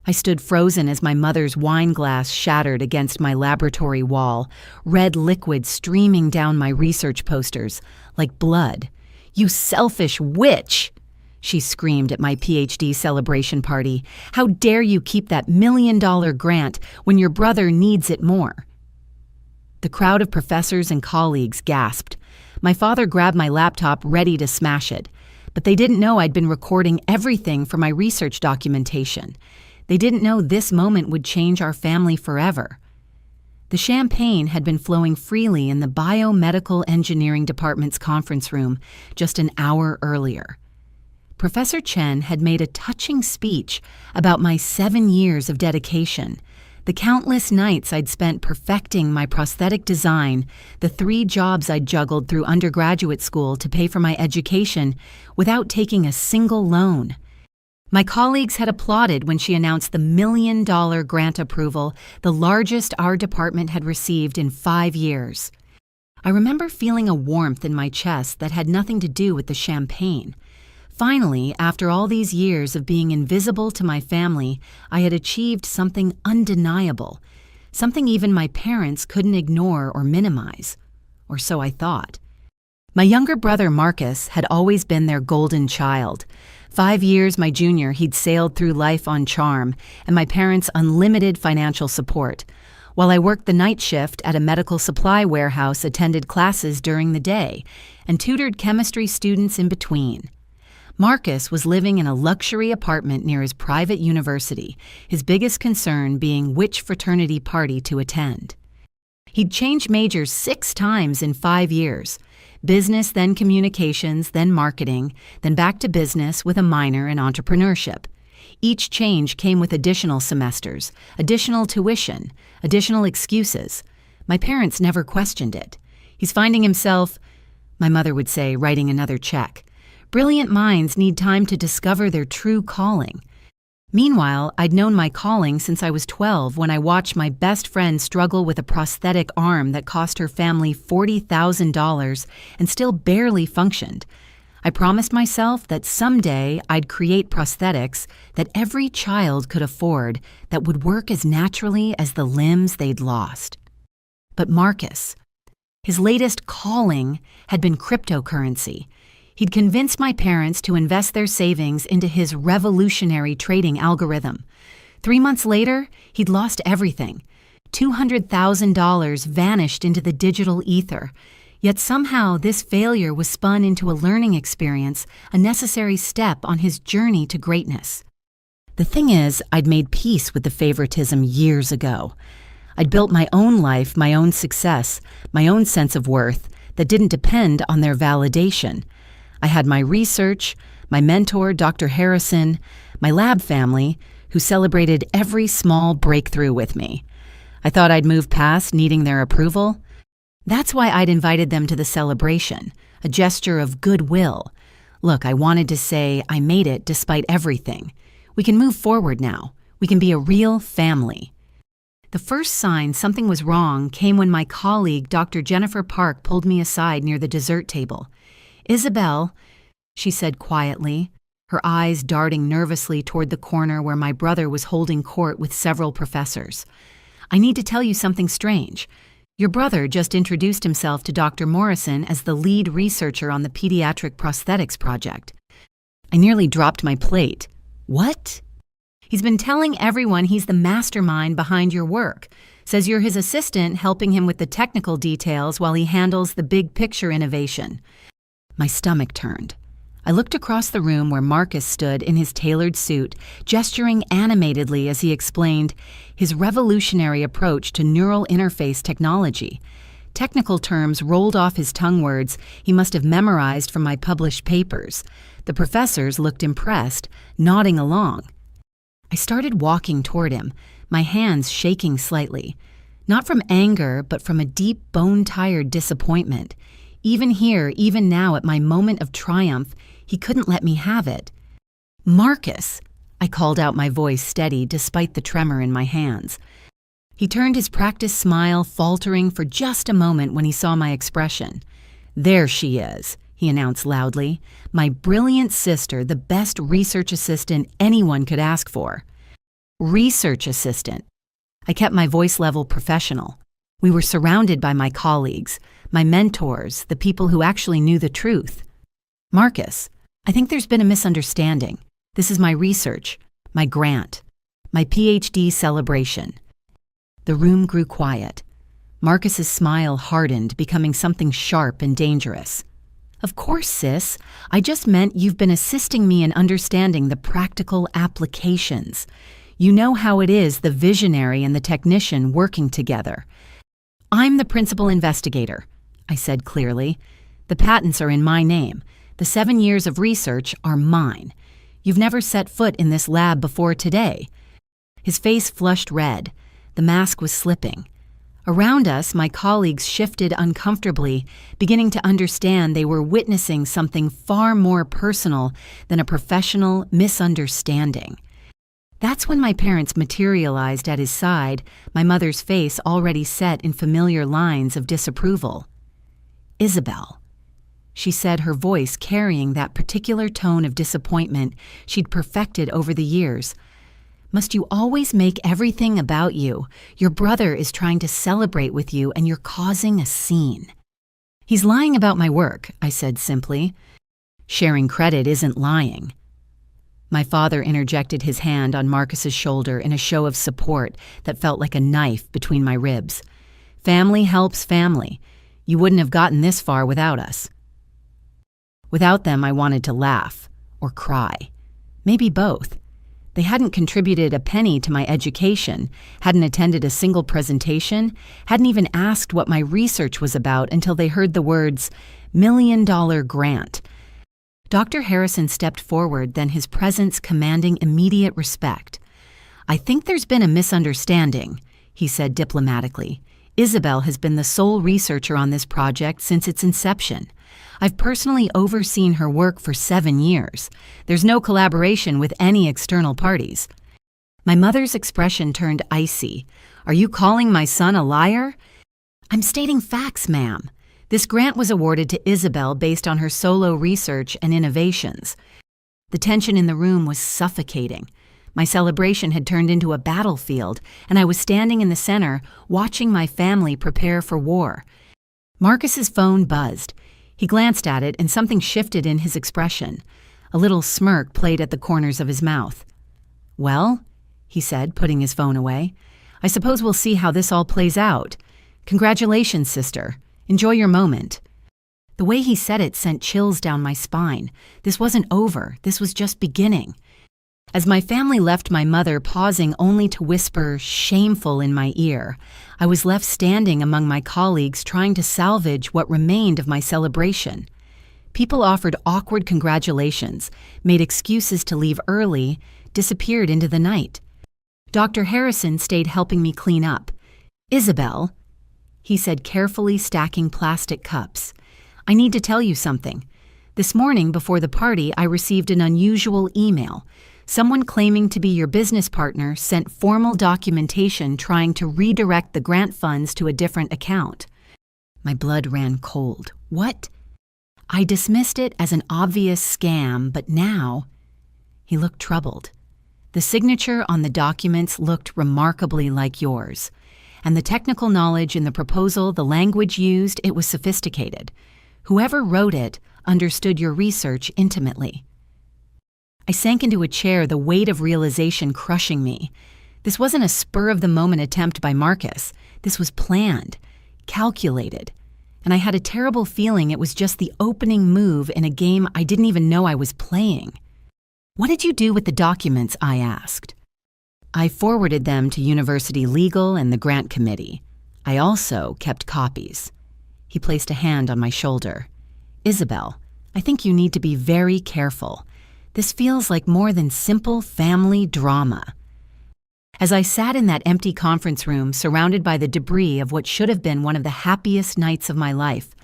I stood frozen as my mother's wine glass shattered against my laboratory wall, red liquid streaming down my research posters, like blood. "You selfish witch!" she screamed at my PhD celebration party. "How dare you keep that $1 million grant when your brother needs it more?" The crowd of professors and colleagues gasped. My father grabbed my laptop ready to smash it, but they didn't know I'd been recording everything for my research documentation. They didn't know this moment would change our family forever. The champagne had been flowing freely in the biomedical engineering department's conference room just an hour earlier. Professor Chen had made a touching speech about my 7 years of dedication, the countless nights I'd spent perfecting my prosthetic design, the 3 jobs I'd juggled through undergraduate school to pay for my education without taking a single loan. My colleagues had applauded when she announced the $1 million grant approval, the largest our department had received in 5 years. I remember feeling a warmth in my chest that had nothing to do with the champagne. Finally, after all these years of being invisible to my family, I had achieved something undeniable, something even my parents couldn't ignore or minimize. Or so I thought. My younger brother Marcus had always been their golden child. 5 years my junior, he'd sailed through life on charm and my parents' unlimited financial support. While I worked the night shift at a medical supply warehouse, attended classes during the day, and tutored chemistry students in between. Marcus was living in a luxury apartment near his private university, his biggest concern being which fraternity party to attend. He'd changed majors 6 times in 5 years. Business, then communications, then marketing, then back to business with a minor in entrepreneurship. Each change came with additional semesters, additional tuition, additional excuses. My parents never questioned it. He's finding himself, my mother would say, writing another check. Brilliant minds need time to discover their true calling. Meanwhile, I'd known my calling since I was 12 when I watched my best friend struggle with a prosthetic arm that cost her family $40,000 and still barely functioned. I promised myself that someday I'd create prosthetics that every child could afford that would work as naturally as the limbs they'd lost. But Marcus, his latest calling had been cryptocurrency. He'd convinced my parents to invest their savings into his revolutionary trading algorithm. 3 months later, he'd lost everything. $200,000 vanished into the digital ether. Yet somehow this failure was spun into a learning experience, a necessary step on his journey to greatness. The thing is, I'd made peace with the favoritism years ago. I'd built my own life, my own success, my own sense of worth that didn't depend on their validation. I had my research, my mentor, Dr. Harrison, my lab family, who celebrated every small breakthrough with me. I thought I'd moved past needing their approval. That's why I'd invited them to the celebration, a gesture of goodwill. Look, I wanted to say I made it despite everything. We can move forward now. We can be a real family. The first sign something was wrong came when my colleague, Dr. Jennifer Park, pulled me aside near the dessert table. "Isabel," she said quietly, her eyes darting nervously toward the corner where my brother was holding court with several professors. "I need to tell you something strange. Your brother just introduced himself to Dr. Morrison as the lead researcher on the pediatric prosthetics project." I nearly dropped my plate. "What?" "He's been telling everyone he's the mastermind behind your work. Says you're his assistant helping him with the technical details while he handles the big picture innovation." My stomach turned. I looked across the room where Marcus stood in his tailored suit, gesturing animatedly as he explained his revolutionary approach to neural interface technology. Technical terms rolled off his tongue, words he must have memorized from my published papers. The professors looked impressed, nodding along. I started walking toward him, my hands shaking slightly. Not from anger, but from a deep, bone-tired disappointment. Even here, even now at my moment of triumph, he couldn't let me have it. "Marcus," I called out, my voice steady despite the tremor in my hands. He turned his practiced smile, faltering for just a moment when he saw my expression. "There she is," he announced loudly. "My brilliant sister, the best research assistant anyone could ask for." Research assistant. I kept my voice level professional. We were surrounded by my colleagues, my mentors, the people who actually knew the truth. Marcus, I think there's been a misunderstanding. This is my research, my grant, my PhD celebration. The room grew quiet. Marcus's smile hardened, becoming something sharp and dangerous. Of course, sis. I just meant you've been assisting me in understanding the practical applications. You know how it is, the visionary and the technician working together. I'm the principal investigator, I said clearly. The patents are in my name. The 7 years of research are mine. You've never set foot in this lab before today. His face flushed red. The mask was slipping. Around us, my colleagues shifted uncomfortably, beginning to understand they were witnessing something far more personal than a professional misunderstanding. That's when my parents materialized at his side, my mother's face already set in familiar lines of disapproval. Isabel, she said, her voice carrying that particular tone of disappointment she'd perfected over the years. Must you always make everything about you? Your brother is trying to celebrate with you and you're causing a scene. He's lying about my work, I said simply. Sharing credit isn't lying. My father interjected his hand on Marcus's shoulder in a show of support that felt like a knife between my ribs. Family helps family. You wouldn't have gotten this far without us. Without them, I wanted to laugh or cry. Maybe both. They hadn't contributed a penny to my education, hadn't attended a single presentation, hadn't even asked what my research was about until they heard the words, $1 million grant. Dr. Harrison stepped forward, then his presence commanding immediate respect. I think there's been a misunderstanding, he said diplomatically. Isabel has been the sole researcher on this project since its inception. I've personally overseen her work for 7 years. There's no collaboration with any external parties. My mother's expression turned icy. Are you calling my son a liar? I'm stating facts, ma'am. This grant was awarded to Isabel based on her solo research and innovations. The tension in the room was suffocating. My celebration had turned into a battlefield, and I was standing in the center, watching my family prepare for war. Marcus's phone buzzed. He glanced at it, and something shifted in his expression. A little smirk played at the corners of his mouth. Well, he said, putting his phone away, I suppose we'll see how this all plays out. Congratulations, sister. Enjoy your moment. The way he said it sent chills down my spine. This wasn't over. This was just beginning. As my family left my mother pausing only to whisper, shameful, in my ear, I was left standing among my colleagues trying to salvage what remained of my celebration. People offered awkward congratulations, made excuses to leave early, disappeared into the night. Dr. Harrison stayed helping me clean up. Isabel, he said, carefully stacking plastic cups, I need to tell you something. This morning before the party, I received an unusual email. Someone claiming to be your business partner sent formal documentation trying to redirect the grant funds to a different account. My blood ran cold. What? I dismissed it as an obvious scam, but now... He looked troubled. The signature on the documents looked remarkably like yours. And the technical knowledge in the proposal, the language used, it was sophisticated. Whoever wrote it understood your research intimately. I sank into a chair, the weight of realization crushing me. This wasn't a spur-of-the-moment attempt by Marcus. This was planned, calculated, and I had a terrible feeling it was just the opening move in a game I didn't even know I was playing. What did you do with the documents? I asked. I forwarded them to University Legal and the Grant Committee. I also kept copies. He placed a hand on my shoulder. Isabel, I think you need to be very careful. This feels like more than simple family drama. As I sat in that empty conference room surrounded by the debris of what should have been one of the happiest nights of my life,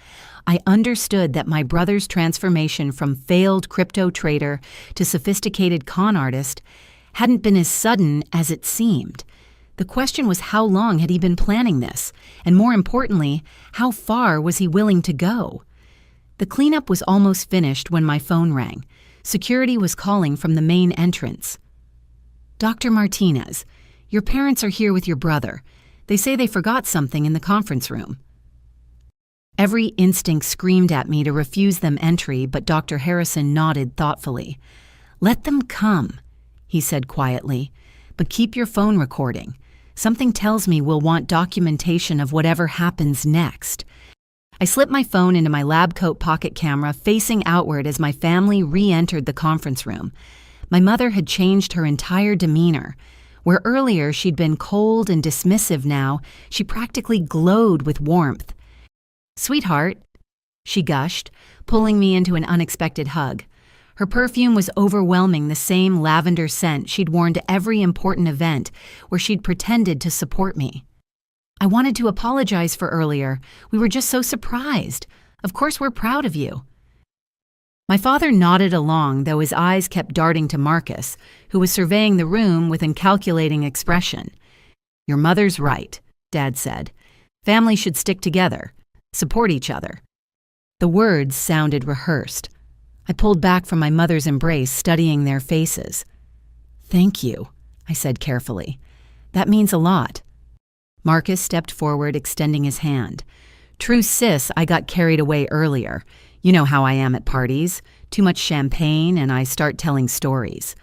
I understood that my brother's transformation from failed crypto trader to sophisticated con artist hadn't been as sudden as it seemed. The question was, how long had he been planning this? And more importantly, how far was he willing to go? The cleanup was almost finished when my phone rang. Security was calling from the main entrance. Dr. Martinez, your parents are here with your brother. They say they forgot something in the conference room. Every instinct screamed at me to refuse them entry, but Dr. Harrison nodded thoughtfully. Let them come, he said quietly, but keep your phone recording. Something tells me we'll want documentation of whatever happens next. I slipped my phone into my lab coat pocket camera, facing outward as my family re-entered the conference room. My mother had changed her entire demeanor. Where earlier she'd been cold and dismissive, now she practically glowed with warmth. "Sweetheart," she gushed, pulling me into an unexpected hug. Her perfume was overwhelming, the same lavender scent she'd worn to every important event where she'd pretended to support me. "I wanted to apologize for earlier. We were just so surprised. Of course we're proud of you." My father nodded along, though his eyes kept darting to Marcus, who was surveying the room with an calculating expression. "Your mother's right," Dad said. "Families should stick together. Support each other." The words sounded rehearsed. I pulled back from my mother's embrace, studying their faces. "Thank you," I said carefully. "That means a lot." Marcus stepped forward, extending his hand. "True sis, I got carried away earlier. You know how I am at parties. Too much champagne, and I start telling stories."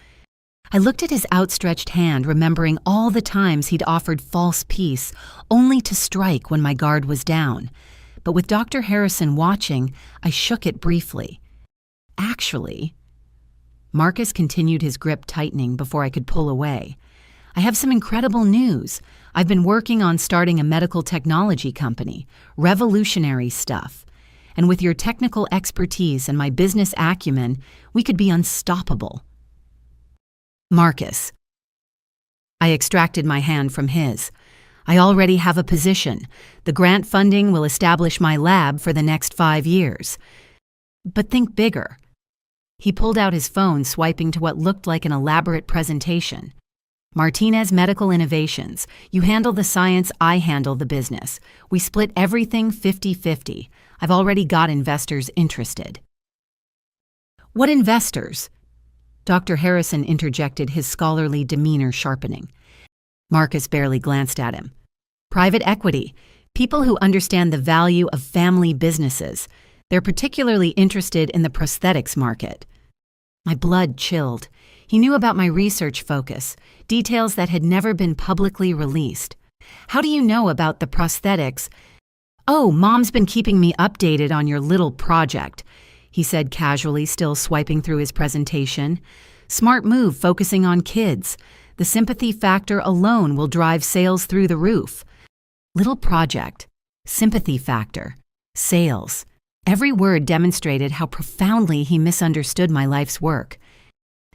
I looked at his outstretched hand, remembering all the times he'd offered false peace, only to strike when my guard was down. But with Dr. Harrison watching, I shook it briefly. "Actually," Marcus continued, his grip tightening before I could pull away, "I have some incredible news. I've been working on starting a medical technology company, revolutionary stuff. And with your technical expertise and my business acumen, we could be unstoppable." "Marcus." I extracted my hand from his. "I already have a position. The grant funding will establish my lab for the next 5 years. But think bigger." He pulled out his phone, swiping to what looked like an elaborate presentation. "Martinez Medical Innovations. You handle the science, I handle the business. We split everything 50-50. I've already got investors interested." "What investors?" Dr. Harrison interjected, his scholarly demeanor sharpening. Marcus barely glanced at him. "Private equity. People who understand the value of family businesses. They're particularly interested in the prosthetics market." My blood chilled. He knew about my research focus, details that had never been publicly released. "How do you know about the prosthetics?" "Oh, Mom's been keeping me updated on your little project," he said casually, still swiping through his presentation. "Smart move focusing on kids. The sympathy factor alone will drive sales through the roof." Little project, sympathy factor, sales. Every word demonstrated how profoundly he misunderstood my life's work.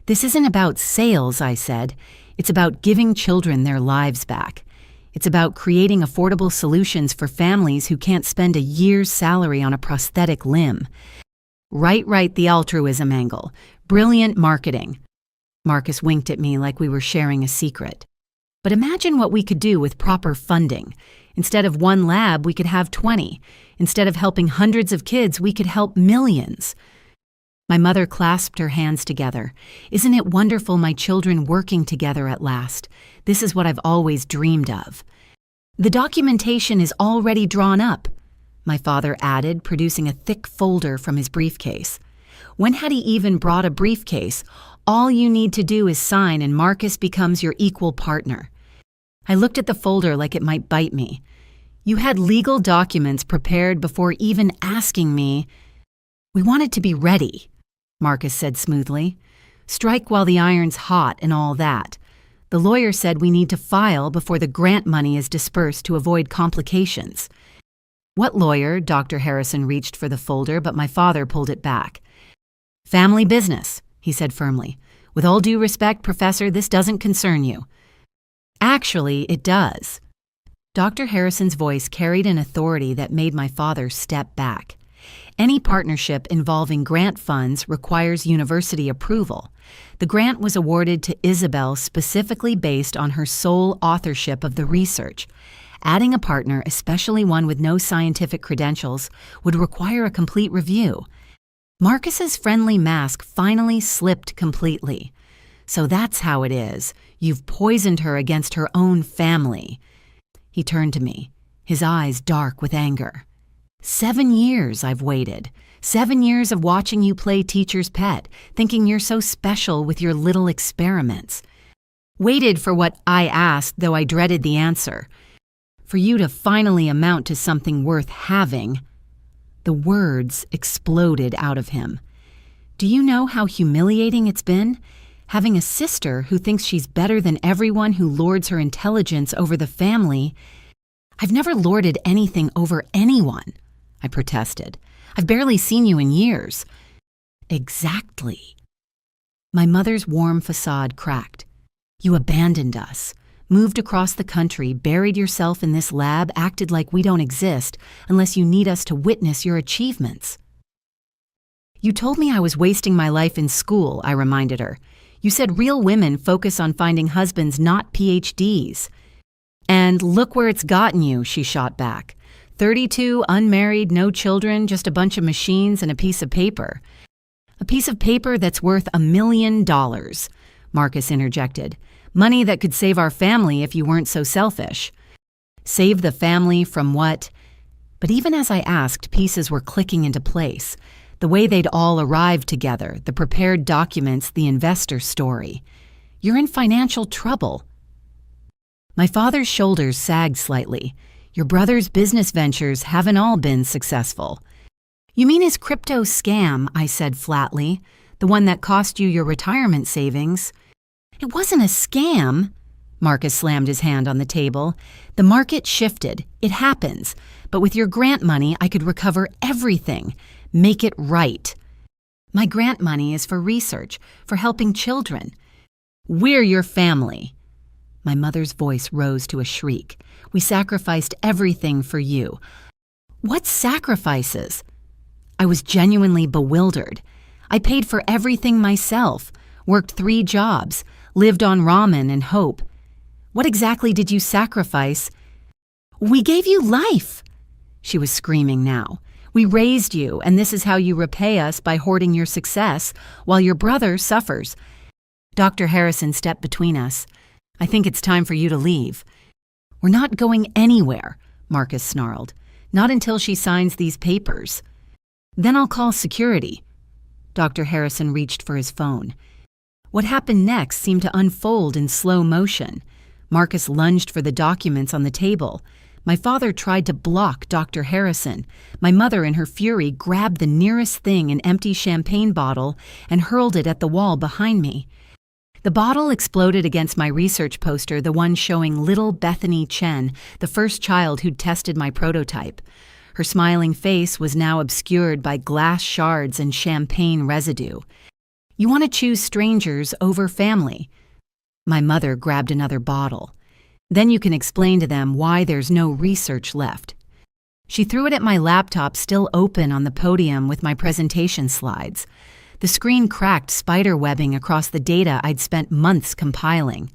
"This isn't about sales," I said. "It's about giving children their lives back. It's about creating affordable solutions for families who can't spend a year's salary on a prosthetic limb." Right, the altruism angle. Brilliant marketing." Marcus winked at me like we were sharing a secret. "But imagine what we could do with proper funding. Instead of 1 lab, we could have 20. Instead of helping hundreds of kids, we could help millions." My mother clasped her hands together. "Isn't it wonderful, my children working together at last? This is what I've always dreamed of." "The documentation is already drawn up," my father added, producing a thick folder from his briefcase. When had he even brought a briefcase? "All you need to do is sign and Marcus becomes your equal partner." I looked at the folder like it might bite me. "You had legal documents prepared before even asking me." "We wanted to be ready," Marcus said smoothly. "Strike while the iron's hot and all that. The lawyer said we need to file before the grant money is dispersed to avoid complications." "What lawyer?" Dr. Harrison reached for the folder, but my father pulled it back. "Family business," he said firmly. "With all due respect, Professor, this doesn't concern you." "Actually, it does." Dr. Harrison's voice carried an authority that made my father step back. "Any partnership involving grant funds requires university approval. The grant was awarded to Isabel specifically based on her sole authorship of the research. Adding a partner, especially one with no scientific credentials, would require a complete review." Marcus's friendly mask finally slipped completely. So that's how it is. You've poisoned her against her own family." He turned to me, his eyes dark with anger. 7 years I've waited. 7 years of watching you play teacher's pet, thinking you're so special with your little experiments. Waited for what I asked, though I dreaded the answer. For you to finally amount to something worth having. The words exploded out of him. Do you know how humiliating it's been? Having a sister who thinks she's better than everyone who lords her intelligence over the family. I've never lorded anything over anyone, I protested. I've barely seen you in years. Exactly. My mother's warm facade cracked. You abandoned us, moved across the country, buried yourself in this lab, acted like we don't exist unless you need us to witness your achievements. You told me I was wasting my life in school, I reminded her. You said real women focus on finding husbands, not PhDs. And look where it's gotten you, she shot back. 32, unmarried, no children, just a bunch of machines and a piece of paper. A piece of paper that's worth $1 million, Marcus interjected. Money that could save our family if you weren't so selfish. Save the family from what? But even as I asked, pieces were clicking into place. The way they'd all arrived together, the prepared documents, the investor story. You're in financial trouble. My father's shoulders sagged slightly. Your brother's business ventures haven't all been successful. You mean his crypto scam, I said flatly, the one that cost you your retirement savings. It wasn't a scam. Marcus slammed his hand on the table. The market shifted. It happens. But with your grant money, I could recover everything. Make it right. My grant money is for research, for helping children. We're your family. My mother's voice rose to a shriek. We sacrificed everything for you. What sacrifices? I was genuinely bewildered. I paid for everything myself, worked 3 jobs, lived on ramen and hope. What exactly did you sacrifice? We gave you life. She was screaming now. We raised you, and this is how you repay us by hoarding your success, while your brother suffers. Dr. Harrison stepped between us. I think it's time for you to leave. We're not going anywhere, Marcus snarled. Not until she signs these papers. Then I'll call security. Dr. Harrison reached for his phone. What happened next seemed to unfold in slow motion. Marcus lunged for the documents on the table. My father tried to block Dr. Harrison. My mother, in her fury, grabbed the nearest thing, an empty champagne bottle, and hurled it at the wall behind me. The bottle exploded against my research poster, the one showing little Bethany Chen, the first child who'd tested my prototype. Her smiling face was now obscured by glass shards and champagne residue. You want to choose strangers over family. My mother grabbed another bottle. Then you can explain to them why there's no research left. She threw it at my laptop, still open on the podium with my presentation slides. The screen cracked, spider webbing across the data I'd spent months compiling.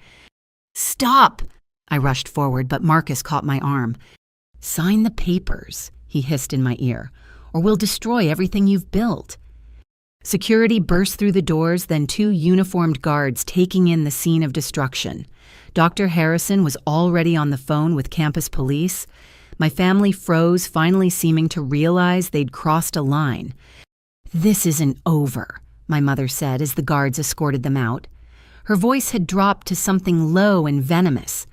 Stop! I rushed forward, but Marcus caught my arm. Sign the papers, he hissed in my ear, or we'll destroy everything you've built. Security burst through the doors, then 2 uniformed guards taking in the scene of destruction. Dr. Harrison was already on the phone with campus police. My family froze, finally seeming to realize they'd crossed a line. This isn't over, my mother said as the guards escorted them out. Her voice had dropped to something low and venomous.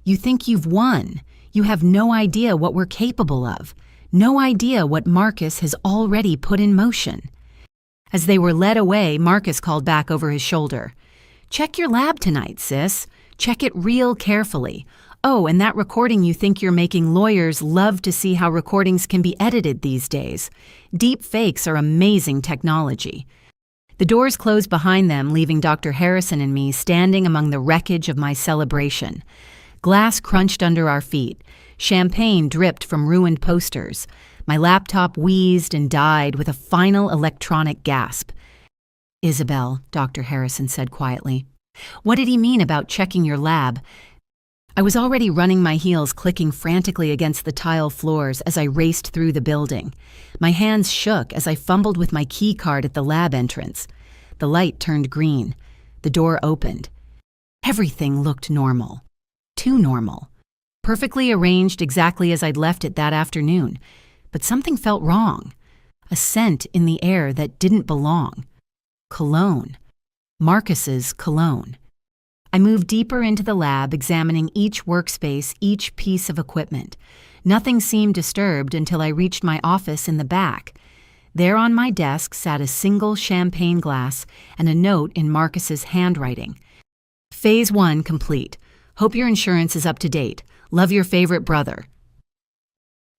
You think you've won. You have no idea what we're capable of. No idea what Marcus has already put in motion. As they were led away, Marcus called back over his shoulder. Check your lab tonight, sis. Check it real carefully. Oh, and that recording you think you're making, lawyers love to see how recordings can be edited these days. Deep fakes are amazing technology. The doors closed behind them, leaving Dr. Harrison and me standing among the wreckage of my celebration. Glass crunched under our feet. Champagne dripped from ruined posters. My laptop wheezed and died with a final electronic gasp. Isabel, Dr. Harrison said quietly. What did he mean about checking your lab? I was already running my heels, clicking frantically against the tile floors as I raced through the building. My hands shook as I fumbled with my key card at the lab entrance. The light turned green. The door opened. Everything looked normal. Too normal. Perfectly arranged exactly as I'd left it that afternoon. But something felt wrong. A scent in the air that didn't belong. Cologne. Marcus's cologne. I moved deeper into the lab, examining each workspace, each piece of equipment. Nothing seemed disturbed until I reached my office in the back. There on my desk sat a single champagne glass and a note in Marcus's handwriting. Phase 1 complete. Hope your insurance is up to date. Love, your favorite brother.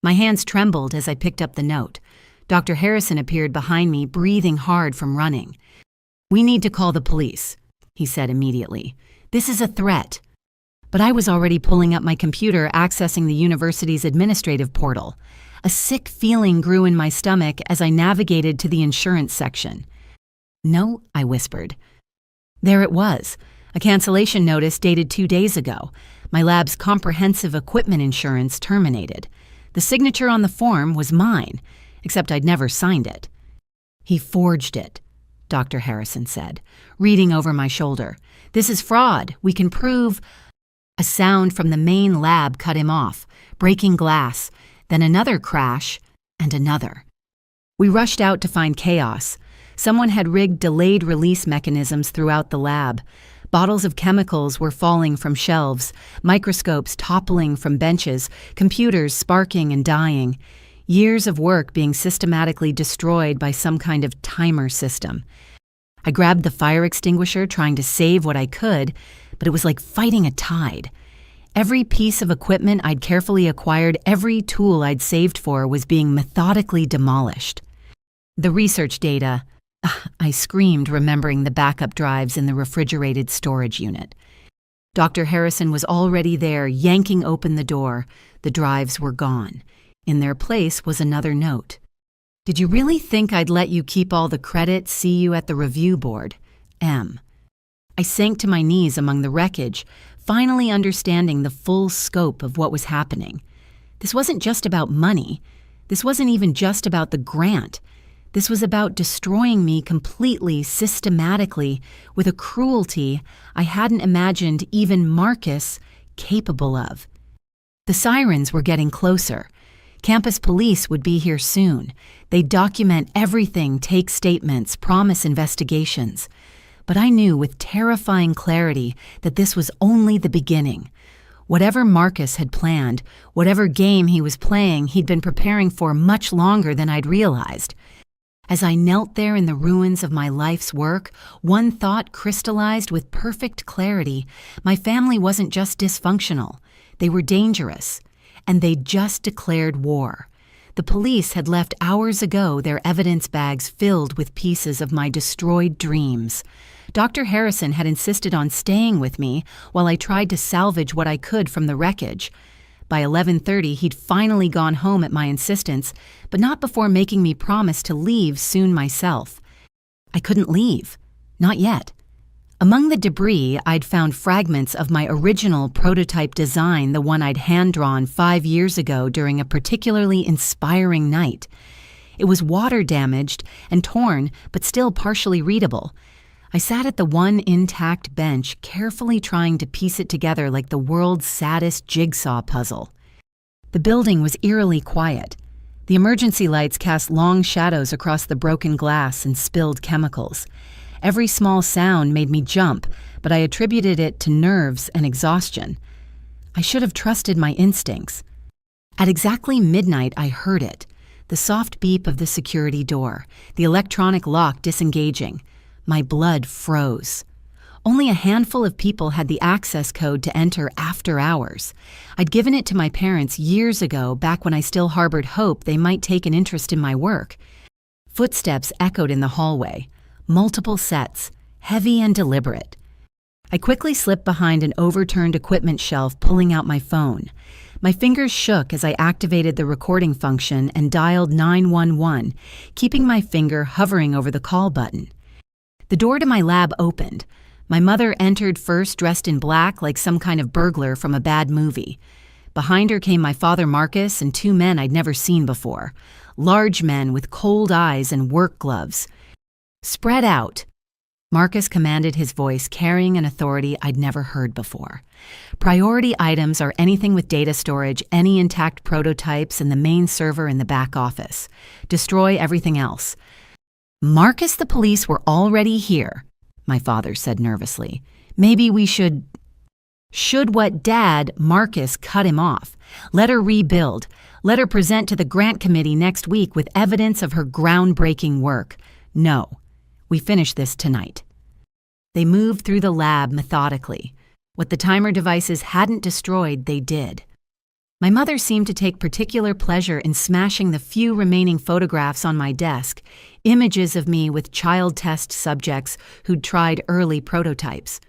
My hands trembled as I picked up the note. Dr. Harrison appeared behind me, breathing hard from running. We need to call the police, he said immediately. This is a threat. But I was already pulling up my computer, accessing the university's administrative portal. A sick feeling grew in my stomach as I navigated to the insurance section. No, I whispered. There it was, a cancellation notice dated 2 days ago. My lab's comprehensive equipment insurance terminated. The signature on the form was mine, except I'd never signed it. He forged it, Dr. Harrison said, reading over my shoulder. This is fraud. We can prove... A sound from the main lab cut him off, breaking glass, then another crash, and another. We rushed out to find chaos. Someone had rigged delayed release mechanisms throughout the lab. Bottles of chemicals were falling from shelves, microscopes toppling from benches, computers sparking and dying. Years of work being systematically destroyed by some kind of timer system. I grabbed the fire extinguisher, trying to save what I could, but it was like fighting a tide. Every piece of equipment I'd carefully acquired, every tool I'd saved for, was being methodically demolished. The research data, I screamed, remembering the backup drives in the refrigerated storage unit. Dr. Harrison was already there, yanking open the door. The drives were gone. In their place was another note. Did you really think I'd let you keep all the credit? See you at the review board. M. I sank to my knees among the wreckage, finally understanding the full scope of what was happening. This wasn't just about money. This wasn't even just about the grant. This was about destroying me completely, systematically, with a cruelty I hadn't imagined even Marcus capable of. The sirens were getting closer. Campus police would be here soon. They'd document everything, take statements, promise investigations. But I knew with terrifying clarity that this was only the beginning. Whatever Marcus had planned, whatever game he was playing, he'd been preparing for much longer than I'd realized. As I knelt there in the ruins of my life's work, one thought crystallized with perfect clarity. My family wasn't just dysfunctional. They were dangerous. And they'd just declared war. The police had left hours ago their evidence bags filled with pieces of my destroyed dreams. Dr. Harrison had insisted on staying with me while I tried to salvage what I could from the wreckage. By 11:30, he'd finally gone home at my insistence, but not before making me promise to leave soon myself. I couldn't leave. Not yet. Among the debris, I'd found fragments of my original prototype design, the one I'd hand-drawn 5 years ago during a particularly inspiring night. It was water-damaged and torn, but still partially readable. I sat at the one intact bench, carefully trying to piece it together like the world's saddest jigsaw puzzle. The building was eerily quiet. The emergency lights cast long shadows across the broken glass and spilled chemicals. Every small sound made me jump, but I attributed it to nerves and exhaustion. I should have trusted my instincts. At exactly midnight, I heard it. The soft beep of the security door, the electronic lock disengaging. My blood froze. Only a handful of people had the access code to enter after hours. I'd given it to my parents years ago, back when I still harbored hope they might take an interest in my work. Footsteps echoed in the hallway. Multiple sets, heavy and deliberate. I quickly slipped behind an overturned equipment shelf, pulling out my phone. My fingers shook as I activated the recording function and dialed 911, keeping my finger hovering over the call button. The door to my lab opened. My mother entered first, dressed in black like some kind of burglar from a bad movie. Behind her came my father Marcus and 2 men I'd never seen before, large men with cold eyes and work gloves. Spread out. Marcus commanded his voice, carrying an authority I'd never heard before. Priority items are anything with data storage, any intact prototypes, and the main server in the back office. Destroy everything else. Marcus, the police were already here, my father said nervously. Maybe we should... Should what, Dad? Marcus cut him off. Let her rebuild. Let her present to the grant committee next week with evidence of her groundbreaking work. No. We finish this tonight. They moved through the lab methodically. What the timer devices hadn't destroyed, they did. My mother seemed to take particular pleasure in smashing the few remaining photographs on my desk, images of me with child test subjects who'd tried early prototypes.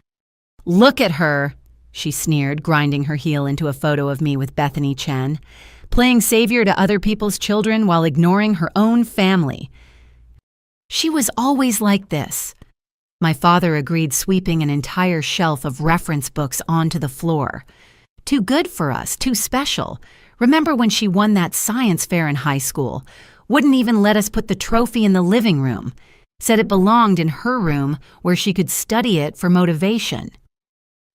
Look at her, she sneered, grinding her heel into a photo of me with Bethany Chen, playing savior to other people's children while ignoring her own family. She was always like this. My father agreed, sweeping an entire shelf of reference books onto the floor. Too good for us, too special. Remember when she won that science fair in high school? Wouldn't even let us put the trophy in the living room. Said it belonged in her room where she could study it for motivation.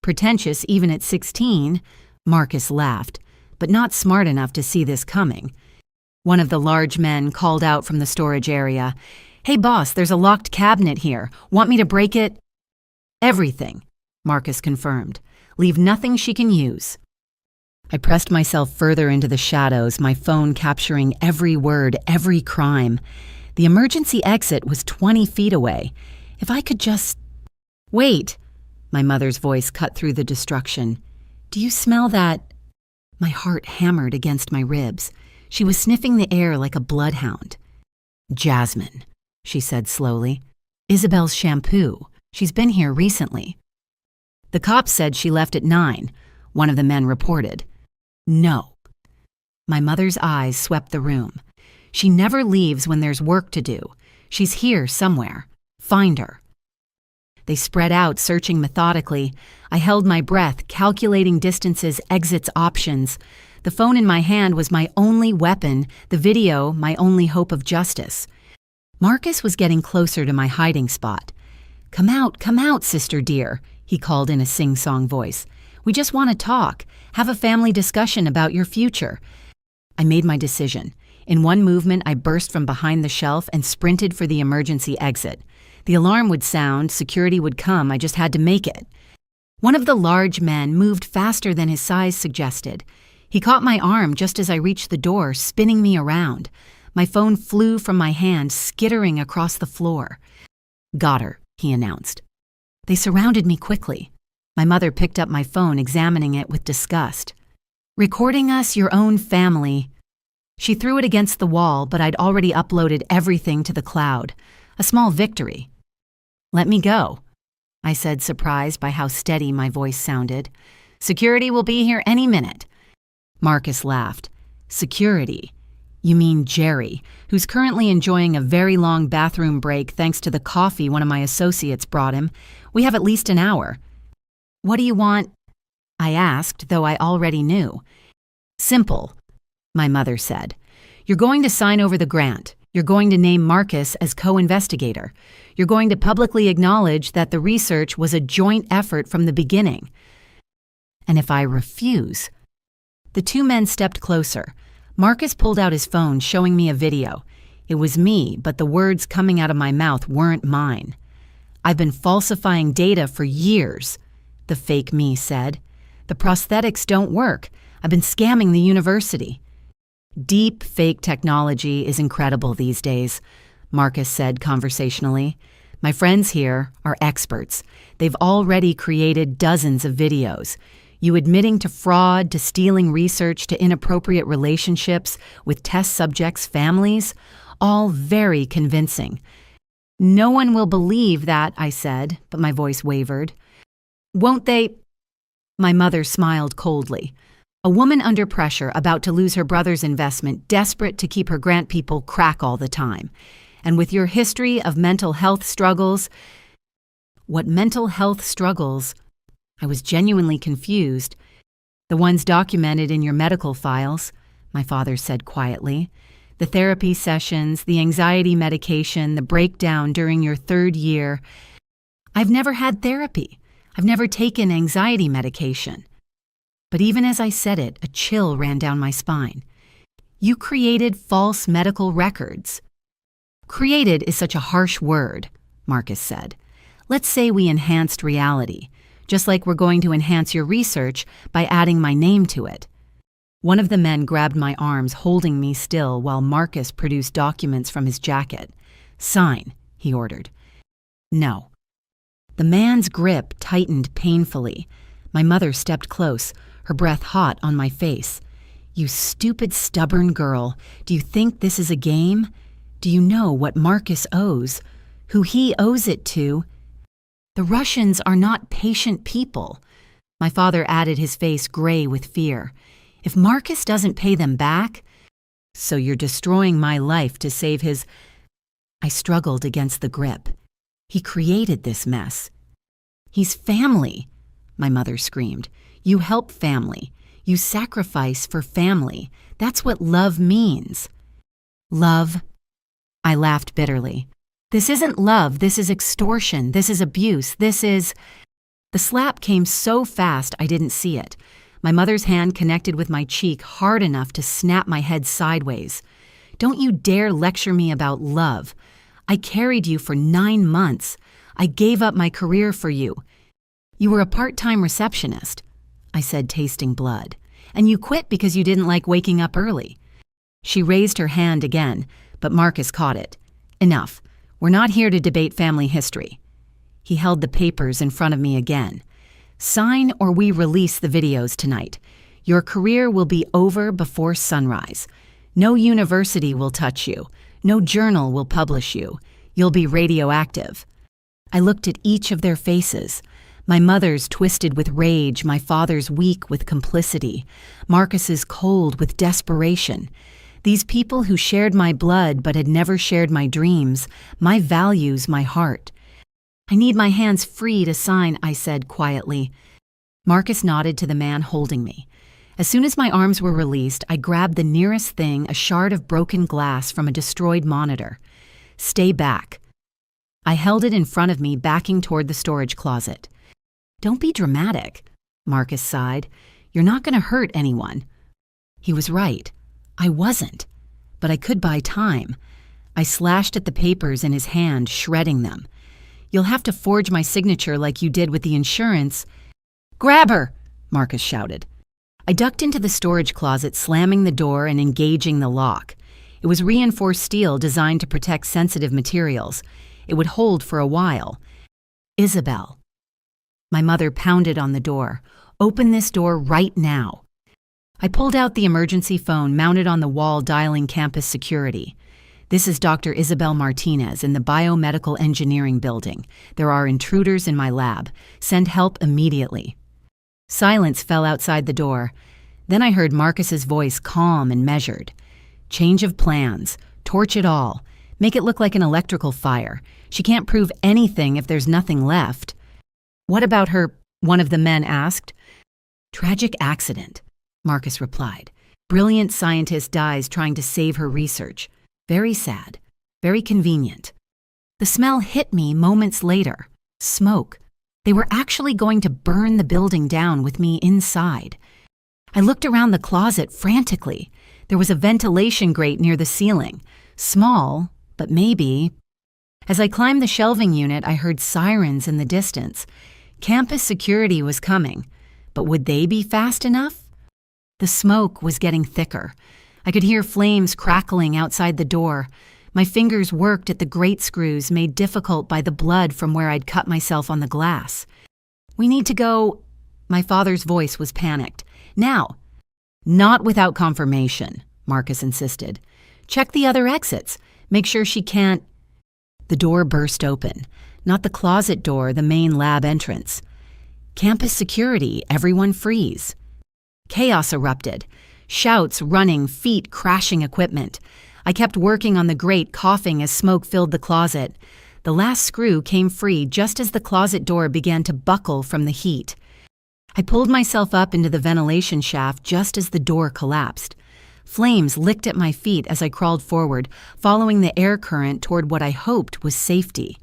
Pretentious even at 16, Marcus laughed, but not smart enough to see this coming. One of the large men called out from the storage area, "Hey boss, there's a locked cabinet here. Want me to break it?" "Everything," Marcus confirmed. "Leave nothing she can use." I pressed myself further into the shadows, my phone capturing every word, every crime. The emergency exit was 20 feet away. If I could just... Wait, my mother's voice cut through the destruction. Do you smell that? My heart hammered against my ribs. She was sniffing the air like a bloodhound. Jasmine, she said slowly. Isabel's shampoo. She's been here recently. The cops said she left at 9, one of the men reported. No. My mother's eyes swept the room. She never leaves when there's work to do. She's here somewhere. Find her. They spread out, searching methodically. I held my breath, calculating distances, exits, options. The phone in my hand was my only weapon, the video my only hope of justice. Marcus was getting closer to my hiding spot. Come out, sister dear, he called in a sing-song voice. We just want to talk, have a family discussion about your future. I made my decision. In one movement, I burst from behind the shelf and sprinted for the emergency exit. The alarm would sound, security would come, I just had to make it. One of the large men moved faster than his size suggested. He caught my arm just as I reached the door, spinning me around. My phone flew from my hand, skittering across the floor. Got her, he announced. They surrounded me quickly. My mother picked up my phone, examining it with disgust. Recording us, your own family. She threw it against the wall, but I'd already uploaded everything to the cloud. A small victory. Let me go, I said, surprised by how steady my voice sounded. Security will be here any minute. Marcus laughed. Security? You mean Jerry, who's currently enjoying a very long bathroom break thanks to the coffee one of my associates brought him. We have at least an hour. What do you want? I asked, though I already knew. Simple, my mother said. You're going to sign over the grant. You're going to name Marcus as co-investigator. You're going to publicly acknowledge that the research was a joint effort from the beginning. And if I refuse? The two men stepped closer. Marcus pulled out his phone, showing me a video. It was me, but the words coming out of my mouth weren't mine. I've been falsifying data for years, the fake me said. The prosthetics don't work. I've been scamming the university. Deep fake technology is incredible these days, Marcus said conversationally. My friends here are experts. They've already created dozens of videos. You admitting to fraud, to stealing research, to inappropriate relationships with test subjects' families, all very convincing. No one will believe that, I said, but my voice wavered. Won't they? My mother smiled coldly. A woman under pressure, about to lose her brother's investment, desperate to keep her grant people crack all the time. And with your history of mental health struggles... What mental health struggles? I was genuinely confused. The ones documented in your medical files, my father said quietly. The therapy sessions, the anxiety medication, the breakdown during your 3rd year. I've never had therapy. I've never taken anxiety medication. But even as I said it, a chill ran down my spine. You created false medical records. Created is such a harsh word, Marcus said. Let's say we enhanced reality, just like we're going to enhance your research by adding my name to it. One of the men grabbed my arms, holding me still while Marcus produced documents from his jacket. Sign, he ordered. No. The man's grip tightened painfully. My mother stepped close, her breath hot on my face. You stupid, stubborn girl, do you think this is a game? Do you know what Marcus owes? Who he owes it to? The Russians are not patient people. My father added, his face gray with fear. If Marcus doesn't pay them back, so you're destroying my life to save his... I struggled against the grip. He created this mess. He's family, my mother screamed. You help family. You sacrifice for family. That's what love means. Love? I laughed bitterly. This isn't love. This is extortion. This is abuse. This is... The slap came so fast I didn't see it. My mother's hand connected with my cheek hard enough to snap my head sideways. Don't you dare lecture me about love. I carried you for 9 months. I gave up my career for you. You were a part-time receptionist, I said, tasting blood. And you quit because you didn't like waking up early. She raised her hand again, but Marcus caught it. Enough. We're not here to debate family history. He held the papers in front of me again. Sign or we release the videos tonight. Your career will be over before sunrise. No university will touch you. No journal will publish you. You'll be radioactive. I looked at each of their faces. My mother's twisted with rage, my father's weak with complicity, Marcus's cold with desperation. These people who shared my blood but had never shared my dreams, my values, my heart. I need my hands free to sign, I said quietly. Marcus nodded to the man holding me. As soon as my arms were released, I grabbed the nearest thing, a shard of broken glass from a destroyed monitor. Stay back. I held it in front of me, backing toward the storage closet. Don't be dramatic, Marcus sighed. You're not going to hurt anyone. He was right. I wasn't. But I could buy time. I slashed at the papers in his hand, shredding them. You'll have to forge my signature like you did with the insurance. Grab her, Marcus shouted. I ducked into the storage closet, slamming the door and engaging the lock. It was reinforced steel designed to protect sensitive materials. It would hold for a while. Isabel. My mother pounded on the door. Open this door right now. I pulled out the emergency phone mounted on the wall, dialing campus security. This is Dr. Isabel Martinez in the Biomedical Engineering Building. There are intruders in my lab. Send help immediately. Silence fell outside the door. Then I heard Marcus's voice, calm and measured. Change of plans. Torch it all. Make it look like an electrical fire. She can't prove anything if there's nothing left. What about her? One of the men asked. Tragic accident, Marcus replied. Brilliant scientist dies trying to save her research. Very sad. Very convenient. The smell hit me moments later. Smoke. They were actually going to burn the building down with me inside. I looked around the closet frantically. There was a ventilation grate near the ceiling. Small, but maybe. As I climbed the shelving unit, I heard sirens in the distance. Campus security was coming. But would they be fast enough? The smoke was getting thicker. I could hear flames crackling outside the door. My fingers worked at the grate screws, made difficult by the blood from where I'd cut myself on the glass. We need to go. My father's voice was panicked. Now. Not without confirmation, Marcus insisted. Check the other exits. Make sure she can't. The door burst open. Not the closet door, the main lab entrance. Campus security, everyone freeze. Chaos erupted. Shouts, running, feet crashing equipment. I kept working on the grate, coughing as smoke filled the closet. The last screw came free just as the closet door began to buckle from the heat. I pulled myself up into the ventilation shaft just as the door collapsed. Flames licked at my feet as I crawled forward, following the air current toward what I hoped was safety.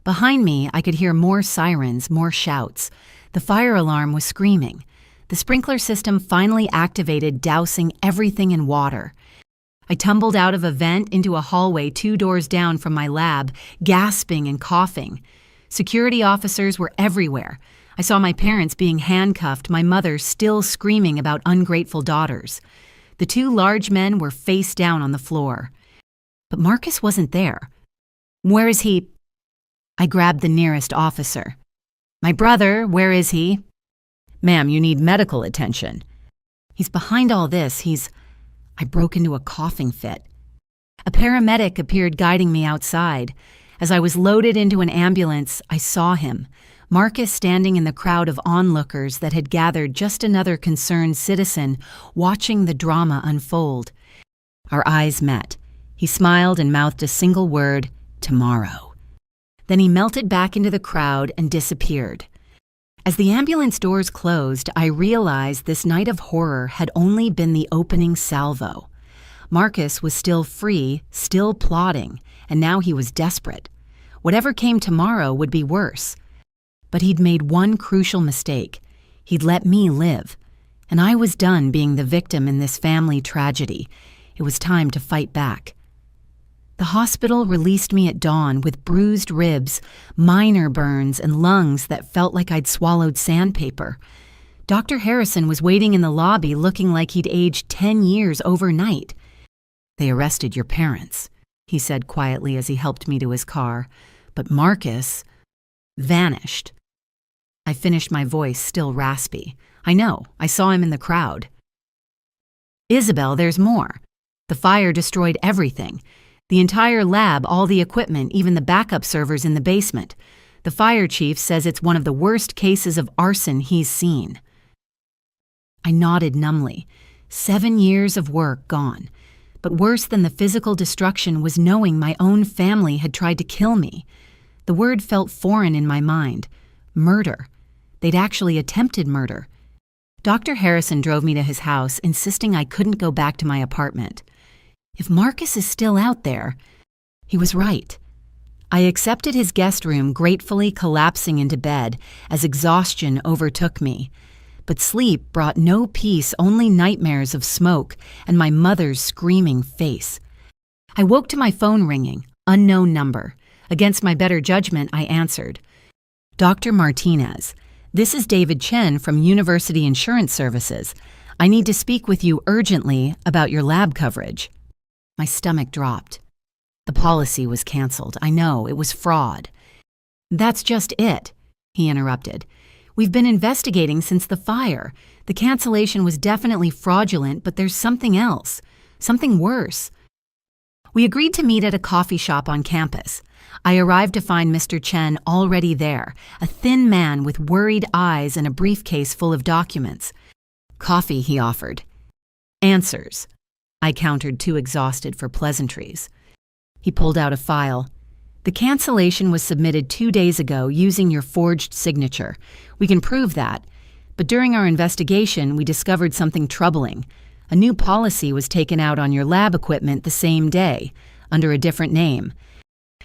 Behind me, I could hear more sirens, more shouts. The fire alarm was screaming. The sprinkler system finally activated, dousing everything in water. I tumbled out of a vent into a hallway 2 doors down from my lab, gasping and coughing. Security officers were everywhere. I saw my parents being handcuffed, my mother still screaming about ungrateful daughters. The 2 large men were face down on the floor. But Marcus wasn't there. "Where is he?" I grabbed the nearest officer. "My brother, where is he?" "Ma'am, you need medical attention." "He's behind all this. I broke into a coughing fit. A paramedic appeared guiding me outside. As I was loaded into an ambulance, I saw him, Marcus standing in the crowd of onlookers that had gathered, just another concerned citizen watching the drama unfold. Our eyes met. He smiled and mouthed a single word, "Tomorrow." Then he melted back into the crowd and disappeared. As the ambulance doors closed, I realized this night of horror had only been the opening salvo. Marcus was still free, still plotting, and now he was desperate. Whatever came tomorrow would be worse. But he'd made one crucial mistake. He'd let me live. And I was done being the victim in this family tragedy. It was time to fight back. The hospital released me at dawn with bruised ribs, minor burns, and lungs that felt like I'd swallowed sandpaper. Dr. Harrison was waiting in the lobby looking like he'd aged 10 years overnight. "They arrested your parents," he said quietly as he helped me to his car. "But Marcus vanished." I finished my voice still raspy. "I know, I saw him in the crowd." "Isabel, there's more. The fire destroyed everything. The entire lab, all the equipment, even the backup servers in the basement. The fire chief says it's one of the worst cases of arson he's seen." I nodded numbly. 7 years of work gone. But worse than the physical destruction was knowing my own family had tried to kill me. The word felt foreign in my mind. Murder. They'd actually attempted murder. Dr. Harrison drove me to his house, insisting I couldn't go back to my apartment. If Marcus is still out there, he was right. I accepted his guest room, gratefully collapsing into bed as exhaustion overtook me. But sleep brought no peace, only nightmares of smoke and my mother's screaming face. I woke to my phone ringing, unknown number. Against my better judgment, I answered. "Dr. Martinez, this is David Chen from University Insurance Services. I need to speak with you urgently about your lab coverage." My stomach dropped. The policy was canceled. I know, it was fraud. "That's just it," he interrupted. "We've been investigating since the fire. The cancellation was definitely fraudulent, but there's something else, something worse." We agreed to meet at a coffee shop on campus. I arrived to find Mr. Chen already there, a thin man with worried eyes and a briefcase full of documents. "Coffee," he offered. "Answers," I countered, too exhausted for pleasantries. He pulled out a file. "The cancellation was submitted 2 days ago using your forged signature. We can prove that. But during our investigation, we discovered something troubling. A new policy was taken out on your lab equipment the same day, under a different name."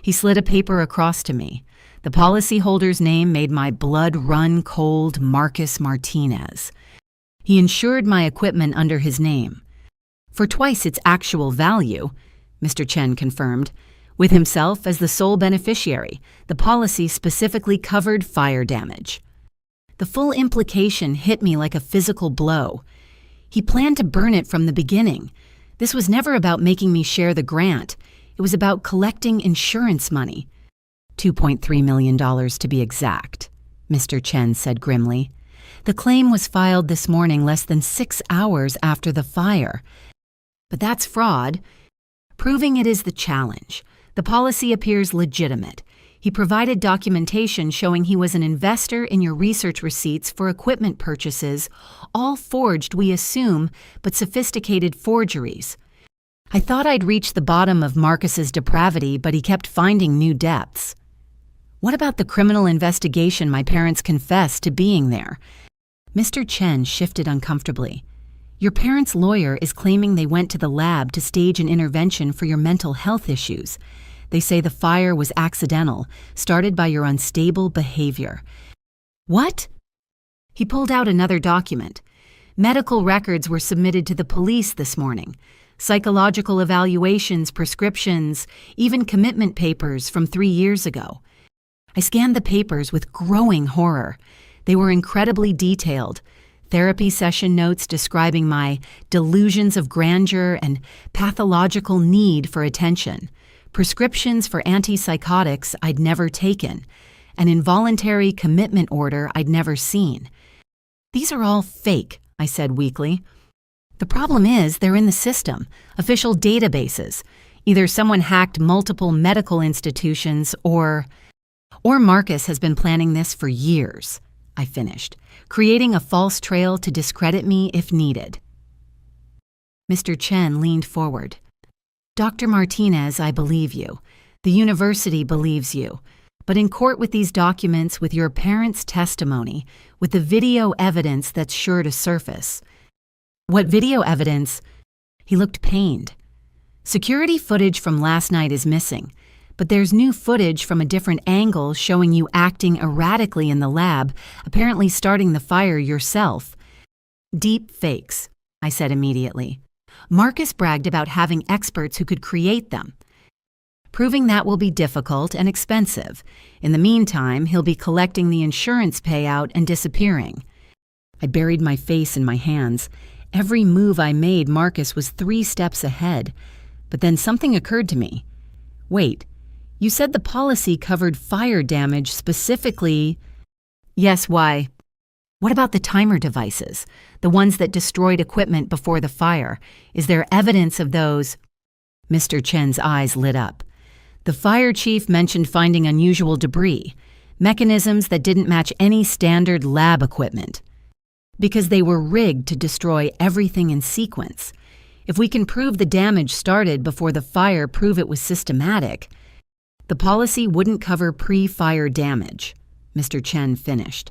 He slid a paper across to me. The policyholder's name made my blood run cold. Marcus Martinez. He insured my equipment under his name. For twice its actual value, Mr. Chen confirmed. With himself as the sole beneficiary, the policy specifically covered fire damage. The full implication hit me like a physical blow. He planned to burn it from the beginning. This was never about making me share the grant. It was about collecting insurance money. $2.3 million to be exact, Mr. Chen said grimly. The claim was filed this morning, less than 6 hours after the fire. But that's fraud. Proving it is the challenge. The policy appears legitimate. He provided documentation showing he was an investor in your research receipts for equipment purchases, all forged, we assume, but sophisticated forgeries. I thought I'd reached the bottom of Marcus's depravity, but he kept finding new depths. What about the criminal investigation my parents confessed to being there? Mr. Chen shifted uncomfortably. Your parents' lawyer is claiming they went to the lab to stage an intervention for your mental health issues. They say the fire was accidental, started by your unstable behavior. What? He pulled out another document. Medical records were submitted to the police this morning. Psychological evaluations, prescriptions, even commitment papers from 3 years ago. I scanned the papers with growing horror. They were incredibly detailed. Therapy session notes describing my delusions of grandeur and pathological need for attention. Prescriptions for antipsychotics I'd never taken. An involuntary commitment order I'd never seen. These are all fake, I said weakly. The problem is they're in the system, official databases. Either someone hacked multiple medical institutions or Marcus has been planning this for years, I finished, creating a false trail to discredit me if needed. Mr. Chen leaned forward. Dr. Martinez, I believe you. The university believes you. But in court with these documents, with your parents' testimony, with the video evidence that's sure to surface. What video evidence? He looked pained. Security footage from last night is missing, but there's new footage from a different angle showing you acting erratically in the lab, apparently starting the fire yourself. Deep fakes, I said immediately. Marcus bragged about having experts who could create them. Proving that will be difficult and expensive. In the meantime, he'll be collecting the insurance payout and disappearing. I buried my face in my hands. Every move I made, Marcus was 3 steps ahead. But then something occurred to me. Wait, you said the policy covered fire damage specifically. Yes, why? What about the timer devices? The ones that destroyed equipment before the fire? Is there evidence of those? Mr. Chen's eyes lit up. The fire chief mentioned finding unusual debris, mechanisms that didn't match any standard lab equipment. Because they were rigged to destroy everything in sequence. If we can prove the damage started before the fire, prove it was systematic. The policy wouldn't cover pre-fire damage, Mr. Chen finished.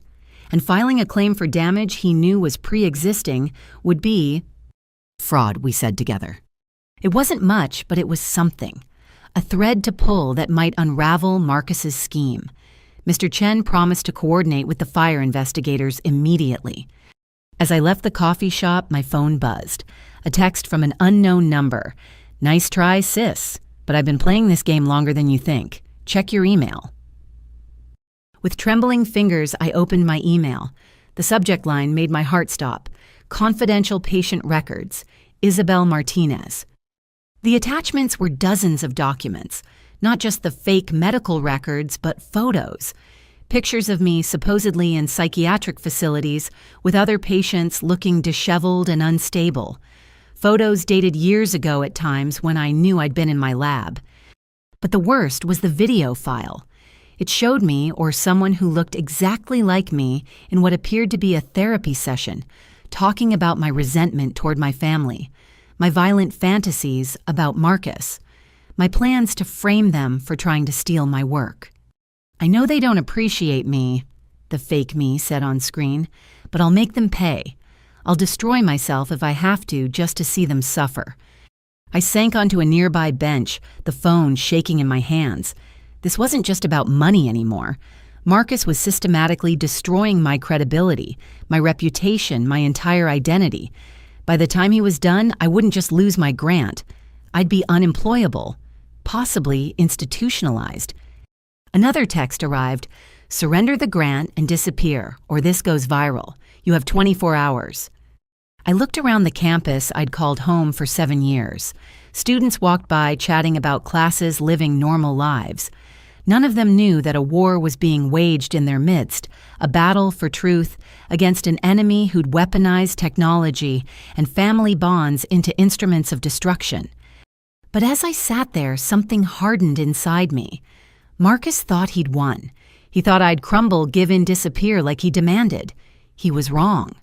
And filing a claim for damage he knew was pre-existing would be fraud, we said together. It wasn't much, but it was something. A thread to pull that might unravel Marcus's scheme. Mr. Chen promised to coordinate with the fire investigators immediately. As I left the coffee shop, my phone buzzed. A text from an unknown number. Nice try, sis, but I've been playing this game longer than you think. Check your email. With trembling fingers, I opened my email. The subject line made my heart stop. Confidential patient records. Isabel Martinez. The attachments were dozens of documents, not just the fake medical records, but photos. Pictures of me supposedly in psychiatric facilities with other patients looking disheveled and unstable. Photos dated years ago at times when I knew I'd been in my lab. But the worst was the video file. It showed me, or someone who looked exactly like me, in what appeared to be a therapy session, talking about my resentment toward my family, my violent fantasies about Marcus, my plans to frame them for trying to steal my work. I know they don't appreciate me, the fake me said on screen, but I'll make them pay. I'll destroy myself if I have to just to see them suffer. I sank onto a nearby bench, the phone shaking in my hands. This wasn't just about money anymore. Marcus was systematically destroying my credibility, my reputation, my entire identity. By the time he was done, I wouldn't just lose my grant. I'd be unemployable, possibly institutionalized. Another text arrived. Surrender the grant and disappear, or this goes viral. You have 24 hours. I looked around the campus I'd called home for 7 years. Students walked by chatting about classes living normal lives. None of them knew that a war was being waged in their midst, a battle for truth against an enemy who'd weaponized technology and family bonds into instruments of destruction. But as I sat there, something hardened inside me. Marcus thought he'd won. He thought I'd crumble, give in, disappear like he demanded. He was wrong.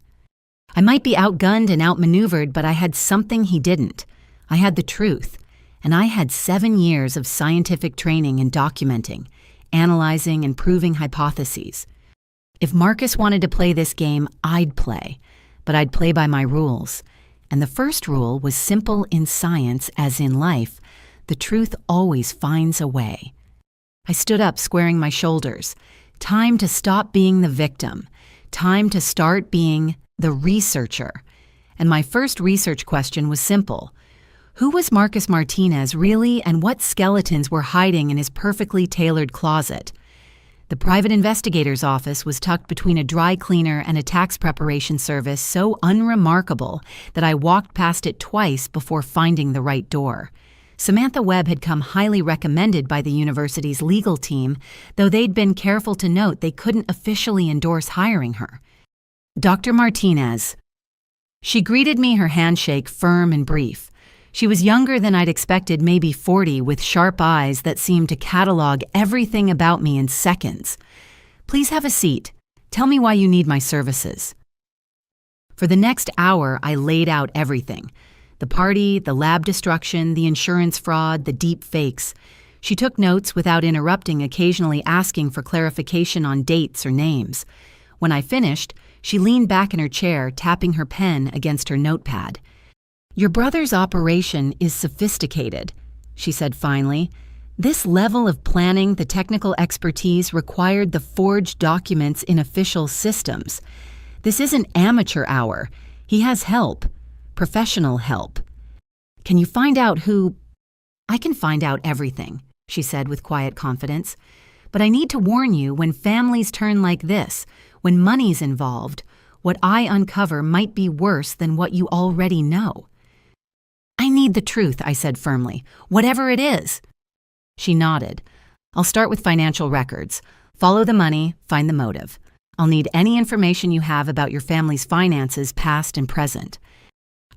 I might be outgunned and outmaneuvered, but I had something he didn't. I had the truth. And I had 7 years of scientific training in documenting, analyzing, and proving hypotheses. If Marcus wanted to play this game, I'd play. But I'd play by my rules. And the first rule was simple in science as in life. The truth always finds a way. I stood up, squaring my shoulders. Time to stop being the victim. Time to start being the researcher. And my first research question was simple. Who was Marcus Martinez really, and what skeletons were hiding in his perfectly tailored closet? The private investigator's office was tucked between a dry cleaner and a tax preparation service so unremarkable that I walked past it twice before finding the right door. Samantha Webb had come highly recommended by the university's legal team, though they'd been careful to note they couldn't officially endorse hiring her. Dr. Martinez. She greeted me, her handshake firm and brief. She was younger than I'd expected, maybe 40, with sharp eyes that seemed to catalog everything about me in seconds. Please have a seat. Tell me why you need my services. For the next hour, I laid out everything. The party, the lab destruction, the insurance fraud, the deep fakes. She took notes without interrupting, occasionally asking for clarification on dates or names. When I finished, she leaned back in her chair, tapping her pen against her notepad. Your brother's operation is sophisticated, she said finally. This level of planning, the technical expertise required the forged documents in official systems. This isn't amateur hour. He has help, professional help. Can you find out who? I can find out everything, she said with quiet confidence. But I need to warn you, when families turn like this, when money's involved, what I uncover might be worse than what you already know. I need the truth, I said firmly, whatever it is. She nodded. I'll start with financial records. Follow the money, find the motive. I'll need any information you have about your family's finances, past and present.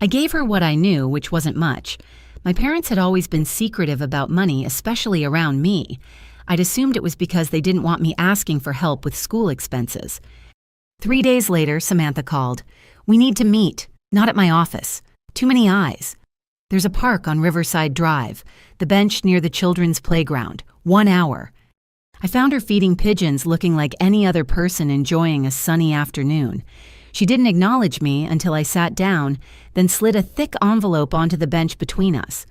I gave her what I knew, which wasn't much. My parents had always been secretive about money, especially around me. I'd assumed it was because they didn't want me asking for help with school expenses. 3 days later, Samantha called. We need to meet, not at my office. Too many eyes. There's a park on Riverside Drive, the bench near the children's playground. 1 hour. I found her feeding pigeons, looking like any other person enjoying a sunny afternoon. She didn't acknowledge me until I sat down, then slid a thick envelope onto the bench between us.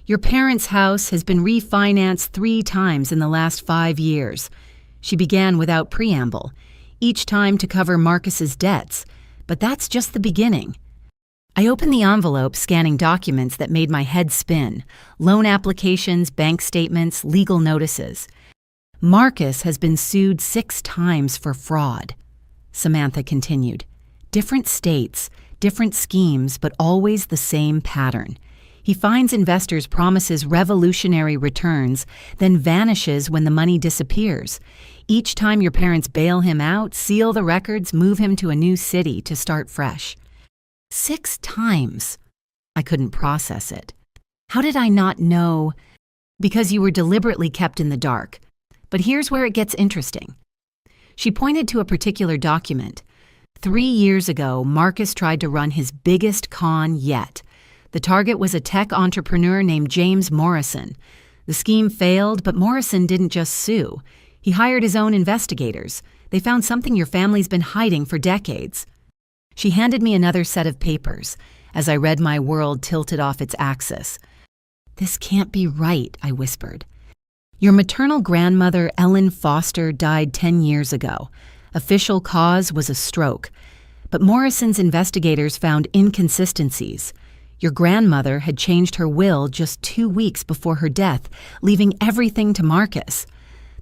Your parents' house has been refinanced 3 times in the last 5 years. She began without preamble, each time to cover Marcus's debts, but that's just the beginning. I opened the envelope, scanning documents that made my head spin. Loan applications, bank statements, legal notices. Marcus has been sued 6 times for fraud. Samantha continued. Different states, different schemes, but always the same pattern. He finds investors, promises revolutionary returns, then vanishes when the money disappears. Each time your parents bail him out, seal the records, move him to a new city to start fresh. 6 times. I couldn't process it. How did I not know? Because you were deliberately kept in the dark. But here's where it gets interesting. She pointed to a particular document. 3 years ago, Marcus tried to run his biggest con yet. The target was a tech entrepreneur named James Morrison. The scheme failed, but Morrison didn't just sue. He hired his own investigators. They found something your family's been hiding for decades. She handed me another set of papers. As I read, my world tilted off its axis. This can't be right, I whispered. Your maternal grandmother, Ellen Foster, died 10 years ago. Official cause was a stroke. But Morrison's investigators found inconsistencies. Your grandmother had changed her will just 2 weeks before her death, leaving everything to Marcus.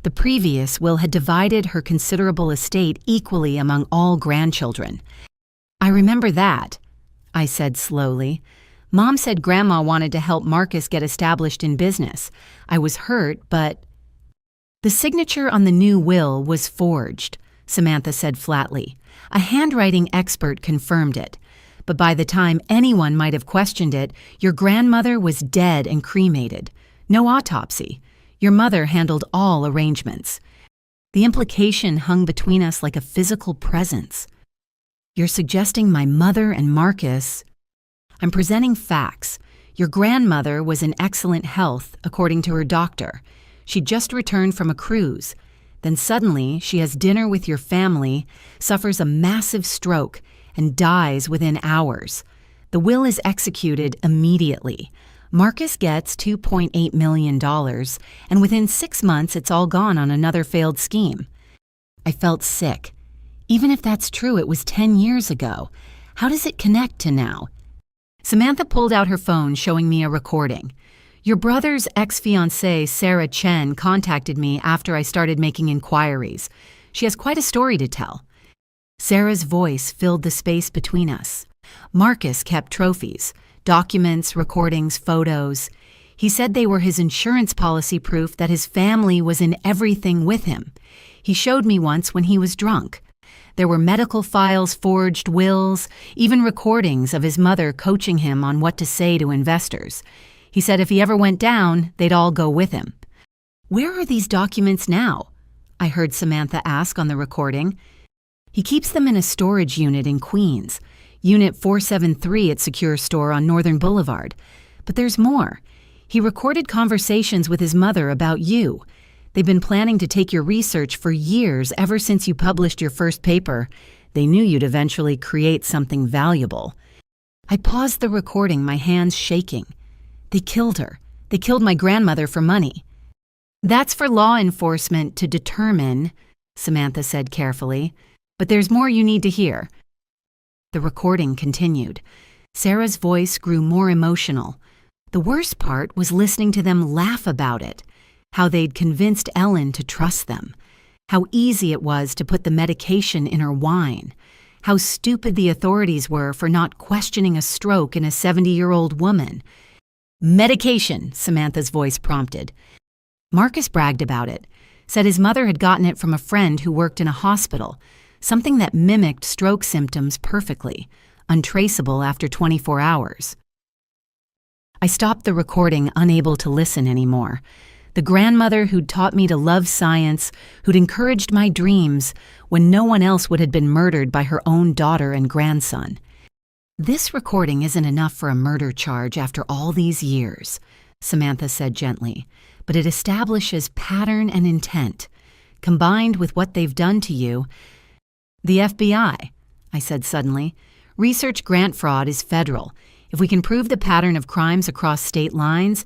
The previous will had divided her considerable estate equally among all grandchildren. I remember that, I said slowly. Mom said Grandma wanted to help Marcus get established in business. I was hurt, but... The signature on the new will was forged, Samantha said flatly. A handwriting expert confirmed it. But by the time anyone might have questioned it, your grandmother was dead and cremated. No autopsy. Your mother handled all arrangements. The implication hung between us like a physical presence. You're suggesting my mother and Marcus... I'm presenting facts. Your grandmother was in excellent health, according to her doctor. She'd just returned from a cruise. Then suddenly, she has dinner with your family, suffers a massive stroke, and dies within hours. The will is executed immediately. Marcus gets $2.8 million, and within 6 months it's all gone on another failed scheme. I felt sick. Even if that's true, it was 10 years ago. How does it connect to now? Samantha pulled out her phone, showing me a recording. Your brother's ex-fiancée, Sarah Chen, contacted me after I started making inquiries. She has quite a story to tell. Sarah's voice filled the space between us. Marcus kept trophies, documents, recordings, photos. He said they were his insurance policy proof that his family was in everything with him. He showed me once when he was drunk. There were medical files, forged wills, even recordings of his mother coaching him on what to say to investors. He said if he ever went down, they'd all go with him. Where are these documents now? I heard Samantha ask on the recording. He keeps them in a storage unit in Queens, Unit 473 at Secure Store on Northern Boulevard. But there's more. He recorded conversations with his mother about you. They've been planning to take your research for years, ever since you published your first paper. They knew you'd eventually create something valuable. I paused the recording, my hands shaking. They killed her. They killed my grandmother for money. That's for law enforcement to determine, Samantha said carefully. But there's more you need to hear. The recording continued. Sarah's voice grew more emotional. The worst part was listening to them laugh about it, how they'd convinced Ellen to trust them, how easy it was to put the medication in her wine, how stupid the authorities were for not questioning a stroke in a 70-year-old woman. Medication, Samantha's voice prompted. Marcus bragged about it, said his mother had gotten it from a friend who worked in a hospital, something that mimicked stroke symptoms perfectly, untraceable after 24 hours. I stopped the recording, unable to listen anymore. The grandmother who'd taught me to love science, who'd encouraged my dreams when no one else would have been murdered by her own daughter and grandson. This recording isn't enough for a murder charge after all these years, Samantha said gently, but it establishes pattern and intent. Combined with what they've done to you, the FBI, I said suddenly. Research grant fraud is federal. If we can prove the pattern of crimes across state lines,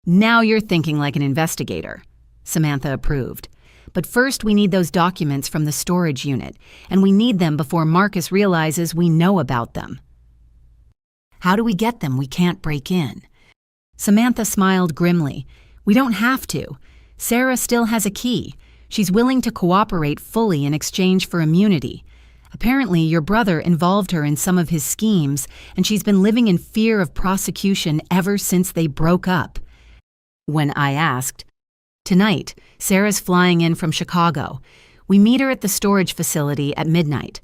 now you're thinking like an investigator, Samantha approved. But first we need those documents from the storage unit, and we need them before Marcus realizes we know about them. How do we get them? We can't break in. Samantha smiled grimly. We don't have to. Sarah still has a key. She's willing to cooperate fully in exchange for immunity. Apparently, your brother involved her in some of his schemes, and she's been living in fear of prosecution ever since they broke up. When I asked, tonight, Sarah's flying in from Chicago. We meet her at the storage facility at midnight.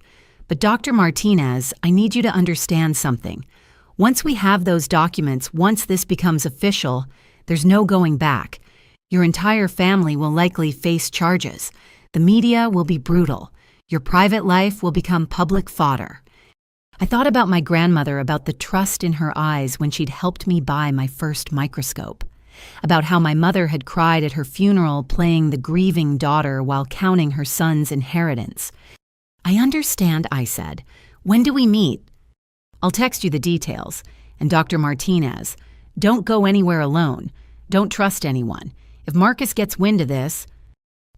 But Dr. Martinez, I need you to understand something. Once we have those documents, once this becomes official, there's no going back. Your entire family will likely face charges. The media will be brutal. Your private life will become public fodder. I thought about my grandmother, about the trust in her eyes when she'd helped me buy my first microscope, about how my mother had cried at her funeral playing the grieving daughter while counting her son's inheritance. I understand, I said. When do we meet? I'll text you the details. And Dr. Martinez, don't go anywhere alone. Don't trust anyone. If Marcus gets wind of this...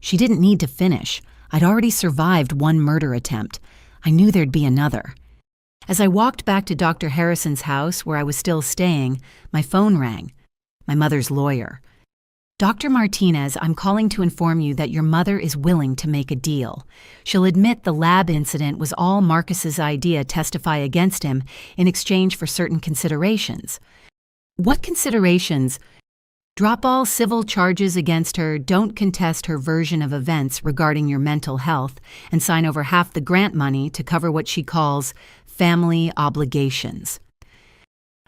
She didn't need to finish. I'd already survived one murder attempt. I knew there'd be another. As I walked back to Dr. Harrison's house, where I was still staying, my phone rang. My mother's lawyer. Dr. Martinez, I'm calling to inform you that your mother is willing to make a deal. She'll admit the lab incident was all Marcus's idea, testify against him in exchange for certain considerations. What considerations? Drop all civil charges against her, don't contest her version of events regarding your mental health, and sign over half the grant money to cover what she calls family obligations.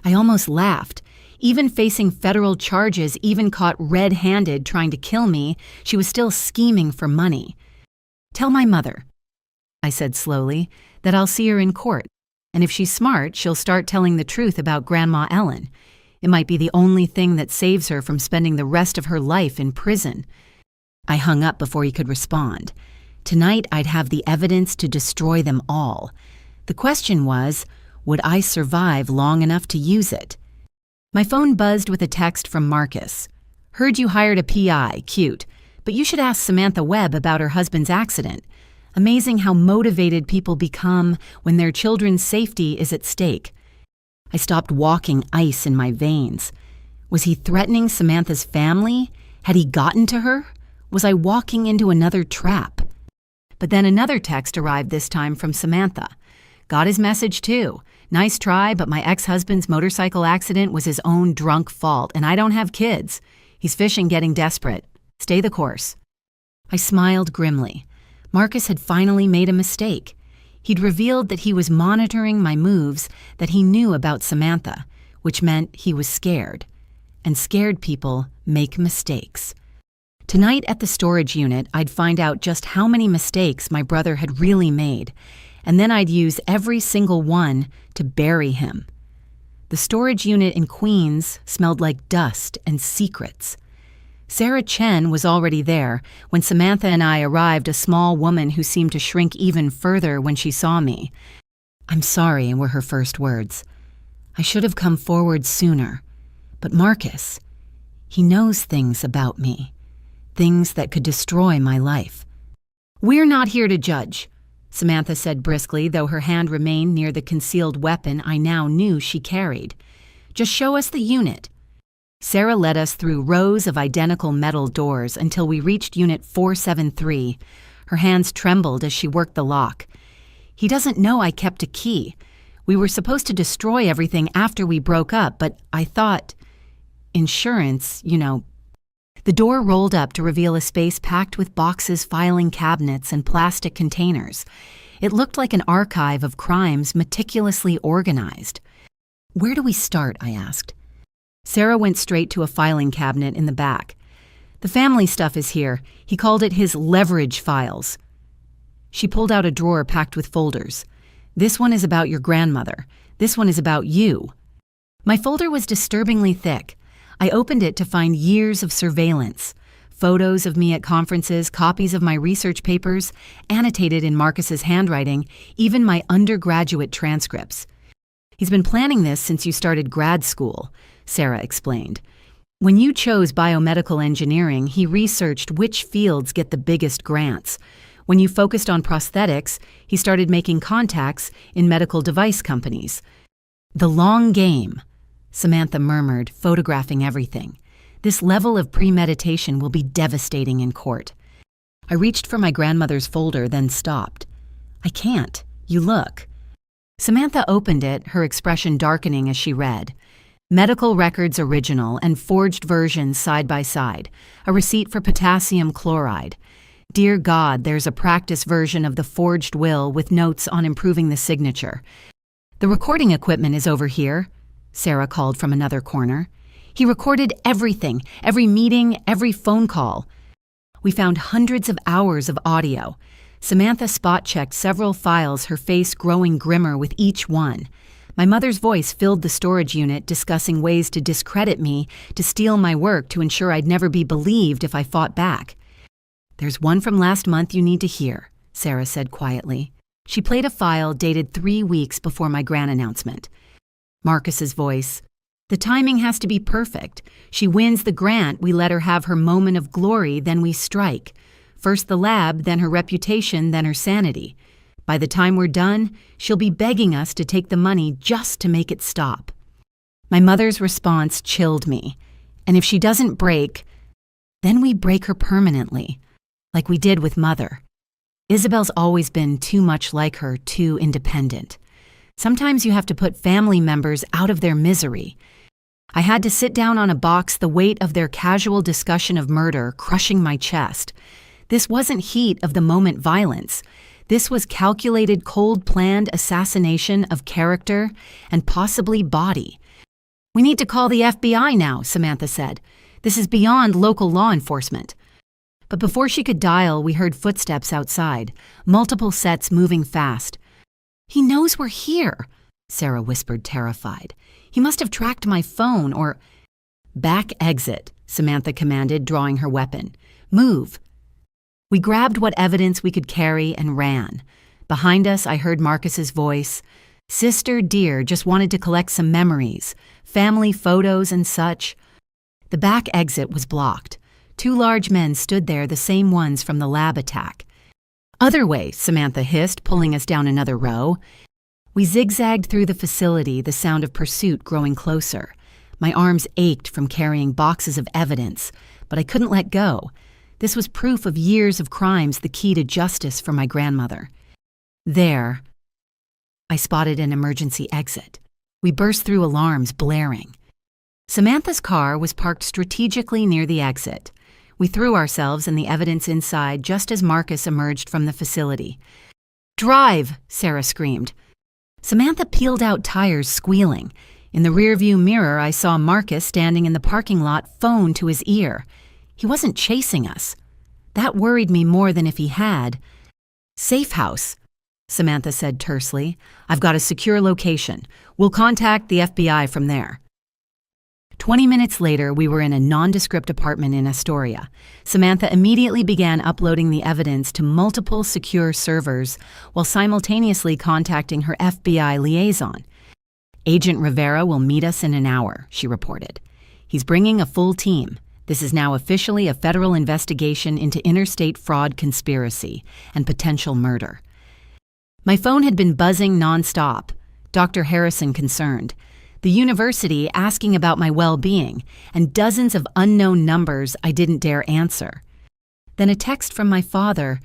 I almost laughed. Even facing federal charges, even caught red-handed trying to kill me, she was still scheming for money. Tell my mother, I said slowly, that I'll see her in court, and if she's smart, she'll start telling the truth about Grandma Ellen. It might be the only thing that saves her from spending the rest of her life in prison. I hung up before he could respond. Tonight I'd have the evidence to destroy them all. The question was, would I survive long enough to use it? My phone buzzed with a text from Marcus. Heard you hired a PI, cute, but you should ask Samantha Webb about her husband's accident. Amazing how motivated people become when their children's safety is at stake. I stopped walking, ice in my veins. Was he threatening Samantha's family? Had he gotten to her? Was I walking into another trap? But then another text arrived, this time from Samantha. Got his message too. Nice try, but my ex-husband's motorcycle accident was his own drunk fault, and I don't have kids. He's fishing, getting desperate. Stay the course. I smiled grimly. Marcus had finally made a mistake. He'd revealed that he was monitoring my moves, that he knew about Samantha, which meant he was scared. And scared people make mistakes. Tonight at the storage unit, I'd find out just how many mistakes my brother had really made, and then I'd use every single one to bury him. The storage unit in Queens smelled like dust and secrets. Sarah Chen was already there when Samantha and I arrived, a small woman who seemed to shrink even further when she saw me. "I'm sorry," were her first words. "I should have come forward sooner. But Marcus, he knows things about me, things that could destroy my life." "We're not here to judge," Samantha said briskly, though her hand remained near the concealed weapon I now knew she carried. "Just show us the unit." Sarah led us through rows of identical metal doors until we reached Unit 473. Her hands trembled as she worked the lock. "He doesn't know I kept a key. We were supposed to destroy everything after we broke up, but I thought, insurance, you know." The door rolled up to reveal a space packed with boxes, filing cabinets, and plastic containers. It looked like an archive of crimes meticulously organized. "Where do we start?" I asked. Sarah went straight to a filing cabinet in the back. "The family stuff is here." He called it his leverage files. She pulled out a drawer packed with folders. "This one is about your grandmother. This one is about you." My folder was disturbingly thick. I opened it to find years of surveillance. Photos of me at conferences, copies of my research papers, annotated in Marcus's handwriting, even my undergraduate transcripts. "He's been planning this since you started grad school," Sarah explained. "When you chose biomedical engineering, he researched which fields get the biggest grants. When you focused on prosthetics, he started making contacts in medical device companies. The long game," Samantha murmured, photographing everything. "This level of premeditation will be devastating in court." I reached for my grandmother's folder, then stopped. "I can't. You look." Samantha opened it, her expression darkening as she read. "Medical records original and forged versions side by side. A receipt for potassium chloride. Dear God, there's a practice version of the forged will with notes on improving the signature. The recording equipment is over here," Sarah called from another corner. "He recorded everything, every meeting, every phone call." We found hundreds of hours of audio. Samantha spot-checked several files, her face growing grimmer with each one. My mother's voice filled the storage unit, discussing ways to discredit me, to steal my work, to ensure I'd never be believed if I fought back. "There's one from last month you need to hear," Sarah said quietly. She played a file dated 3 weeks before my grant announcement. Marcus's voice. "The timing has to be perfect. She wins the grant, we let her have her moment of glory, then we strike. First the lab, then her reputation, then her sanity. By the time we're done, she'll be begging us to take the money just to make it stop." My mother's response chilled me. "And if she doesn't break, then we break her permanently, like we did with Mother. Isabel's always been too much like her, too independent. Sometimes you have to put family members out of their misery." I had to sit down on a box, the weight of their casual discussion of murder crushing my chest. This wasn't heat of the moment violence. This was calculated, cold-planned assassination of character and possibly body. "We need to call the FBI now," Samantha said. "This is beyond local law enforcement." But before she could dial, we heard footsteps outside, multiple sets moving fast. "He knows we're here," Sarah whispered, terrified. "He must have tracked my phone or—" "Back exit," Samantha commanded, drawing her weapon. "Move." We grabbed what evidence we could carry and ran. Behind us, I heard Marcus's voice. Sister dear just wanted to collect some memories, family photos and such. The back exit was blocked. 2 large men stood there, the same ones from the lab attack. Other way, Samantha hissed, pulling us down another row. We zigzagged through the facility, the sound of pursuit growing closer. My arms ached from carrying boxes of evidence, but I couldn't let go. This was proof of years of crimes, the key to justice for my grandmother. There, I spotted an emergency exit. We burst through alarms blaring. Samantha's car was parked strategically near the exit. We threw ourselves and the evidence inside just as Marcus emerged from the facility. "Drive!" Sarah screamed. Samantha peeled out tires, squealing. In the rearview mirror, I saw Marcus standing in the parking lot, phone to his ear. He wasn't chasing us. That worried me more than if he had. "Safe house," Samantha said tersely. "I've got a secure location. We'll contact the FBI from there." 20 minutes later, we were in a nondescript apartment in Astoria. Samantha immediately began uploading the evidence to multiple secure servers while simultaneously contacting her FBI liaison. "Agent Rivera will meet us in an hour," she reported. "He's bringing a full team. This is now officially a federal investigation into interstate fraud conspiracy and potential murder." My phone had been buzzing nonstop. Dr. Harrison concerned. The university asking about my well-being, and dozens of unknown numbers I didn't dare answer. Then a text from my father.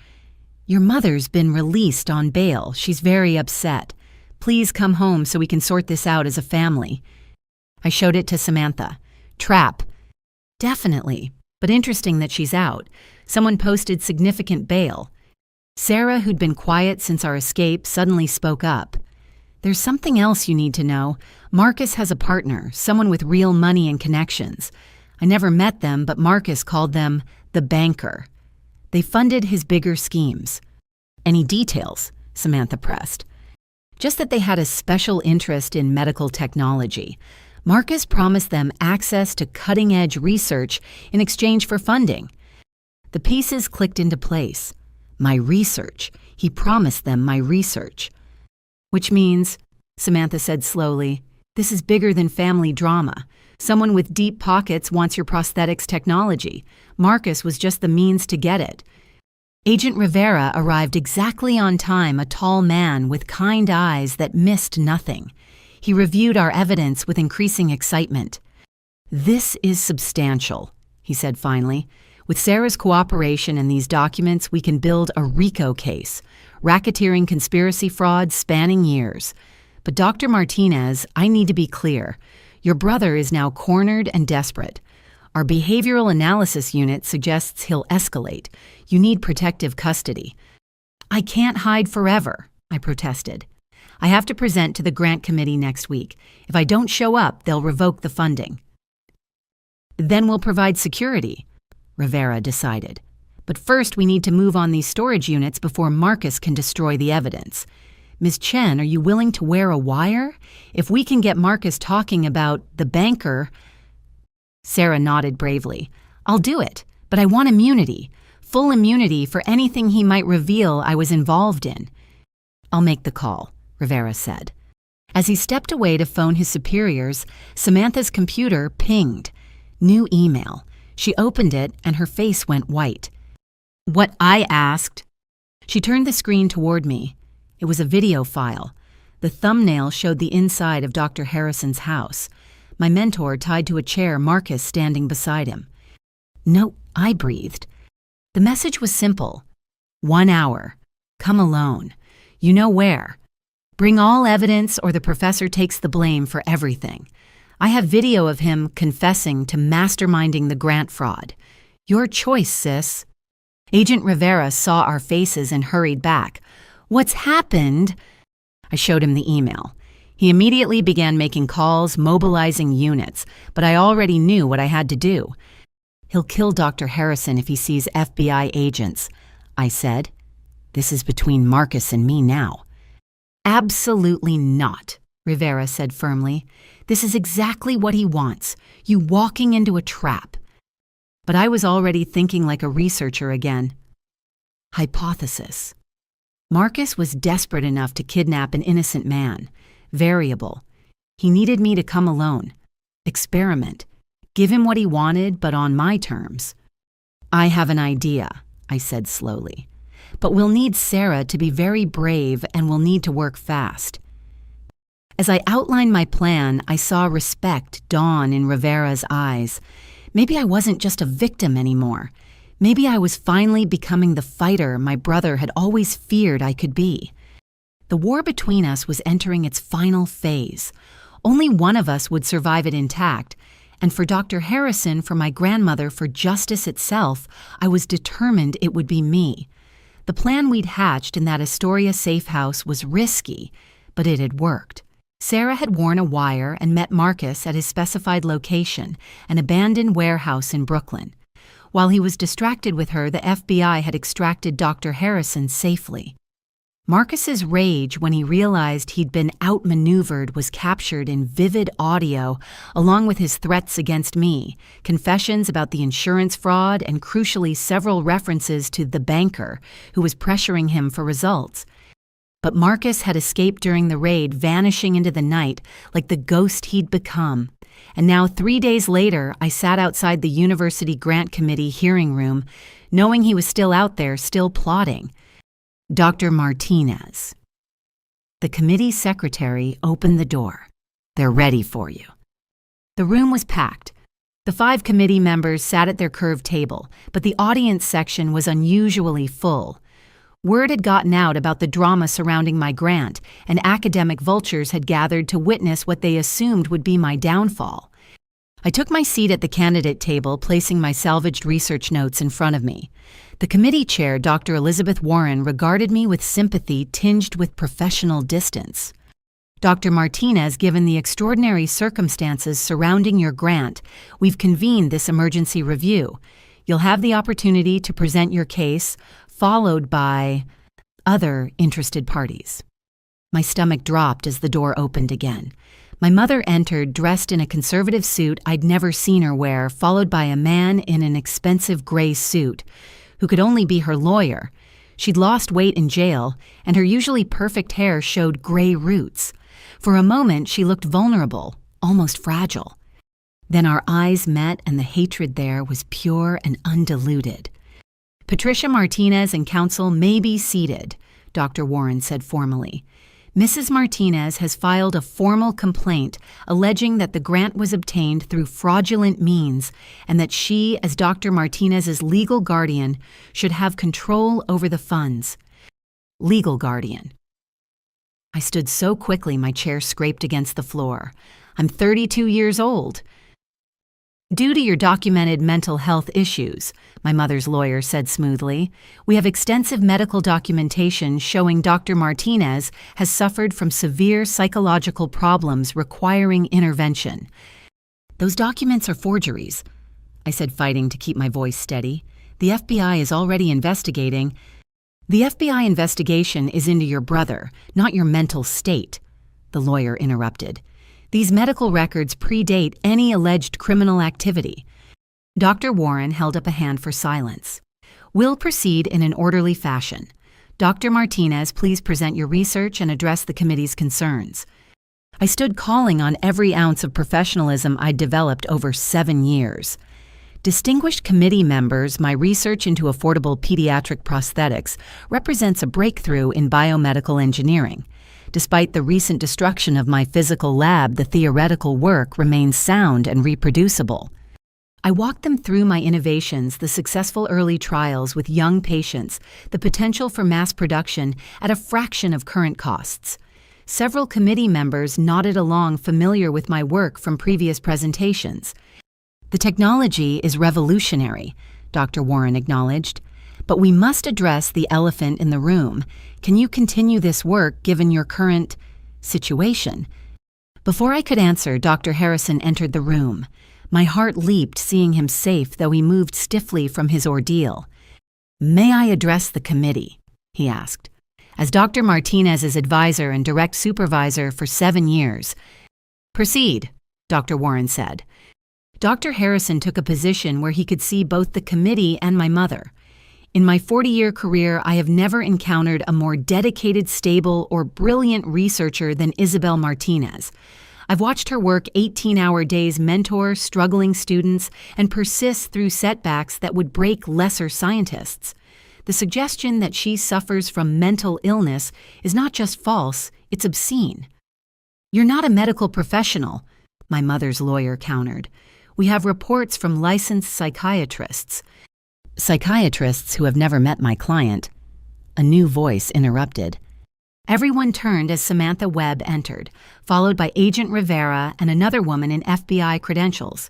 "Your mother's been released on bail. She's very upset. Please come home so we can sort this out as a family." I showed it to Samantha. "Trap." "Definitely, but interesting that she's out. Someone posted significant bail." Sarah, who'd been quiet since our escape, suddenly spoke up. "There's something else you need to know. Marcus has a partner, someone with real money and connections. I never met them, but Marcus called them the banker. They funded his bigger schemes." "Any details?" Samantha pressed. "Just that they had a special interest in medical technology. Marcus promised them access to cutting-edge research in exchange for funding." The pieces clicked into place. My research. He promised them my research. "Which means," Samantha said slowly, "this is bigger than family drama. Someone with deep pockets wants your prosthetics technology. Marcus was just the means to get it." Agent Rivera arrived exactly on time, a tall man with kind eyes that missed nothing. He reviewed our evidence with increasing excitement. "This is substantial," he said finally. "With Sarah's cooperation and these documents, we can build a RICO case. Racketeering conspiracy fraud spanning years. But Dr. Martinez, I need to be clear. Your brother is now cornered and desperate. Our behavioral analysis unit suggests he'll escalate. You need protective custody." "I can't hide forever," I protested. "I have to present to the grant committee next week. If I don't show up, they'll revoke the funding." "Then we'll provide security," Rivera decided. "But first we need to move on these storage units before Marcus can destroy the evidence. Ms. Chen, are you willing to wear a wire? If we can get Marcus talking about the banker—" Sarah nodded bravely. "I'll do it, but I want immunity. Full immunity for anything he might reveal I was involved in." "I'll make the call," Rivera said. As he stepped away to phone his superiors, Samantha's computer pinged. New email. She opened it and her face went white. "What I asked." She turned the screen toward me. It was a video file. The thumbnail showed the inside of Dr. Harrison's house. My mentor tied to a chair, Marcus standing beside him. "No," I breathed. The message was simple. 1 hour. Come alone. You know where. Bring all evidence or the professor takes the blame for everything. I have video of him confessing to masterminding the grant fraud. Your choice, sis." Agent Rivera saw our faces and hurried back. "What's happened?" I showed him the email. He immediately began making calls, mobilizing units, but I already knew what I had to do. "He'll kill Dr. Harrison if he sees FBI agents," I said. "This is between Marcus and me now." "Absolutely not," Rivera said firmly. "This is exactly what he wants, you walking into a trap." But I was already thinking like a researcher again. Hypothesis. Marcus was desperate enough to kidnap an innocent man. variable. He needed me to come alone, experiment, give him what he wanted, but on my terms. "I have an idea," I said slowly. "But we'll need Sarah to be very brave and we'll need to work fast." As I outlined my plan, I saw respect dawn in Rivera's eyes. Maybe I wasn't just a victim anymore. Maybe I was finally becoming the fighter my brother had always feared I could be. The war between us was entering its final phase. Only one of us would survive it intact, and for Dr. Harrison, for my grandmother, for justice itself, I was determined it would be me. The plan we'd hatched in that Astoria safe house was risky, but it had worked. Sarah had worn a wire and met Marcus at his specified location, an abandoned warehouse in Brooklyn. While he was distracted with her, the FBI had extracted Dr. Harrison safely. Marcus's rage when he realized he'd been outmaneuvered was captured in vivid audio, along with his threats against me, confessions about the insurance fraud, and crucially several references to the banker who was pressuring him for results. But Marcus had escaped during the raid, vanishing into the night like the ghost he'd become. And now 3 days later, I sat outside the University Grant Committee hearing room, knowing he was still out there, still plotting. Dr. Martinez. The committee secretary opened the door. "They're ready for you." The room was packed. The 5 committee members sat at their curved table, but the audience section was unusually full. Word had gotten out about the drama surrounding my grant, and academic vultures had gathered to witness what they assumed would be my downfall. I took my seat at the candidate table, placing my salvaged research notes in front of me. The committee chair, Dr. Elizabeth Warren, regarded me with sympathy tinged with professional distance. "Dr. Martinez, given the extraordinary circumstances surrounding your grant, we've convened this emergency review. You'll have the opportunity to present your case, followed by other interested parties." My stomach dropped as the door opened again. My mother entered, dressed in a conservative suit I'd never seen her wear, followed by a man in an expensive gray suit, who could only be her lawyer. She'd lost weight in jail, and her usually perfect hair showed gray roots. For a moment, she looked vulnerable, almost fragile. Then our eyes met, and the hatred there was pure and undiluted. "Patricia Martinez and counsel may be seated," Dr. Warren said formally. "Mrs. Martinez has filed a formal complaint alleging that the grant was obtained through fraudulent means and that she, as Dr. Martinez's legal guardian, should have control over the funds." Legal guardian. I stood so quickly my chair scraped against the floor. "I'm 32 years old." "Due to your documented mental health issues," my mother's lawyer said smoothly, "we have extensive medical documentation showing Dr. Martinez has suffered from severe psychological problems requiring intervention." "Those documents are forgeries," I said, fighting to keep my voice steady. "The FBI is already investigating." "The FBI investigation is into your brother, not your mental state," the lawyer interrupted. "These medical records predate any alleged criminal activity." Dr. Warren held up a hand for silence. "We'll proceed in an orderly fashion. Dr. Martinez, please present your research and address the committee's concerns." I stood calling on every ounce of professionalism I'd developed over 7 years. "Distinguished committee members, my research into affordable pediatric prosthetics represents a breakthrough in biomedical engineering. Despite the recent destruction of my physical lab, the theoretical work remains sound and reproducible." I walked them through my innovations, the successful early trials with young patients, the potential for mass production at a fraction of current costs. Several committee members nodded along, familiar with my work from previous presentations. "The technology is revolutionary," Dr. Warren acknowledged. "But we must address the elephant in the room. Can you continue this work given your current situation?" Before I could answer, Dr. Harrison entered the room. My heart leaped seeing him safe, though he moved stiffly from his ordeal. "May I address the committee?" he asked. "As Dr. Martinez's advisor and direct supervisor for 7 years." "Proceed," Dr. Warren said. Dr. Harrison took a position where he could see both the committee and my mother. In my 40-year career, I have never encountered a more dedicated, stable, or brilliant researcher than Isabel Martinez. I've watched her work 18-hour days mentor struggling students and persist through setbacks that would break lesser scientists. The suggestion that she suffers from mental illness is not just false, it's obscene. "You're not a medical professional," my mother's lawyer countered. "We have reports from licensed psychiatrists." Psychiatrists who have never met my client. A new voice interrupted. Everyone turned as Samantha Webb entered, followed by Agent Rivera and another woman in FBI credentials.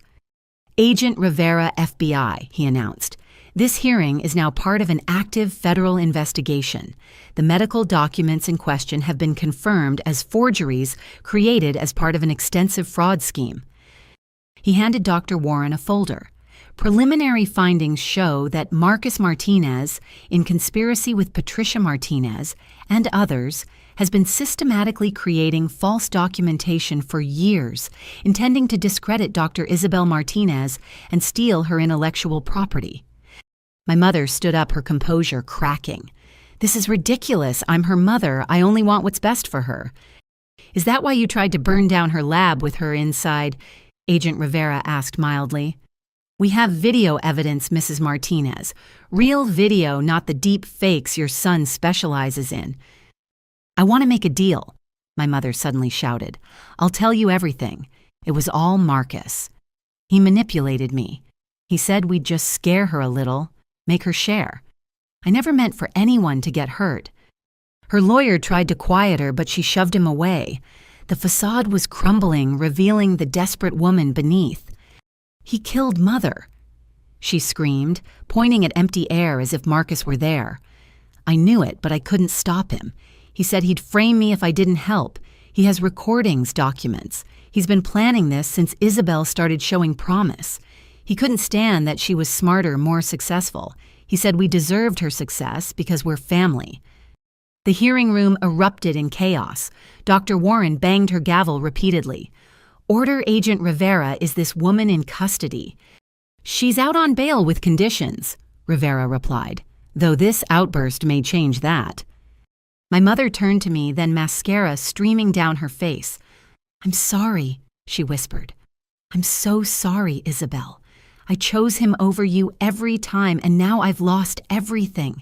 "Agent Rivera, FBI," he announced. "This hearing is now part of an active federal investigation. The medical documents in question have been confirmed as forgeries created as part of an extensive fraud scheme." He handed Dr. Warren a folder. "Preliminary findings show that Marcus Martinez, in conspiracy with Patricia Martinez and others, has been systematically creating false documentation for years, intending to discredit Dr. Isabel Martinez and steal her intellectual property." My mother stood up, her composure cracking. "This is ridiculous. I'm her mother. I only want what's best for her." "Is that why you tried to burn down her lab with her inside?" Agent Rivera asked mildly. "We have video evidence, Mrs. Martinez. Real video, not the deep fakes your son specializes in." "I want to make a deal," my mother suddenly shouted. "I'll tell you everything. It was all Marcus. He manipulated me. He said we'd just scare her a little, make her share. I never meant for anyone to get hurt." Her lawyer tried to quiet her, but she shoved him away. The facade was crumbling, revealing the desperate woman beneath. "He killed Mother," she screamed, pointing at empty air as if Marcus were there. "I knew it, but I couldn't stop him. He said he'd frame me if I didn't help. He has recordings, documents. He's been planning this since Isabel started showing promise. He couldn't stand that she was smarter, more successful. He said we deserved her success because we're family." The hearing room erupted in chaos. Dr. Warren banged her gavel repeatedly. "Order Agent Rivera, is this woman in custody?" "She's out on bail with conditions," Rivera replied, "though this outburst may change that." My mother turned to me, then mascara streaming down her face. "I'm sorry," she whispered. "I'm so sorry, Isabel. I chose him over you every time, and now I've lost everything.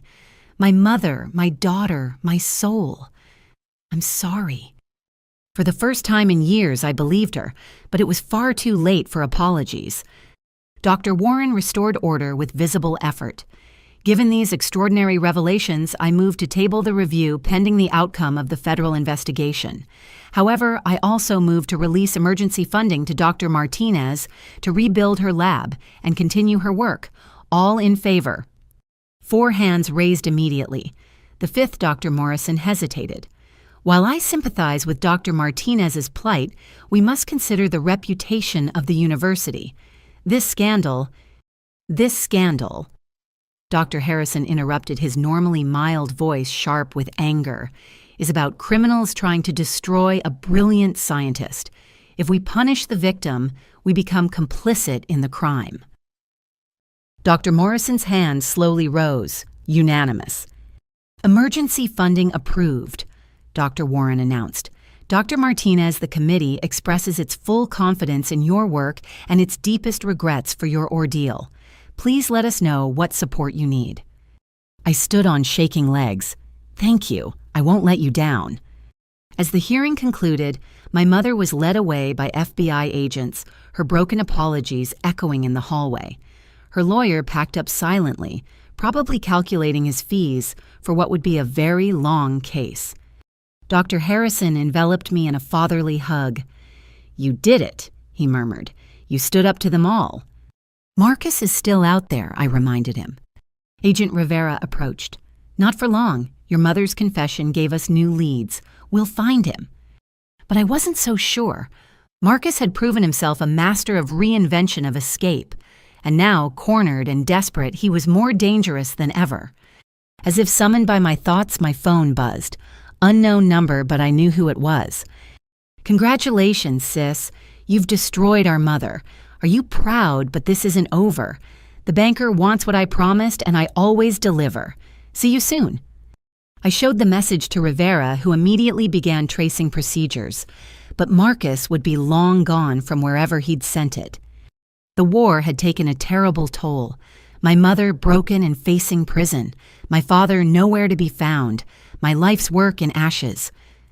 My mother, my daughter, my soul. I'm sorry." For the first time in years, I believed her, but it was far too late for apologies. Dr. Warren restored order with visible effort. Given these extraordinary revelations, I moved to table the review pending the outcome of the federal investigation. However, I also moved to release emergency funding to Dr. Martinez to rebuild her lab and continue her work, all in favor. 4 hands raised immediately. The 5th Dr. Morrison hesitated. "While I sympathize with Dr. Martinez's plight, we must consider the reputation of the university. This scandal, Dr. Harrison interrupted, his normally mild voice sharp with anger, "is about criminals trying to destroy a brilliant scientist. If we punish the victim, we become complicit in the crime." Dr. Morrison's hand slowly rose, unanimous. "Emergency funding approved," Dr. Warren announced. "Dr. Martinez, the committee, expresses its full confidence in your work and its deepest regrets for your ordeal. Please let us know what support you need." I stood on shaking legs. "Thank you. I won't let you down." As the hearing concluded, my mother was led away by FBI agents, her broken apologies echoing in the hallway. Her lawyer packed up silently, probably calculating his fees for what would be a very long case. Dr. Harrison enveloped me in a fatherly hug. "You did it," he murmured. "You stood up to them all." "Marcus is still out there," I reminded him. Agent Rivera approached. "Not for long. Your mother's confession gave us new leads. We'll find him." But I wasn't so sure. Marcus had proven himself a master of reinvention of escape, and now, cornered and desperate, he was more dangerous than ever. As if summoned by my thoughts, my phone buzzed. Unknown number, but I knew who it was. "Congratulations, sis. You've destroyed our mother. Are you proud? But this isn't over. The banker wants what I promised, and I always deliver. See you soon." I showed the message to Rivera, who immediately began tracing procedures. But Marcus would be long gone from wherever he'd sent it. The war had taken a terrible toll. My mother broken and facing prison. My father nowhere to be found. My life's work in ashes.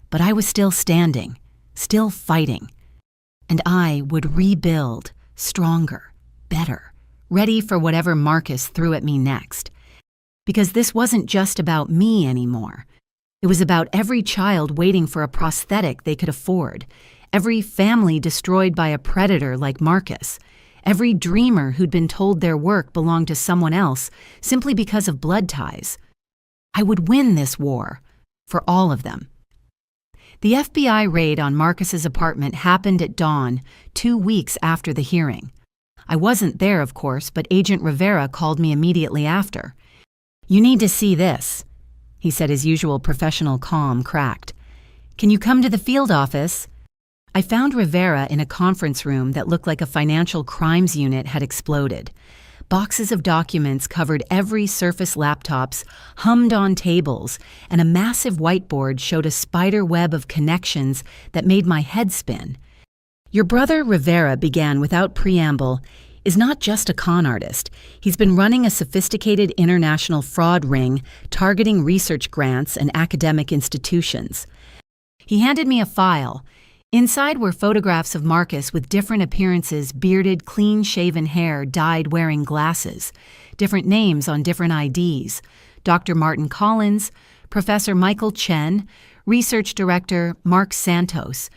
But I was still standing, still fighting. And I would rebuild, stronger, better, ready for whatever Marcus threw at me next. Because this wasn't just about me anymore. It was about every child waiting for a prosthetic they could afford, every family destroyed by a predator like Marcus, every dreamer who'd been told their work belonged to someone else simply because of blood ties. I would win this war, for all of them. The FBI raid on Marcus's apartment happened at dawn, 2 weeks after the hearing. I wasn't there, of course, but Agent Rivera called me immediately after. "You need to see this," he said, his usual professional calm cracked. "Can you come to the field office?" I found Rivera in a conference room that looked like a financial crimes unit had exploded. Boxes of documents covered every Surface laptops, hummed on tables, and a massive whiteboard showed a spider web of connections that made my head spin. "Your brother Rivera," began without preamble, "is not just a con artist. He's been running a sophisticated international fraud ring targeting research grants and academic institutions." He handed me a file. Inside were photographs of Marcus with different appearances, bearded, clean-shaven hair, dyed wearing glasses, different names on different IDs, Dr. Martin Collins, Professor Michael Chen, Research Director Mark Santos.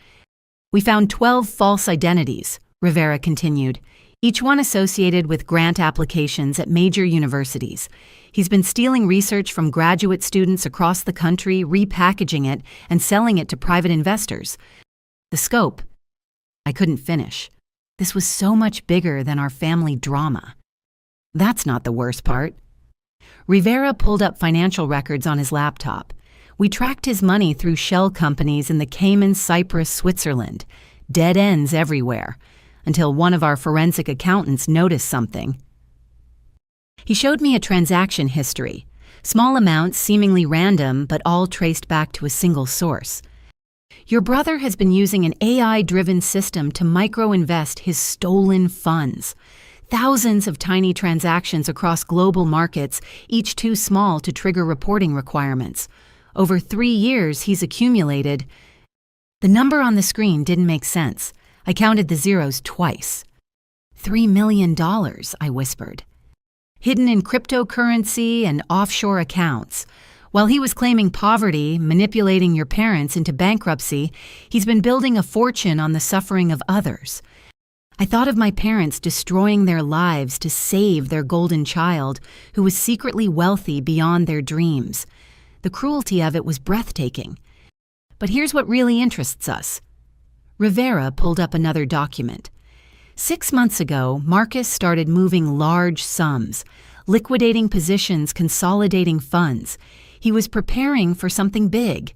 "We found 12 false identities," Rivera continued, "each one associated with grant applications at major universities. He's been stealing research from graduate students across the country, repackaging it, and selling it to private investors. The scope." I couldn't finish. This was so much bigger than our family drama. That's not the worst part. Rivera pulled up financial records on his laptop. We tracked his money through shell companies in the Cayman, Cyprus, Switzerland. Dead ends everywhere. Until one of our forensic accountants noticed something. He showed me a transaction history. Small amounts, seemingly random, but all traced back to a single source. "Your brother has been using an AI-driven system to micro-invest his stolen funds. Thousands of tiny transactions across global markets, each too small to trigger reporting requirements. Over 3 years, he's accumulated..." The number on the screen didn't make sense. I counted the zeros twice. $3 million, I whispered. "Hidden in cryptocurrency and offshore accounts. While he was claiming poverty, manipulating your parents into bankruptcy, he's been building a fortune on the suffering of others." I thought of my parents destroying their lives to save their golden child, who was secretly wealthy beyond their dreams. The cruelty of it was breathtaking. But here's what really interests us. Rivera pulled up another document. 6 months ago, Marcus started moving large sums, liquidating positions, consolidating funds. He was preparing for something big.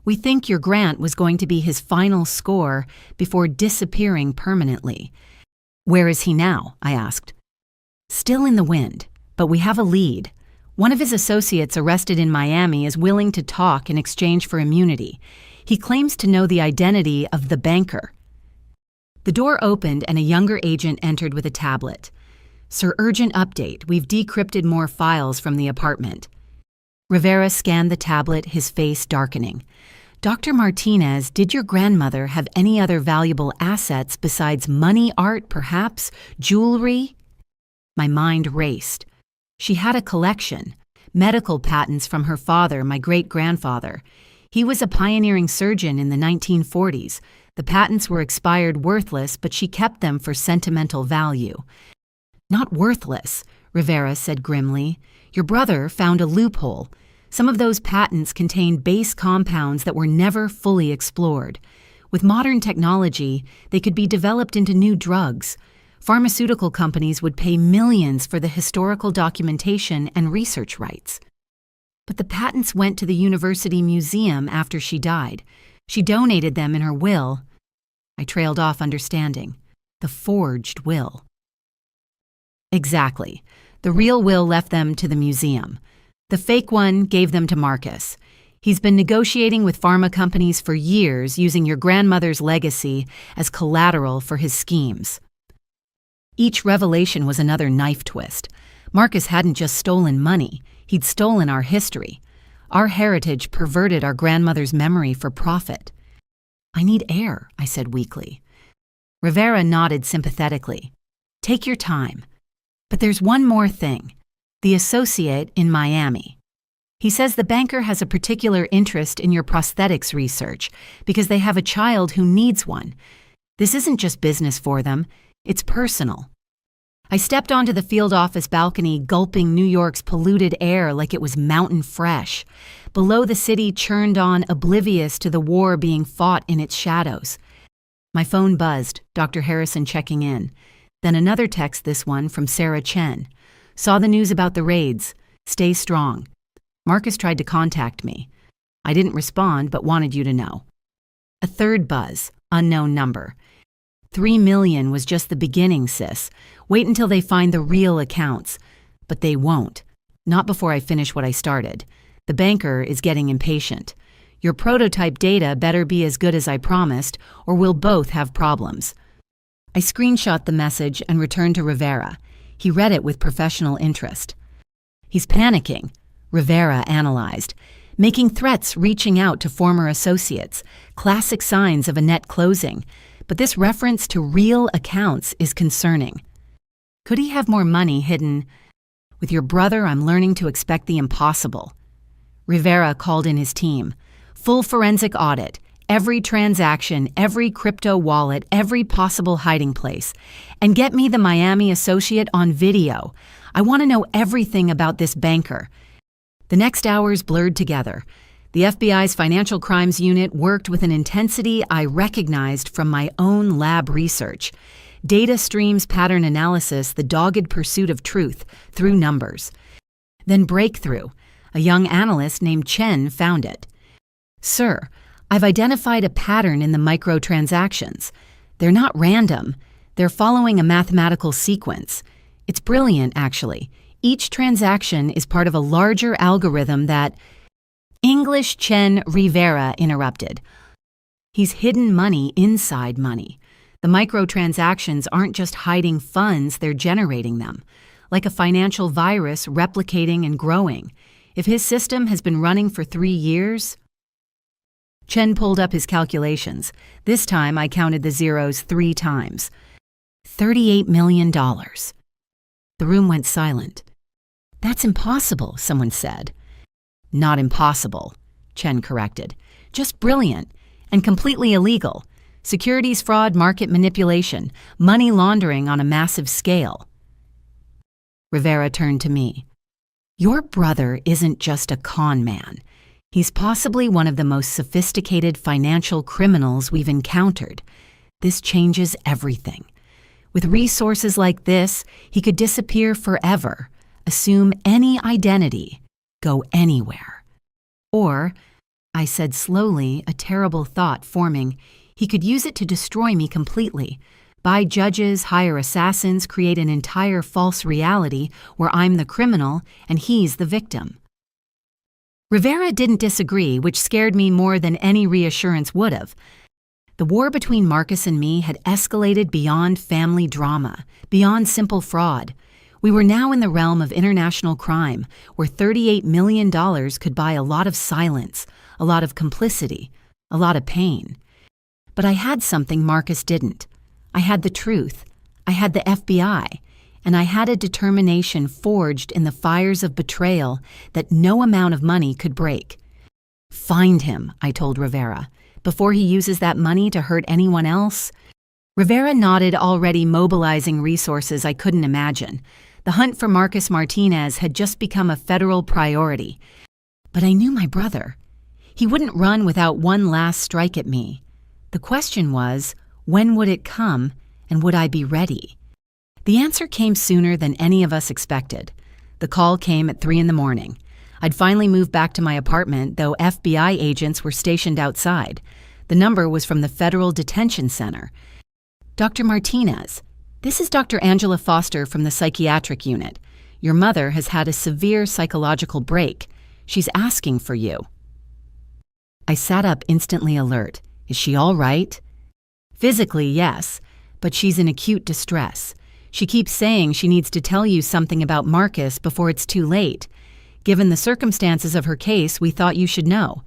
We think your grant was going to be his final score before disappearing permanently. "Where is he now?" I asked. "Still in the wind, but we have a lead. One of his associates arrested in Miami is willing to talk in exchange for immunity. He claims to know the identity of the banker." The door opened and a younger agent entered with a tablet. "Sir, urgent update. We've decrypted more files from the apartment." Rivera scanned the tablet, his face darkening. "Dr. Martinez, did your grandmother have any other valuable assets besides money, art, perhaps, jewelry?" My mind raced. She had a collection. Medical patents from her father, my great-grandfather. He was a pioneering surgeon in the 1940s. The patents were expired worthless, but she kept them for sentimental value. "Not worthless," Rivera said grimly. "Your brother found a loophole. Some of those patents contained base compounds that were never fully explored. With modern technology, they could be developed into new drugs. Pharmaceutical companies would pay millions for the historical documentation and research rights. But the patents went to the university museum after she died. She donated them in her will." I trailed off, understanding. The forged will. "Exactly. The real will left them to the museum. The fake one gave them to Marcus. He's been negotiating with pharma companies for years, using your grandmother's legacy as collateral for his schemes. Each revelation was another knife twist. Marcus hadn't just stolen money, he'd stolen our history. Our heritage perverted our grandmother's memory for profit. "I need air," I said weakly. Rivera nodded sympathetically. "Take your time. But there's one more thing. The associate in Miami. He says the banker has a particular interest in your prosthetics research because they have a child who needs one. This isn't just business for them, it's personal." I stepped onto the field office balcony, gulping New York's polluted air like it was mountain fresh. Below, the city churned on, oblivious to the war being fought in its shadows. My phone buzzed, Dr. Harrison checking in. Then another text, this one from Sarah Chen. "Saw the news about the raids. Stay strong. Marcus tried to contact me. I didn't respond, but wanted you to know." A third buzz, unknown number. 3 million was just the beginning, sis. Wait until they find the real accounts. But they won't. Not before I finish what I started. The banker is getting impatient. Your prototype data better be as good as I promised, or we'll both have problems. I screenshot the message and returned to Rivera. He read it with professional interest. "He's panicking," Rivera analyzed. "Making threats, reaching out to former associates. Classic signs of a net closing. But this reference to real accounts is concerning. Could he have more money hidden? With your brother, I'm learning to expect the impossible." Rivera called in his team. "Full forensic audit. Every transaction, every crypto wallet, every possible hiding place. And get me the Miami associate on video. I want to know everything about this banker." The next hours blurred together. The FBI's Financial Crimes Unit worked with an intensity I recognized from my own lab research. Data streams, pattern analysis, the dogged pursuit of truth through numbers. Then breakthrough. A young analyst named Chen found it. "Sir, I've identified a pattern in the microtransactions. They're not random. They're following a mathematical sequence. It's brilliant, actually. Each transaction is part of a larger algorithm that—" "English Chen," Rivera interrupted. "He's hidden money inside money. The microtransactions aren't just hiding funds, they're generating them. Like a financial virus, replicating and growing. If his system has been running for 3 years..." Chen pulled up his calculations. This time I counted the zeros 3 times. $38 million. The room went silent. "That's impossible," someone said. "Not impossible," Chen corrected. "Just brilliant and completely illegal. Securities fraud, market manipulation, money laundering on a massive scale." Rivera turned to me. "Your brother isn't just a con man. He's possibly one of the most sophisticated financial criminals we've encountered. This changes everything. With resources like this, he could disappear forever, assume any identity, go anywhere. Or," I said slowly, a terrible thought forming, "he could use it to destroy me completely. Buy judges, hire assassins, create an entire false reality where I'm the criminal and he's the victim." Rivera didn't disagree, which scared me more than any reassurance would have. The war between Marcus and me had escalated beyond family drama, beyond simple fraud. We were now in the realm of international crime, where $38 million could buy a lot of silence, a lot of complicity, a lot of pain. But I had something Marcus didn't. I had the truth. I had the FBI. And I had a determination forged in the fires of betrayal that no amount of money could break. "Find him," I told Rivera, "before he uses that money to hurt anyone else." Rivera nodded, already mobilizing resources I couldn't imagine. The hunt for Marcus Martinez had just become a federal priority. But I knew my brother. He wouldn't run without one last strike at me. The question was, when would it come, and would I be ready? The answer came sooner than any of us expected. The call came at 3 a.m. I'd finally moved back to my apartment, though FBI agents were stationed outside. The number was from the Federal Detention Center. "Dr. Martinez, this is Dr. Angela Foster from the psychiatric unit. Your mother has had a severe psychological break. She's asking for you." I sat up instantly alert. Is she all right? Physically, yes, but she's in acute distress. She keeps saying she needs to tell you something about Marcus before it's too late. Given the circumstances of her case, we thought you should know.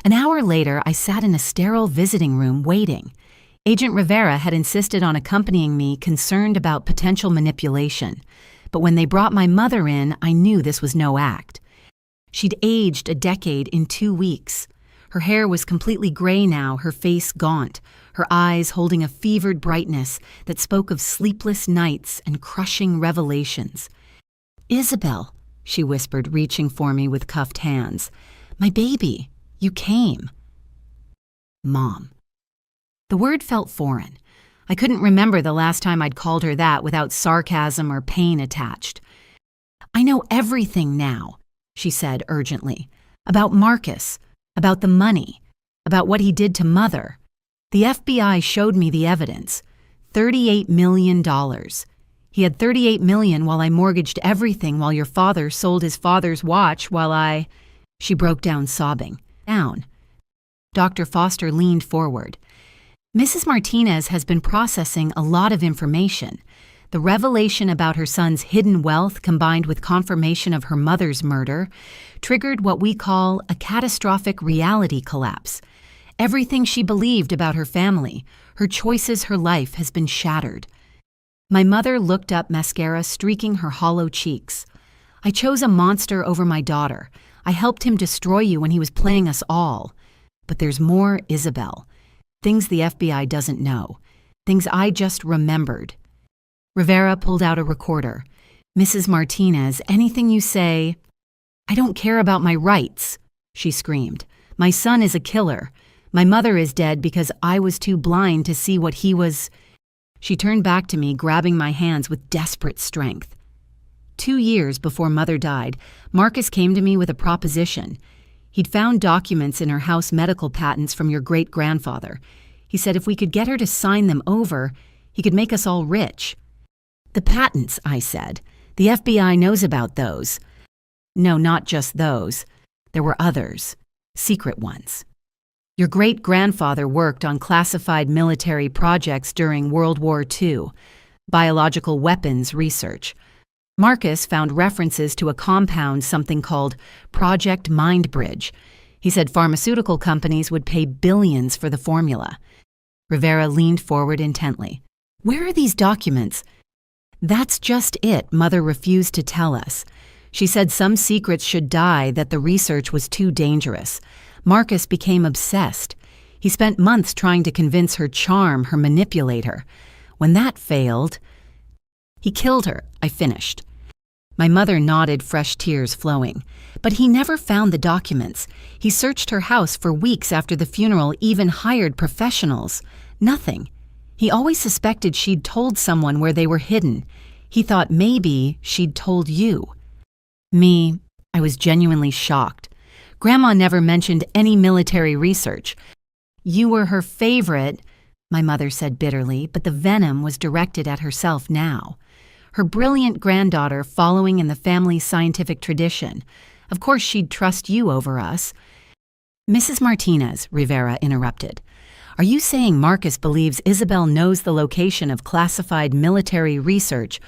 An hour later, I sat in a sterile visiting room waiting. Agent Rivera had insisted on accompanying me, concerned about potential manipulation. But when they brought my mother in, I knew this was no act. She'd aged a decade in 2 weeks. Her hair was completely gray now, her face gaunt, her eyes holding a fevered brightness that spoke of sleepless nights and crushing revelations. "Isabel," she whispered, reaching for me with cuffed hands. "My baby, you came." Mom. The word felt foreign. I couldn't remember the last time I'd called her that without sarcasm or pain attached. "I know everything now," she said urgently. "About Marcus, about the money, about what he did to Mother. The FBI showed me the evidence. $38 million. He had $38 million while I mortgaged everything while your father sold his father's watch while I—" She broke down sobbing. "Down." Dr. Foster leaned forward. "Mrs. Martinez has been processing a lot of information. The revelation about her son's hidden wealth combined with confirmation of her mother's murder triggered what we call a catastrophic reality collapse. Everything she believed about her family, her choices, her life has been shattered." My mother looked up, mascara streaking her hollow cheeks. "I chose a monster over my daughter. I helped him destroy you when he was playing us all. But there's more, Isabel. Things the FBI doesn't know. Things I just remembered." Rivera pulled out a recorder. "Mrs. Martinez, anything you say—" "I don't care about my rights," she screamed. "My son is a killer. My mother is dead because I was too blind to see what he was—" She turned back to me, grabbing my hands with desperate strength. 2 years before Mother died, Marcus came to me with a proposition. He'd found documents in her house medical patents from your great-grandfather. He said if we could get her to sign them over, he could make us all rich. "The patents," I said. "The FBI knows about those." "No, not just those. There were others. Secret ones. Your great-grandfather worked on classified military projects during World War II, biological weapons research. Marcus found references to a compound, something called Project Mindbridge. He said pharmaceutical companies would pay billions for the formula." Rivera leaned forward intently. "Where are these documents?" "That's just it," Mother refused to tell us. She said some secrets should die, that the research was too dangerous. Marcus became obsessed. He spent months trying to convince her, charm her, manipulate her. When that failed, he killed her, I finished. My mother nodded, fresh tears flowing. "But he never found the documents. He searched her house for weeks after the funeral, even hired professionals. Nothing. He always suspected she'd told someone where they were hidden. He thought maybe she'd told you." Me, I was genuinely shocked. Grandma never mentioned any military research. "You were her favorite," my mother said bitterly, but the venom was directed at herself now. Her brilliant granddaughter following in the family's scientific tradition. Of course she'd trust you over us. "Mrs. Martinez," Rivera interrupted, "are you saying Marcus believes Isabel knows the location of classified military research?"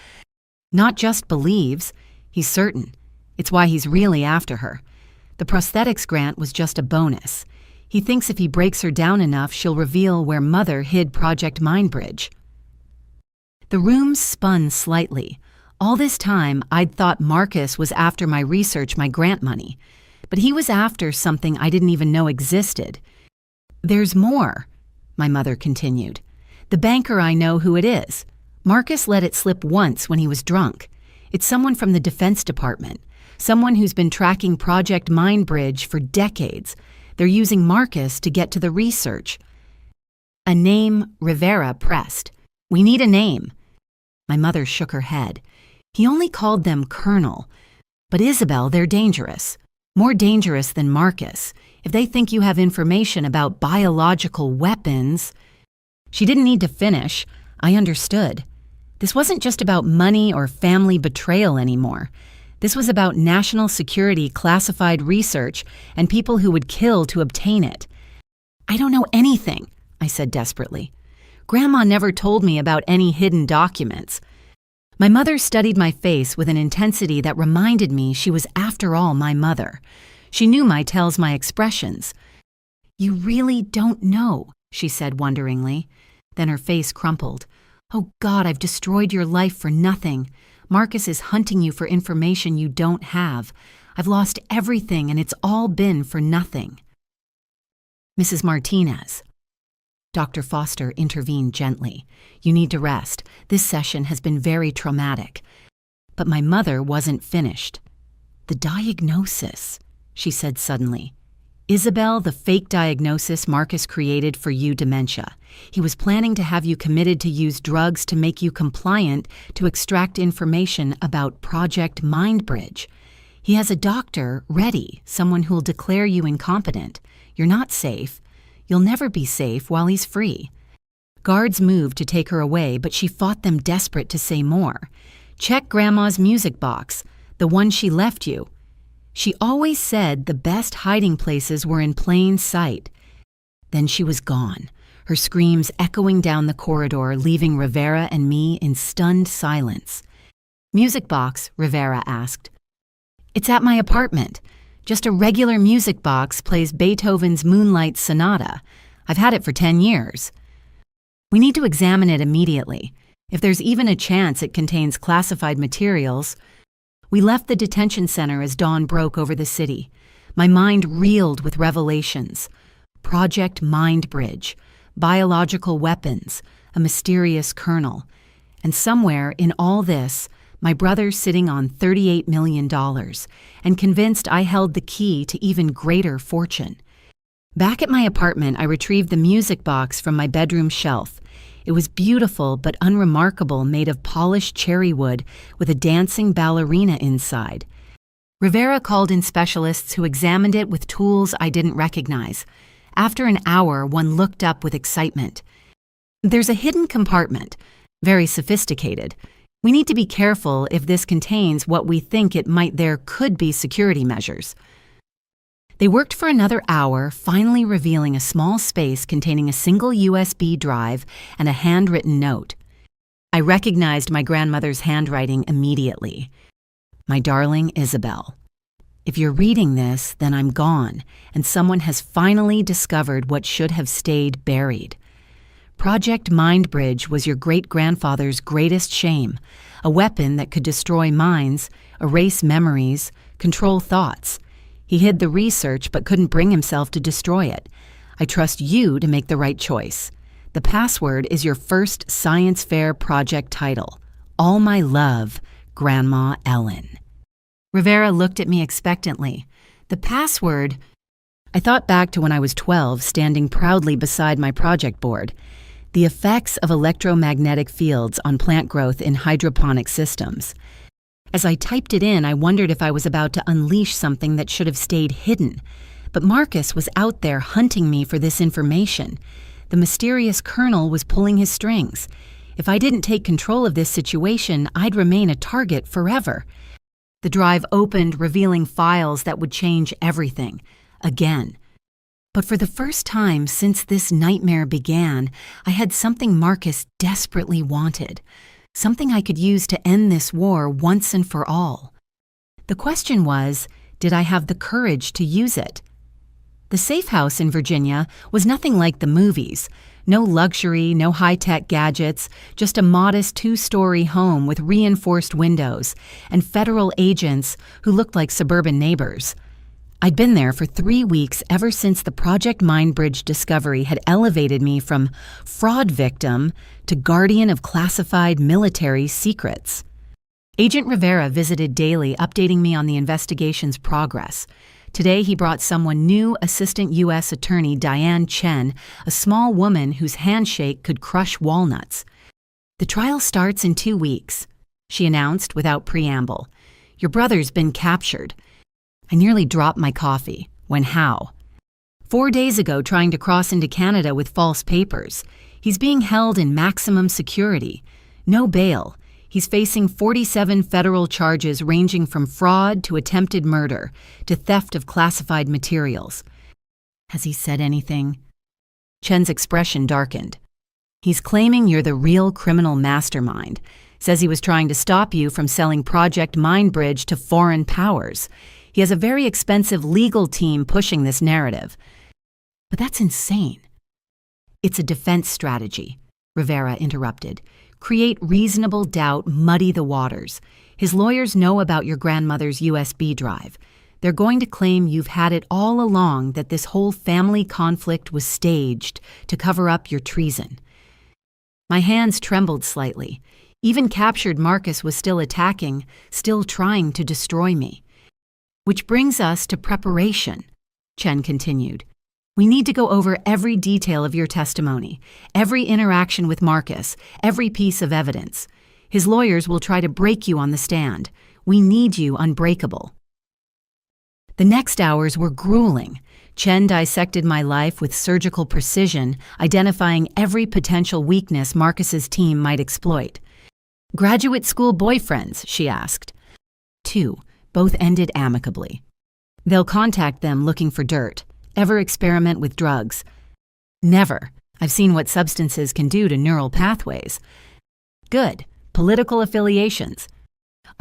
"Not just believes. He's certain. It's why he's really after her. The prosthetics grant was just a bonus. He thinks if he breaks her down enough, she'll reveal where Mother hid Project Mindbridge." The room spun slightly. All this time, I'd thought Marcus was after my research, my grant money. But he was after something I didn't even know existed. "There's more," my mother continued. "The banker, I know who it is. Marcus let it slip once when he was drunk. It's someone from the Defense Department. Someone who's been tracking Project Mindbridge for decades. They're using Marcus to get to the research." A name Rivera pressed. "We need a name." My mother shook her head. "He only called them Colonel. But Isabel, they're dangerous. More dangerous than Marcus. If they think you have information about biological weapons—" She didn't need to finish. I understood. This wasn't just about money or family betrayal anymore. This was about national security classified research and people who would kill to obtain it. I don't know anything, I said desperately. Grandma never told me about any hidden documents. My mother studied my face with an intensity that reminded me she was, after all, my mother. She knew my tells, my expressions. You really don't know, she said wonderingly. Then her face crumpled. Oh God, I've destroyed your life for nothing. Marcus is hunting you for information you don't have. I've lost everything and it's all been for nothing. Mrs. Martinez. Dr. Foster intervened gently. You need to rest. This session has been very traumatic. But my mother wasn't finished. The diagnosis, she said suddenly. Isabel, the fake diagnosis Marcus created for you dementia. He was planning to have you committed to use drugs to make you compliant to extract information about Project Mindbridge. He has a doctor ready, someone who'll declare you incompetent. You're not safe. You'll never be safe while he's free. Guards moved to take her away, but she fought them desperate to say more. Check Grandma's music box, the one she left you. She always said the best hiding places were in plain sight. Then she was gone, her screams echoing down the corridor, leaving Rivera and me in stunned silence. Music box, Rivera asked. It's at my apartment. Just a regular music box plays Beethoven's Moonlight Sonata. I've had it for 10 years. We need to examine it immediately. If there's even a chance it contains classified materials. We left the detention center as dawn broke over the city. My mind reeled with revelations. Project Mindbridge, biological weapons, a mysterious colonel. And somewhere in all this, my brother sitting on $38 million and convinced I held the key to even greater fortune. Back at my apartment, I retrieved the music box from my bedroom shelf. It was beautiful but unremarkable, made of polished cherry wood with a dancing ballerina inside. Rivera called in specialists who examined it with tools I didn't recognize. After an hour, one looked up with excitement. There's a hidden compartment, very sophisticated. We need to be careful if this contains what we think it might. There could be security measures. They worked for another hour, finally revealing a small space containing a single USB drive and a handwritten note. I recognized my grandmother's handwriting immediately. My darling Isabel, if you're reading this, then I'm gone, and someone has finally discovered what should have stayed buried. Project Mindbridge was your great-grandfather's greatest shame, a weapon that could destroy minds, erase memories, control thoughts. He hid the research but couldn't bring himself to destroy it. I trust you to make the right choice. The password is your first science fair project title. All my love, Grandma Ellen. Rivera looked at me expectantly. The password... I thought back to when I was 12, standing proudly beside my project board. The effects of electromagnetic fields on plant growth in hydroponic systems. As I typed it in, I wondered if I was about to unleash something that should have stayed hidden. But Marcus was out there hunting me for this information. The mysterious colonel was pulling his strings. If I didn't take control of this situation, I'd remain a target forever. The drive opened, revealing files that would change everything. Again. But for the first time since this nightmare began, I had something Marcus desperately wanted. Something I could use to end this war once and for all. The question was, did I have the courage to use it? The safe house in Virginia was nothing like the movies. No luxury, no high-tech gadgets, just a modest 2-story home with reinforced windows and federal agents who looked like suburban neighbors. I'd been there for 3 weeks ever since the Project Mindbridge discovery had elevated me from fraud victim to guardian of classified military secrets. Agent Rivera visited daily, updating me on the investigation's progress. Today he brought someone new, Assistant U.S. Attorney Diane Chen, a small woman whose handshake could crush walnuts. The trial starts in 2 weeks, she announced without preamble. Your brother's been captured. I nearly dropped my coffee. When how? 4 days ago, trying to cross into Canada with false papers. He's being held in maximum security. No bail. He's facing 47 federal charges ranging from fraud to attempted murder to theft of classified materials. Has he said anything? Chen's expression darkened. He's claiming you're the real criminal mastermind. Says he was trying to stop you from selling Project Mindbridge to foreign powers. He has a very expensive legal team pushing this narrative. But that's insane. It's a defense strategy, Rivera interrupted. Create reasonable doubt, muddy the waters. His lawyers know about your grandmother's USB drive. They're going to claim you've had it all along, that this whole family conflict was staged to cover up your treason. My hands trembled slightly. Even captured Marcus was still attacking, still trying to destroy me. Which brings us to preparation, Chen continued. We need to go over every detail of your testimony, every interaction with Marcus, every piece of evidence. His lawyers will try to break you on the stand. We need you unbreakable. The next hours were grueling. Chen dissected my life with surgical precision, identifying every potential weakness Marcus's team might exploit. Graduate school boyfriends, she asked. 2, both ended amicably. They'll contact them looking for dirt. Ever experiment with drugs? Never. I've seen what substances can do to neural pathways. Good. Political affiliations.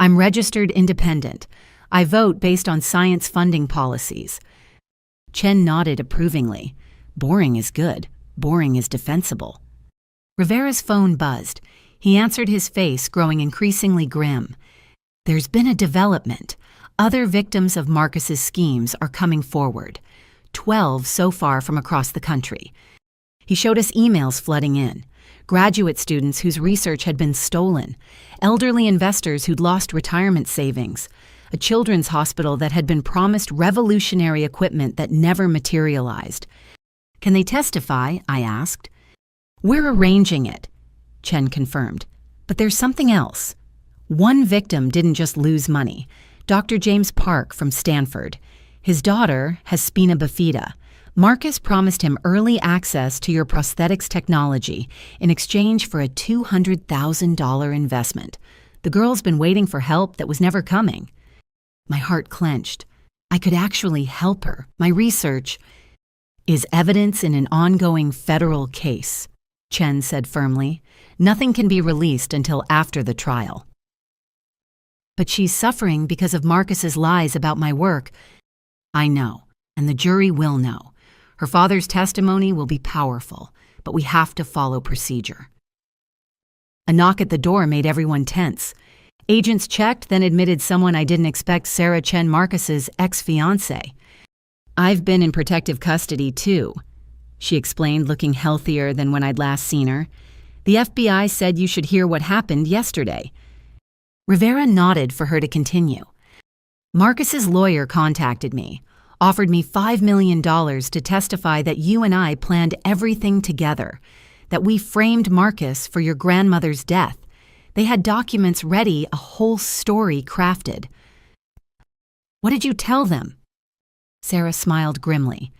I'm registered independent. I vote based on science funding policies. Chen nodded approvingly. Boring is good. Boring is defensible. Rivera's phone buzzed. He answered, his face growing increasingly grim. There's been a development. Other victims of Marcus's schemes are coming forward. 12 so far from across the country. He showed us emails flooding in. Graduate students whose research had been stolen. Elderly investors who'd lost retirement savings. A children's hospital that had been promised revolutionary equipment that never materialized. Can they testify? I asked. We're arranging it, Chen confirmed. But there's something else. One victim didn't just lose money. Dr. James Park from Stanford. His daughter has spina bifida. Marcus promised him early access to your prosthetics technology in exchange for a $200,000 investment. The girl's been waiting for help that was never coming. My heart clenched. I could actually help her. My research is evidence in an ongoing federal case, Chen said firmly. Nothing can be released until after the trial. But she's suffering because of Marcus's lies about my work. I know, and the jury will know. Her father's testimony will be powerful, but we have to follow procedure. A knock at the door made everyone tense. Agents checked, then admitted someone I didn't expect, Sarah Chen Marcus's ex-fiancé. I've been in protective custody too, she explained, looking healthier than when I'd last seen her. The FBI said you should hear what happened yesterday. Rivera nodded for her to continue. Marcus's lawyer contacted me, offered me $5 million to testify that you and I planned everything together, that we framed Marcus for your grandmother's death. They had documents ready, a whole story crafted. What did you tell them? Sarah smiled grimly.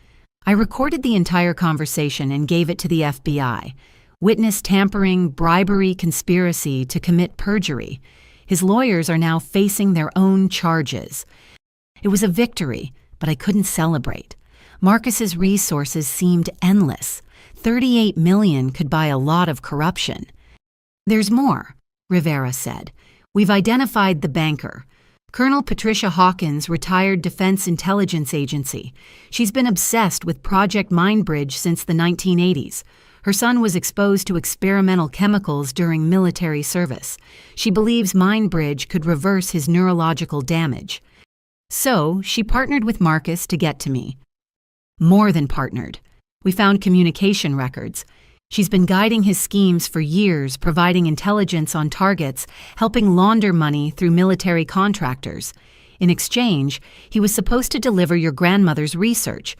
I recorded the entire conversation and gave it to the FBI. Witness tampering, bribery, conspiracy to commit perjury. His lawyers are now facing their own charges. It was a victory, but I couldn't celebrate. Marcus's resources seemed endless. $38 million could buy a lot of corruption. There's more, Rivera said. We've identified the banker. Colonel Patricia Hawkins, retired Defense Intelligence Agency. She's been obsessed with Project Mindbridge since the 1980s. Her son was exposed to experimental chemicals during military service. She believes Mindbridge could reverse his neurological damage. So, she partnered with Marcus to get to me. More than partnered. We found communication records. She's been guiding his schemes for years, providing intelligence on targets, helping launder money through military contractors. In exchange, he was supposed to deliver your grandmother's research.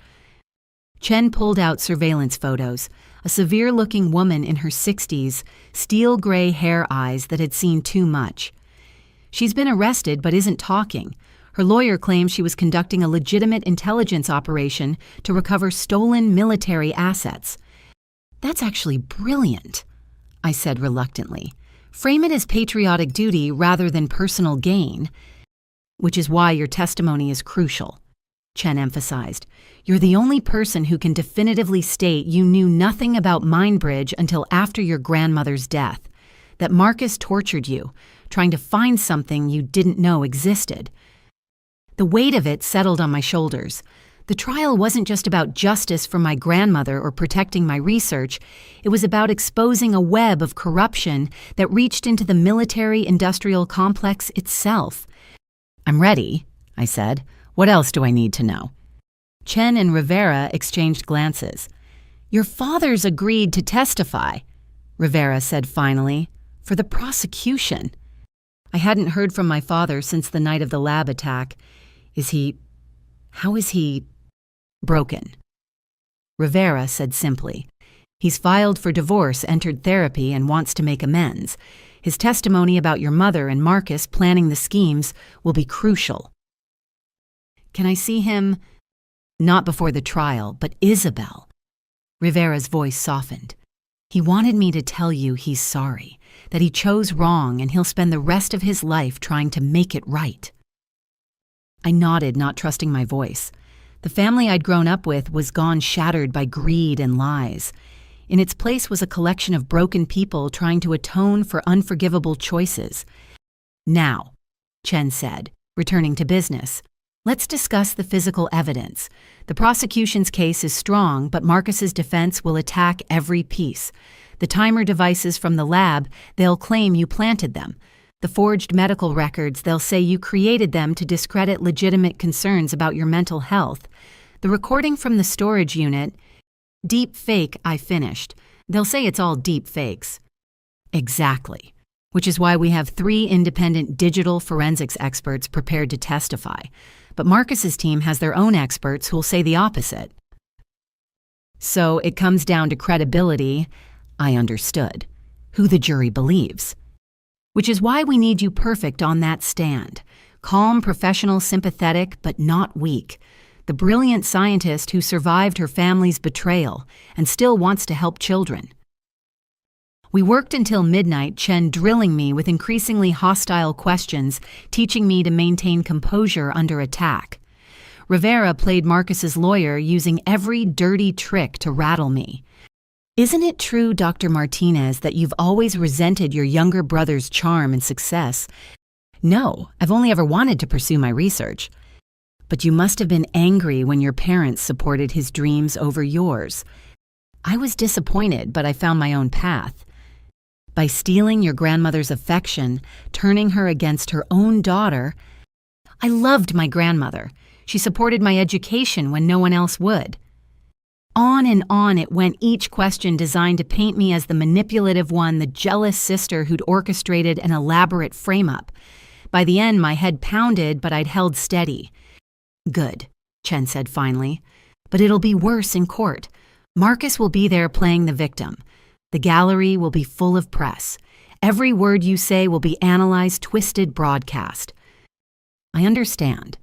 Chen pulled out surveillance photos. A severe-looking woman in her 60s, steel gray hair eyes that had seen too much. She's been arrested but isn't talking. Her lawyer claims she was conducting a legitimate intelligence operation to recover stolen military assets. That's actually brilliant, I said reluctantly. Frame it as patriotic duty rather than personal gain, which is why your testimony is crucial, Chen emphasized. You're the only person who can definitively state you knew nothing about Mindbridge until after your grandmother's death, that Marcus tortured you, trying to find something you didn't know existed. The weight of it settled on my shoulders. The trial wasn't just about justice for my grandmother or protecting my research. It was about exposing a web of corruption that reached into the military-industrial complex itself. I'm ready, I said. What else do I need to know? Chen and Rivera exchanged glances. Your father's agreed to testify, Rivera said finally, for the prosecution. I hadn't heard from my father since the night of the lab attack. How is he broken? Rivera said simply. He's filed for divorce, entered therapy, and wants to make amends. His testimony about your mother and Marcus planning the schemes will be crucial. Can I see him? Not before the trial, but Isabel. Rivera's voice softened. He wanted me to tell you he's sorry, that he chose wrong and he'll spend the rest of his life trying to make it right. I nodded, not trusting my voice. The family I'd grown up with was gone shattered by greed and lies. In its place was a collection of broken people trying to atone for unforgivable choices. Now, Chen said, returning to business, let's discuss the physical evidence. The prosecution's case is strong, but Marcus's defense will attack every piece. The timer devices from the lab, they'll claim you planted them. The forged medical records, they'll say you created them to discredit legitimate concerns about your mental health. The recording from the storage unit, deep fake, I finished. They'll say it's all deep fakes. Exactly. Which is why we have 3 independent digital forensics experts prepared to testify. But Marcus's team has their own experts who'll say the opposite. So it comes down to credibility, I understood, who the jury believes. Which is why we need you perfect on that stand. Calm, professional, sympathetic, but not weak. The brilliant scientist who survived her family's betrayal and still wants to help children. We worked until midnight, Chen drilling me with increasingly hostile questions, teaching me to maintain composure under attack. Rivera played Marcus's lawyer, using every dirty trick to rattle me. Isn't it true, Dr. Martinez, that you've always resented your younger brother's charm and success? No, I've only ever wanted to pursue my research. But you must have been angry when your parents supported his dreams over yours. I was disappointed, but I found my own path. By stealing your grandmother's affection, turning her against her own daughter, I loved my grandmother. She supported my education when no one else would. On and on it went, each question designed to paint me as the manipulative one, the jealous sister who'd orchestrated an elaborate frame-up. By the end, my head pounded, but I'd held steady. Good, Chen said finally. But it'll be worse in court. Marcus will be there playing the victim. The gallery will be full of press. Every word you say will be analyzed, twisted, broadcast. I understand.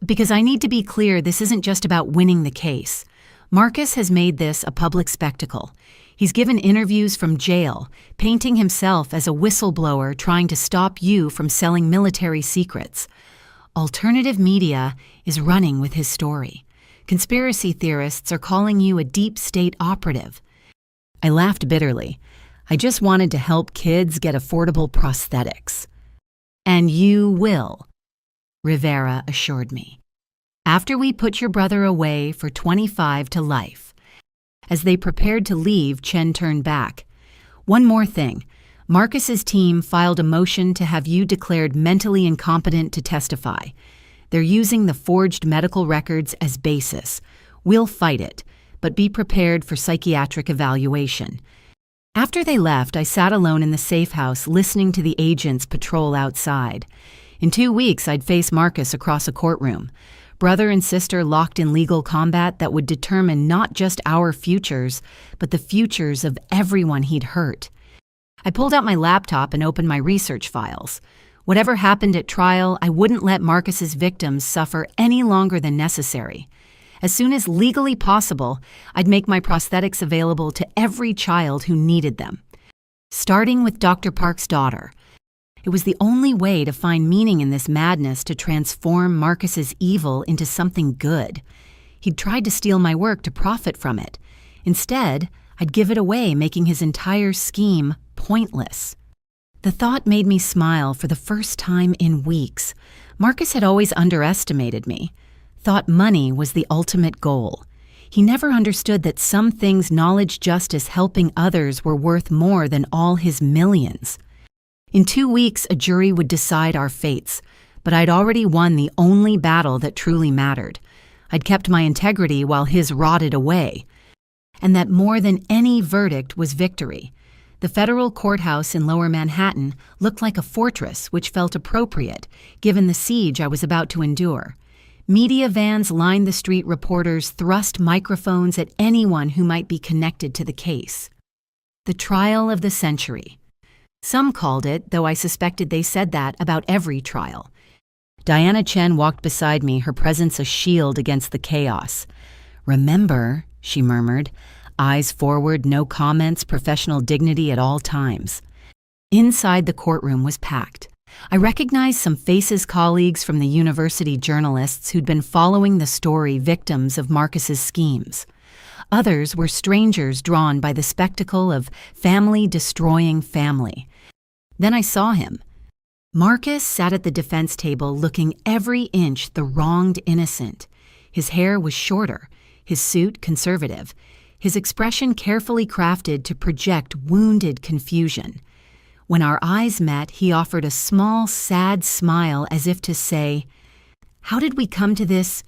Because I need to be clear, this isn't just about winning the case. Marcus has made this a public spectacle. He's given interviews from jail, painting himself as a whistleblower trying to stop you from selling military secrets. Alternative media is running with his story. Conspiracy theorists are calling you a deep state operative. I laughed bitterly. I just wanted to help kids get affordable prosthetics. And you will, Rivera assured me. After we put your brother away for 25 to life. As they prepared to leave, Chen turned back. One more thing. Marcus's team filed a motion to have you declared mentally incompetent to testify. They're using the forged medical records as basis. We'll fight it, but be prepared for psychiatric evaluation. After they left, I sat alone in the safe house listening to the agents patrol outside. In 2 weeks, I'd face Marcus across a courtroom. Brother and sister locked in legal combat that would determine not just our futures, but the futures of everyone he'd hurt. I pulled out my laptop and opened my research files. Whatever happened at trial, I wouldn't let Marcus's victims suffer any longer than necessary. As soon as legally possible, I'd make my prosthetics available to every child who needed them. starting with Dr. Park's daughter. It was the only way to find meaning in this madness to transform Marcus's evil into something good. He'd tried to steal my work to profit from it. Instead, I'd give it away, making his entire scheme pointless. The thought made me smile for the first time in weeks. Marcus had always underestimated me, thought money was the ultimate goal. He never understood that some things knowledge, justice, helping others were worth more than all his millions. In 2 weeks, a jury would decide our fates, but I'd already won the only battle that truly mattered. I'd kept my integrity while his rotted away. And that more than any verdict was victory. The federal courthouse in Lower Manhattan looked like a fortress, which felt appropriate, given the siege I was about to endure. Media vans lined the street, reporters thrust microphones at anyone who might be connected to the case. The trial of the century. Some called it, though I suspected they said that about every trial. Diana Chen walked beside me, her presence a shield against the chaos. "Remember," she murmured, eyes forward, no comments, professional dignity at all times. Inside, the courtroom was packed. I recognized some faces, colleagues from the university, journalists who'd been following the story, victims of Marcus's schemes. Others were strangers drawn by the spectacle of family destroying family. Then I saw him. Marcus sat at the defense table, looking every inch the wronged innocent. His hair was shorter, his suit conservative, his expression carefully crafted to project wounded confusion. When our eyes met, he offered a small, sad smile as if to say, "How did we come to this?"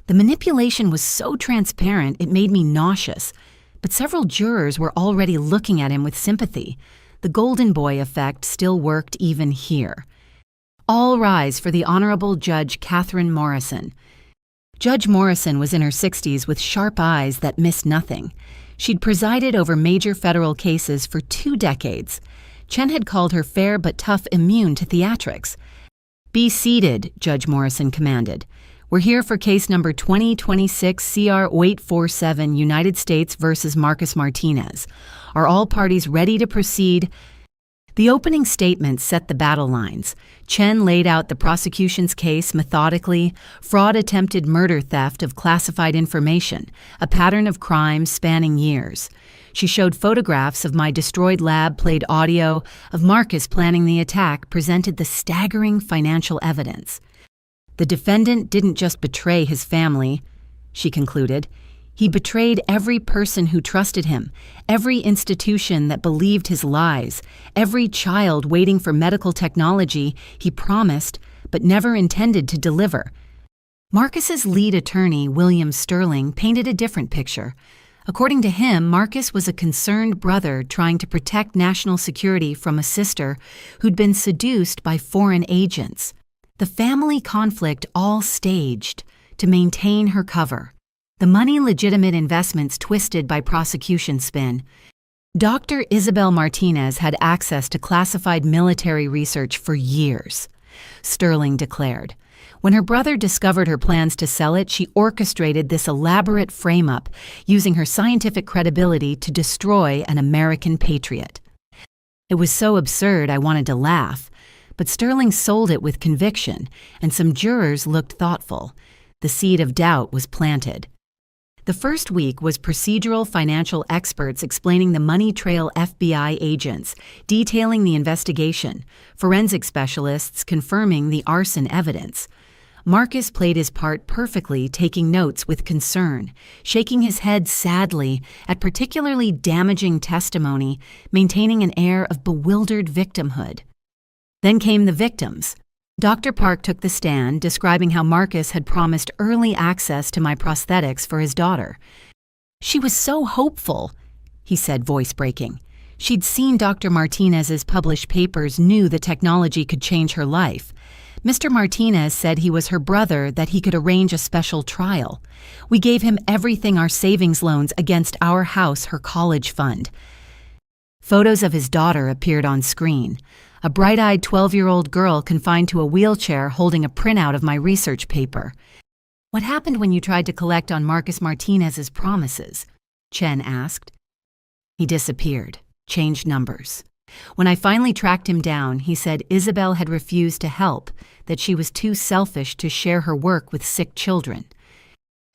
The manipulation was so transparent it made me nauseous, but several jurors were already looking at him with sympathy. The golden boy effect still worked even here. All rise for the Honorable Judge Catherine Morrison. Judge Morrison was in her 60s with sharp eyes that missed nothing. She'd presided over major federal cases for 2 decades. Chen had called her fair but tough, immune to theatrics. "Be seated," Judge Morrison commanded. "We're here for case number 2026 CR 0847, United States versus Marcus Martinez. Are all parties ready to proceed?" The opening statement set the battle lines. Chen laid out the prosecution's case methodically: fraud, attempted murder, theft of classified information, a pattern of crimes spanning years. She showed photographs of my destroyed lab, played audio of Marcus planning the attack, presented the staggering financial evidence. The defendant didn't just betray his family, she concluded. He betrayed every person who trusted him, every institution that believed his lies, every child waiting for medical technology he promised but never intended to deliver. Marcus's lead attorney, William Sterling, painted a different picture. According to him, Marcus was a concerned brother trying to protect national security from a sister who'd been seduced by foreign agents. The family conflict all staged to maintain her cover. The money legitimate investments twisted by prosecution spin. Dr. Isabel Martinez had access to classified military research for years, Sterling declared. When her brother discovered her plans to sell it, she orchestrated this elaborate frame-up, using her scientific credibility to destroy an American patriot. It was so absurd I wanted to laugh, but Sterling sold it with conviction, and some jurors looked thoughtful. The seed of doubt was planted. The first week was procedural financial experts explaining the money trail, FBI agents detailing the investigation, forensic specialists confirming the arson evidence. Marcus played his part perfectly, taking notes with concern, shaking his head sadly at particularly damaging testimony, maintaining an air of bewildered victimhood. Then came the victims. Dr. Park took the stand, describing how Marcus had promised early access to my prosthetics for his daughter. "She was so hopeful," he said, voice breaking. She'd seen Dr. Martinez's published papers, knew the technology could change her life. Mr. Martinez said he was her brother, that he could arrange a special trial. We gave him everything, our savings loans against our house, her college fund. Photos of his daughter appeared on screen. A bright-eyed 12-year-old girl confined to a wheelchair holding a printout of my research paper. "What happened when you tried to collect on Marcus Martinez's promises?" Chen asked. "He disappeared," changed numbers. When I finally tracked him down, he said Isabel had refused to help, that she was too selfish to share her work with sick children.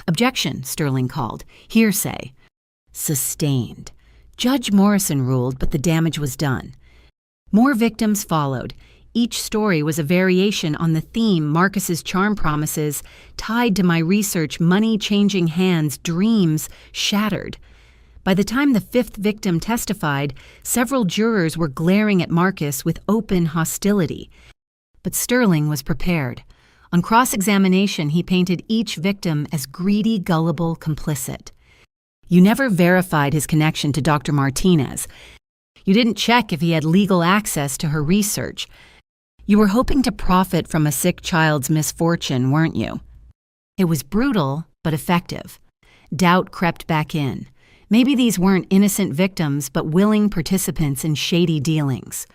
Objection, Sterling called. Hearsay. Sustained. Judge Morrison ruled, but the damage was done. More victims followed. Each story was a variation on the theme Marcus's charm promises, tied to my research, money changing hands, dreams shattered. By the time the fifth victim testified, several jurors were glaring at Marcus with open hostility. But Sterling was prepared. On cross-examination, he painted each victim as greedy, gullible, complicit. You never verified his connection to Dr. Martinez. You didn't check if he had legal access to her research. You were hoping to profit from a sick child's misfortune, weren't you? It was brutal, but effective. Doubt crept back in. Maybe these weren't innocent victims, but willing participants in shady dealings.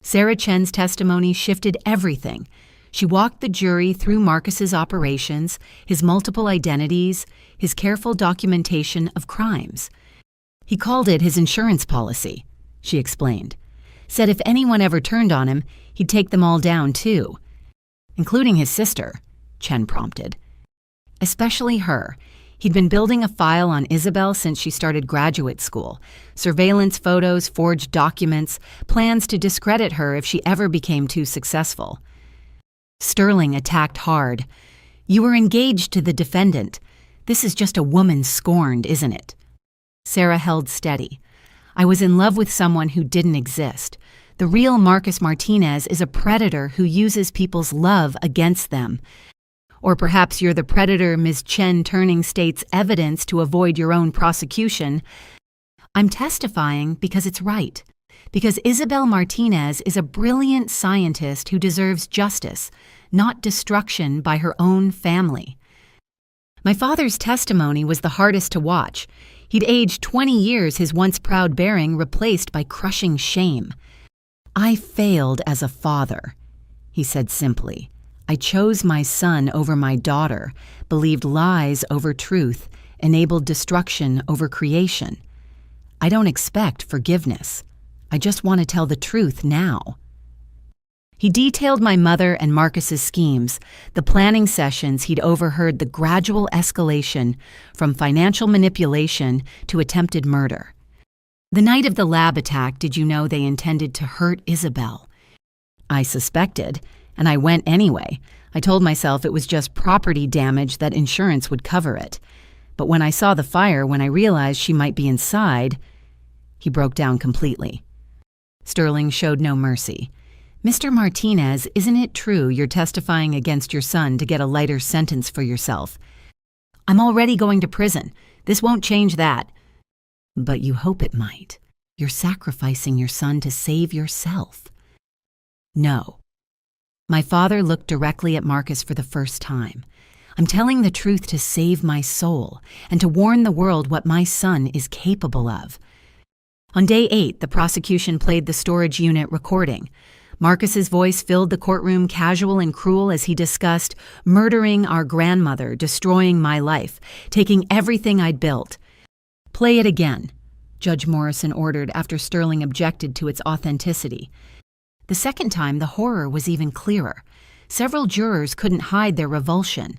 Sarah Chen's testimony shifted everything. She walked the jury through Marcus's operations, his multiple identities, his careful documentation of crimes. He called it his insurance policy, she explained. Said if anyone ever turned on him, he'd take them all down too. Including his sister, Chen prompted. Especially her. He'd been building a file on Isabel since she started graduate school. Surveillance photos, forged documents, plans to discredit her if she ever became too successful. Sterling attacked hard. You were engaged to the defendant. This is just a woman scorned, isn't it? Sarah held steady. I was in love with someone who didn't exist. The real Marcus Martinez is a predator who uses people's love against them. Or perhaps you're the predator Ms. Chen turning state's evidence to avoid your own prosecution. I'm testifying because it's right. Because Isabel Martinez is a brilliant scientist who deserves justice, not destruction by her own family. My father's testimony was the hardest to watch. He'd aged 20 years, his once proud bearing replaced by crushing shame. I failed as a father, he said simply. I chose my son over my daughter, believed lies over truth, enabled destruction over creation. I don't expect forgiveness. I just want to tell the truth now. He detailed my mother and Marcus's schemes, the planning sessions he'd overheard, the gradual escalation from financial manipulation to attempted murder. The night of the lab attack, did you know they intended to hurt Isabel? I suspected, and I went anyway. I told myself it was just property damage that insurance would cover it. But when I saw the fire, when I realized she might be inside, he broke down completely. Sterling showed no mercy. Mr. Martinez, isn't it true you're testifying against your son to get a lighter sentence for yourself? I'm already going to prison. This won't change that. But you hope it might. You're sacrificing your son to save yourself. No. My father looked directly at Marcus for the first time. I'm telling the truth to save my soul and to warn the world what my son is capable of. On day 8, the prosecution played the storage unit recording. Marcus's voice filled the courtroom, casual and cruel, as he discussed murdering our grandmother, destroying my life, taking everything I'd built. Play it again, Judge Morrison ordered after Sterling objected to its authenticity. The second time, the horror was even clearer. Several jurors couldn't hide their revulsion.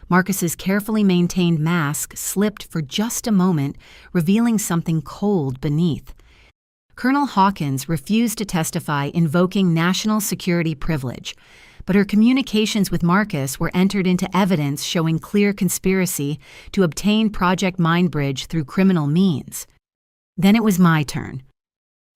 Marcus's carefully maintained mask slipped for just a moment, revealing something cold beneath. Colonel Hawkins refused to testify, invoking national security privilege, but her communications with Marcus were entered into evidence showing clear conspiracy to obtain Project Mindbridge through criminal means. Then it was my turn.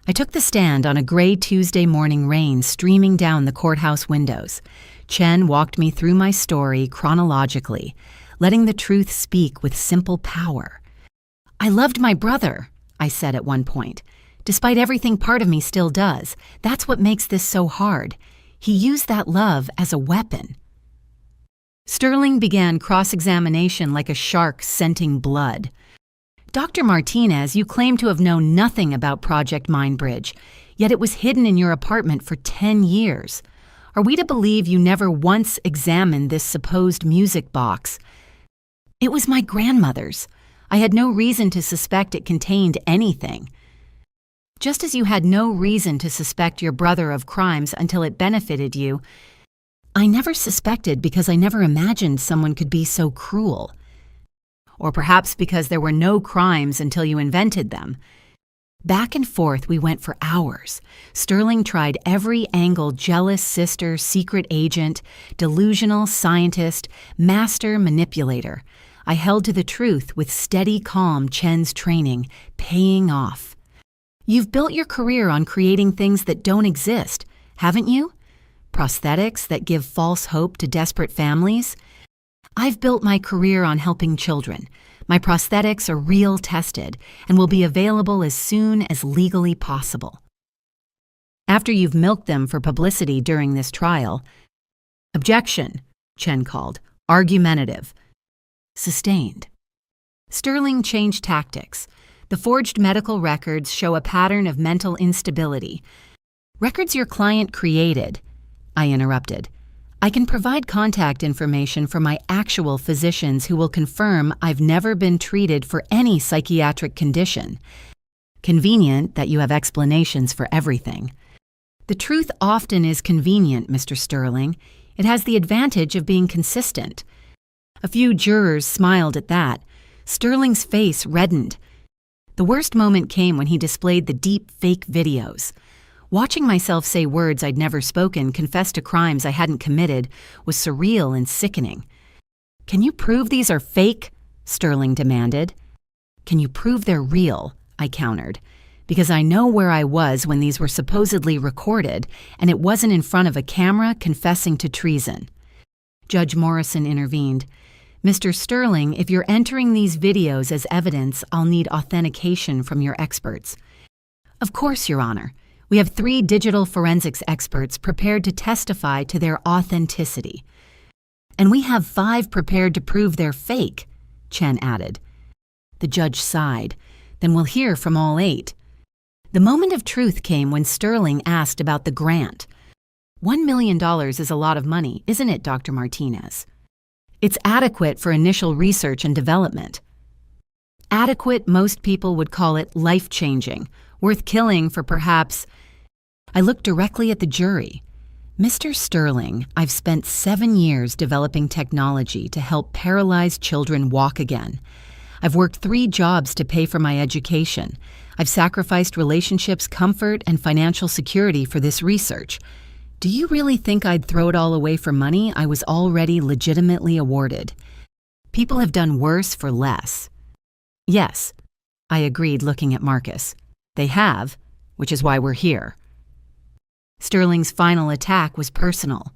I took the stand on a gray Tuesday morning, rain streaming down the courthouse windows. Chen walked me through my story chronologically, letting the truth speak with simple power. I loved my brother, I said at one point. Despite everything part of me still does. That's what makes this so hard. He used that love as a weapon. Sterling began cross-examination like a shark scenting blood. Dr. Martinez, you claim to have known nothing about Project Mindbridge, yet it was hidden in your apartment for 10 years. Are we to believe you never once examined this supposed music box? It was my grandmother's. I had no reason to suspect it contained anything. Just as you had no reason to suspect your brother of crimes until it benefited you, I never suspected because I never imagined someone could be so cruel. Or perhaps because there were no crimes until you invented them. Back and forth we went for hours. Sterling tried every angle: jealous sister, secret agent, delusional scientist, master manipulator. I held to the truth with steady calm. Chen's training, paying off. You've built your career on creating things that don't exist, haven't you? Prosthetics that give false hope to desperate families? I've built my career on helping children. My prosthetics are real tested and will be available as soon as legally possible. After you've milked them for publicity during this trial— Objection, Chen called, argumentative. Sustained. Sterling changed tactics. The forged medical records show a pattern of mental instability. Records your client created, I interrupted. I can provide contact information for my actual physicians who will confirm I've never been treated for any psychiatric condition. Convenient that you have explanations for everything. The truth often is convenient, Mr. Sterling. It has the advantage of being consistent. A few jurors smiled at that. Sterling's face reddened. The worst moment came when he displayed the deep fake videos. Watching myself say words I'd never spoken, confess to crimes I hadn't committed, was surreal and sickening. Can you prove these are fake? Sterling demanded. Can you prove they're real? I countered. Because I know where I was when these were supposedly recorded, and it wasn't in front of a camera confessing to treason. Judge Morrison intervened. Mr. Sterling, if you're entering these videos as evidence, I'll need authentication from your experts. Of course, Your Honor. We have 3 digital forensics experts prepared to testify to their authenticity. And we have 5 prepared to prove they're fake, Chen added. The judge sighed. Then we'll hear from all 8. The moment of truth came when Sterling asked about the grant. $1 million is a lot of money, isn't it, Dr. Martinez? It's adequate for initial research and development. Adequate, most people would call it life-changing, worth killing for perhaps— I looked directly at the jury. Mr. Sterling, I've spent 7 years developing technology to help paralyzed children walk again. I've worked 3 jobs to pay for my education. I've sacrificed relationships, comfort, and financial security for this research. Do you really think I'd throw it all away for money I was already legitimately awarded? People have done worse for less. Yes, I agreed, looking at Marcus. They have, which is why we're here. Sterling's final attack was personal.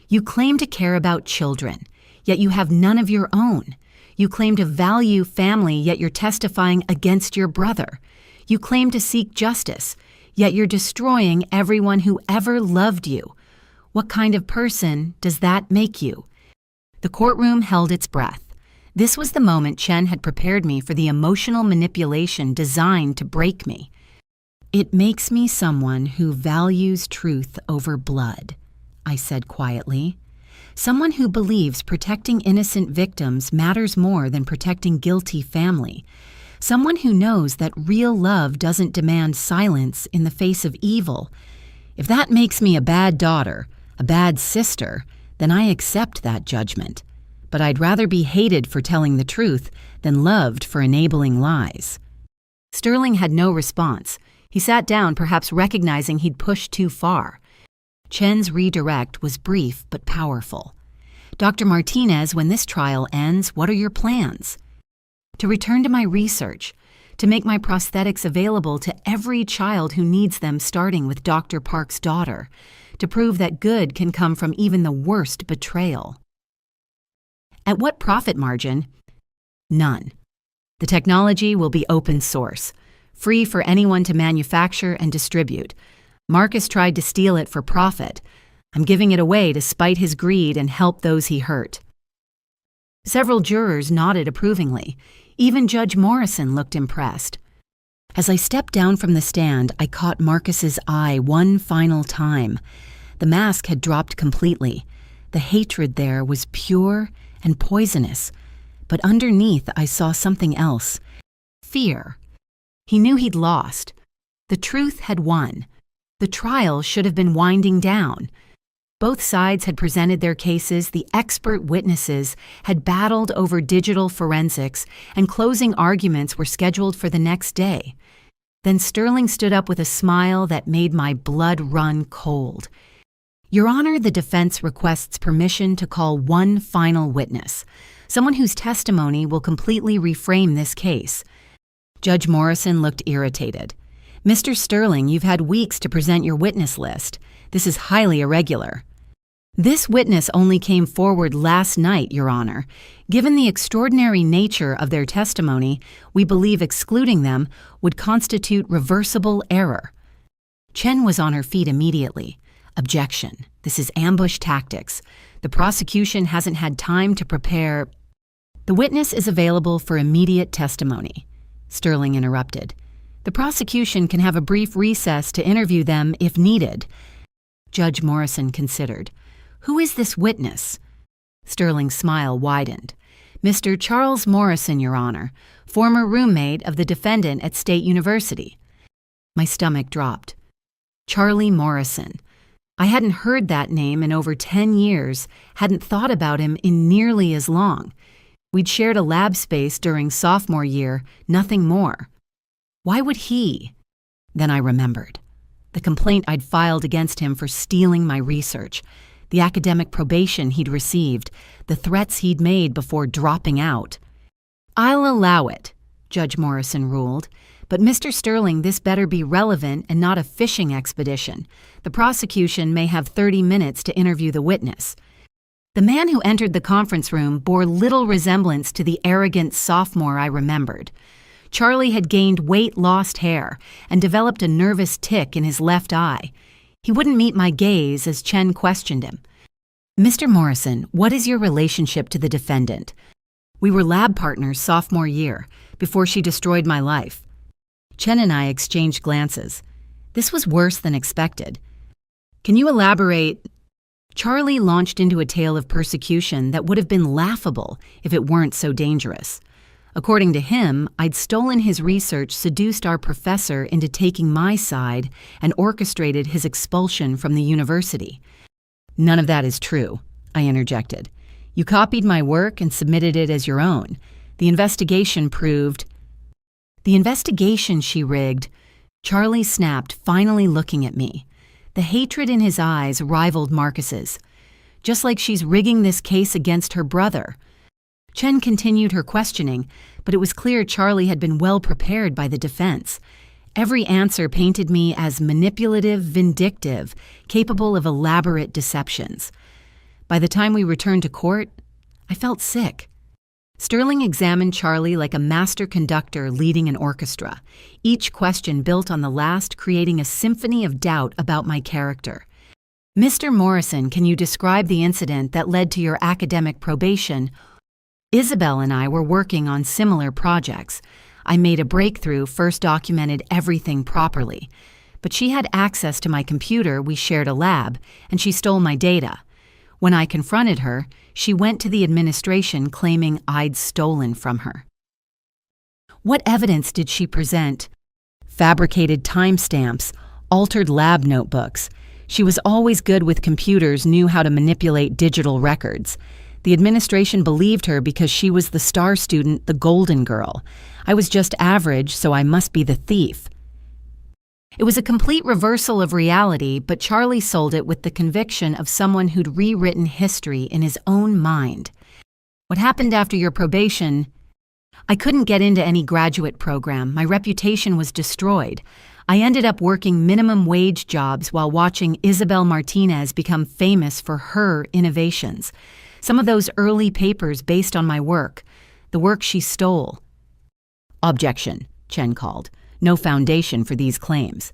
You claim to care about children, yet you have none of your own. You claim to value family, yet you're testifying against your brother. You claim to seek justice, yet you're destroying everyone who ever loved you. What kind of person does that make you? The courtroom held its breath. This was the moment Chen had prepared me for the emotional manipulation designed to break me. It makes me someone who values truth over blood, I said quietly. Someone who believes protecting innocent victims matters more than protecting guilty family. Someone who knows that real love doesn't demand silence in the face of evil. If that makes me a bad daughter, a bad sister, then I accept that judgment. But I'd rather be hated for telling the truth than loved for enabling lies. Sterling had no response. He sat down, perhaps recognizing he'd pushed too far. Chen's redirect was brief but powerful. Dr. Martinez, when this trial ends, what are your plans? To return to my research, to make my prosthetics available to every child who needs them, starting with Dr. Park's daughter, to prove that good can come from even the worst betrayal. At what profit margin? None. The technology will be open source, free for anyone to manufacture and distribute. Marcus tried to steal it for profit. I'm giving it away to spite his greed and help those he hurt. Several jurors nodded approvingly. Even Judge Morrison looked impressed. As I stepped down from the stand, I caught Marcus's eye one final time. The mask had dropped completely. The hatred there was pure and poisonous. But underneath, I saw something else. Fear. He knew he'd lost. The truth had won. The trial should have been winding down. Both sides had presented their cases, the expert witnesses had battled over digital forensics, and closing arguments were scheduled for the next day. Then Sterling stood up with a smile that made my blood run cold. Your Honor, the defense requests permission to call one final witness, someone whose testimony will completely reframe this case. Judge Morrison looked irritated. Mr. Sterling, you've had weeks to present your witness list. This is highly irregular. This witness only came forward last night, Your Honor. Given the extraordinary nature of their testimony, we believe excluding them would constitute reversible error. Chen was on her feet immediately. Objection. This is ambush tactics. The prosecution hasn't had time to prepare. The witness is available for immediate testimony. Sterling interrupted. The prosecution can have a brief recess to interview them if needed. Judge Morrison considered. Who is this witness? Sterling's smile widened. Mr. Charles Morrison, Your Honor, former roommate of the defendant at State University. My stomach dropped. Charlie Morrison. I hadn't heard that name in over 10 years, hadn't thought about him in nearly as long. We'd shared a lab space during sophomore year, nothing more. Why would he? Then I remembered. The complaint I'd filed against him for stealing my research, the academic probation he'd received, the threats he'd made before dropping out. I'll allow it, Judge Morrison ruled. But Mr. Sterling, this better be relevant and not a fishing expedition. The prosecution may have 30 minutes to interview the witness. The man who entered the conference room bore little resemblance to the arrogant sophomore I remembered. Charlie had gained weight-lost hair and developed a nervous tic in his left eye. He wouldn't meet my gaze as Chen questioned him. Mr. Morrison, what is your relationship to the defendant? We were lab partners sophomore year, before she destroyed my life. Chen and I exchanged glances. This was worse than expected. Can you elaborate? Charlie launched into a tale of persecution that would have been laughable if it weren't so dangerous. According to him, I'd stolen his research, seduced our professor into taking my side, and orchestrated his expulsion from the university. None of that is true, I interjected. You copied my work and submitted it as your own. The investigation proved... The investigation she rigged. Charlie snapped, finally looking at me. The hatred in his eyes rivaled Marcus's. Just like she's rigging this case against her brother. Chen continued her questioning, but it was clear Charlie had been well prepared by the defense. Every answer painted me as manipulative, vindictive, capable of elaborate deceptions. By the time we returned to court, I felt sick. Sterling examined Charlie like a master conductor leading an orchestra, each question built on the last, creating a symphony of doubt about my character. Mr. Morrison, can you describe the incident that led to your academic probation? Isabel and I were working on similar projects. I made a breakthrough, first documented everything properly. But she had access to my computer, we shared a lab, and she stole my data. When I confronted her, she went to the administration claiming I'd stolen from her. What evidence did she present? Fabricated timestamps, altered lab notebooks. She was always good with computers, knew how to manipulate digital records. The administration believed her because she was the star student, the golden girl. I was just average, so I must be the thief. It was a complete reversal of reality, but Charlie sold it with the conviction of someone who'd rewritten history in his own mind. What happened after your probation? I couldn't get into any graduate program. My reputation was destroyed. I ended up working minimum wage jobs while watching Isabel Martinez become famous for her innovations. Some of those early papers based on my work, the work she stole. Objection, Chen called. No foundation for these claims.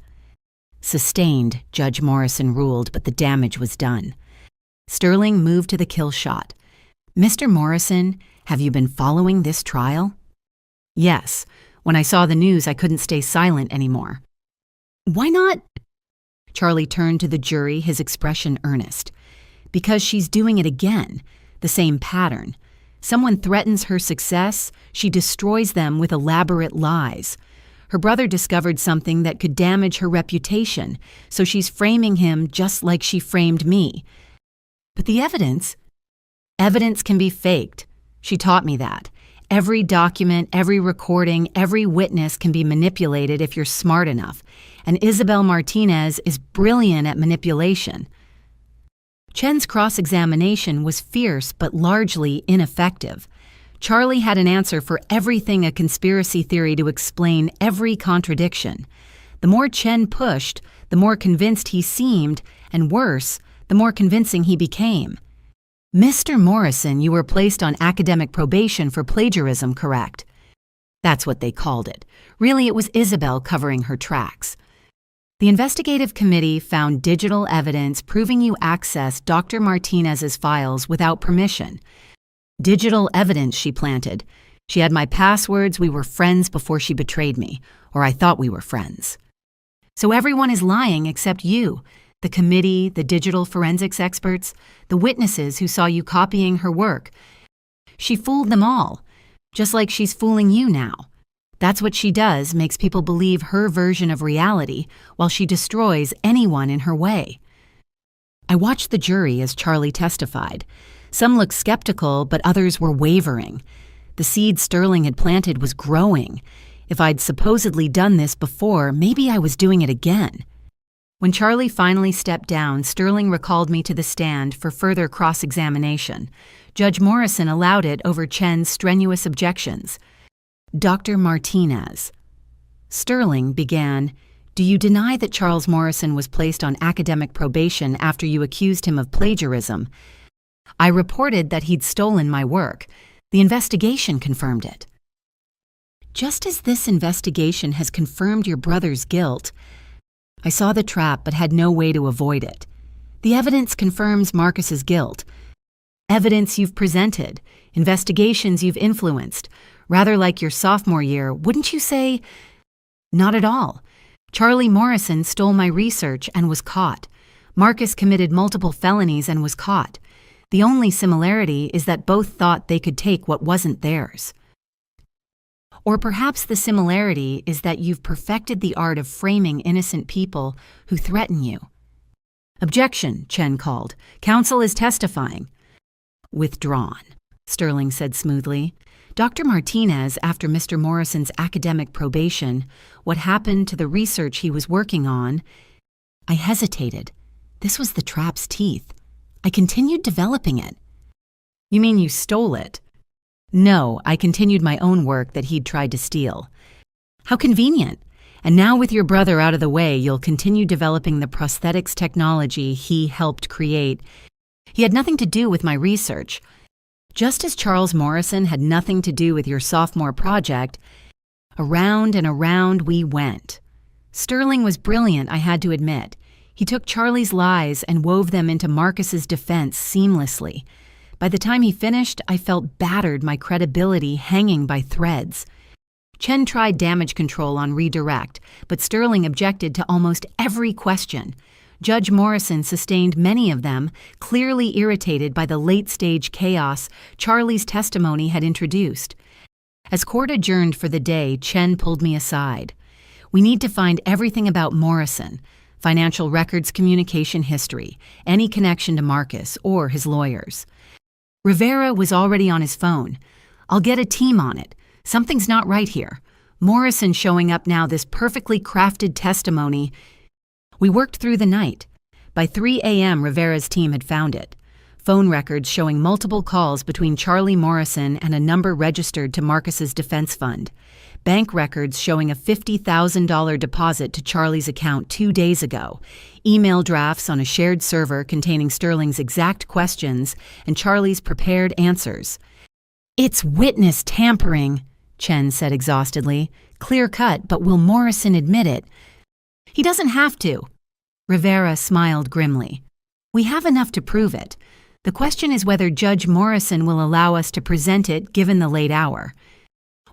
Sustained, Judge Morrison ruled, but the damage was done. Sterling moved to the kill shot. Mr. Morrison, have you been following this trial? Yes. When I saw the news, I couldn't stay silent anymore. Why not? Charlie turned to the jury, his expression earnest. Because she's doing it again, the same pattern. Someone threatens her success, she destroys them with elaborate lies. Her brother discovered something that could damage her reputation, so she's framing him just like she framed me. But the evidence can be faked. She taught me that. Every document, every recording, every witness can be manipulated if you're smart enough, and Isabel Martinez is brilliant at manipulation. Chen's cross-examination was fierce but largely ineffective. Charlie had an answer for everything, a conspiracy theory to explain every contradiction. The more Chen pushed, the more convinced he seemed, and worse, the more convincing he became. Mr. Morrison, you were placed on academic probation for plagiarism, correct? That's what they called it. Really, it was Isabel covering her tracks. The investigative committee found digital evidence proving you accessed Dr. Martinez's files without permission. Digital evidence she planted. She had my passwords, we were friends before she betrayed me, or I thought we were friends. So everyone is lying except you. The committee, the digital forensics experts, the witnesses who saw you copying her work. She fooled them all, just like she's fooling you now. That's what she does, makes people believe her version of reality while she destroys anyone in her way. I watched the jury as Charlie testified. Some looked skeptical, but others were wavering. The seed Sterling had planted was growing. If I'd supposedly done this before, maybe I was doing it again. When Charlie finally stepped down, Sterling recalled me to the stand for further cross-examination. Judge Morrison allowed it over Chen's strenuous objections. Dr. Martinez. Sterling began, "Do you deny that Charles Morrison was placed on academic probation after you accused him of plagiarism?" I reported that he'd stolen my work. The investigation confirmed it. Just as this investigation has confirmed your brother's guilt, I saw the trap but had no way to avoid it. The evidence confirms Marcus's guilt. Evidence you've presented, investigations you've influenced. Rather like your sophomore year, wouldn't you say? Not at all. Charlie Morrison stole my research and was caught. Marcus committed multiple felonies and was caught. The only similarity is that both thought they could take what wasn't theirs. Or perhaps the similarity is that you've perfected the art of framing innocent people who threaten you. Objection, Chen called. Counsel is testifying. Withdrawn, Sterling said smoothly. Dr. Martinez, after Mr. Morrison's academic probation, what happened to the research he was working on? I hesitated. This was the trap's teeth. I continued developing it. You mean you stole it? No, I continued my own work that he'd tried to steal. How convenient. And now with your brother out of the way, you'll continue developing the prosthetics technology he helped create. He had nothing to do with my research. Just as Charles Morrison had nothing to do with your sophomore project, around and around we went. Sterling was brilliant, I had to admit. He took Charlie's lies and wove them into Marcus's defense seamlessly. By the time he finished, I felt battered, my credibility hanging by threads. Chen tried damage control on redirect, but Sterling objected to almost every question. Judge Morrison sustained many of them, clearly irritated by the late-stage chaos Charlie's testimony had introduced. As court adjourned for the day, Chen pulled me aside. We need to find everything about Morrison, financial records, communication history, any connection to Marcus or his lawyers. Rivera was already on his phone. I'll get a team on it. Something's not right here. Morrison showing up now, this perfectly crafted testimony. We worked through the night. By 3 a.m., Rivera's team had found it. Phone records showing multiple calls between Charlie Morrison and a number registered to Marcus's defense fund. Bank records showing a $50,000 deposit to Charlie's account 2 days ago. Email drafts on a shared server containing Sterling's exact questions and Charlie's prepared answers. It's witness tampering, Chen said exhaustedly. Clear cut, but will Morrison admit it? He doesn't have to. Rivera smiled grimly. We have enough to prove it. The question is whether Judge Morrison will allow us to present it given the late hour.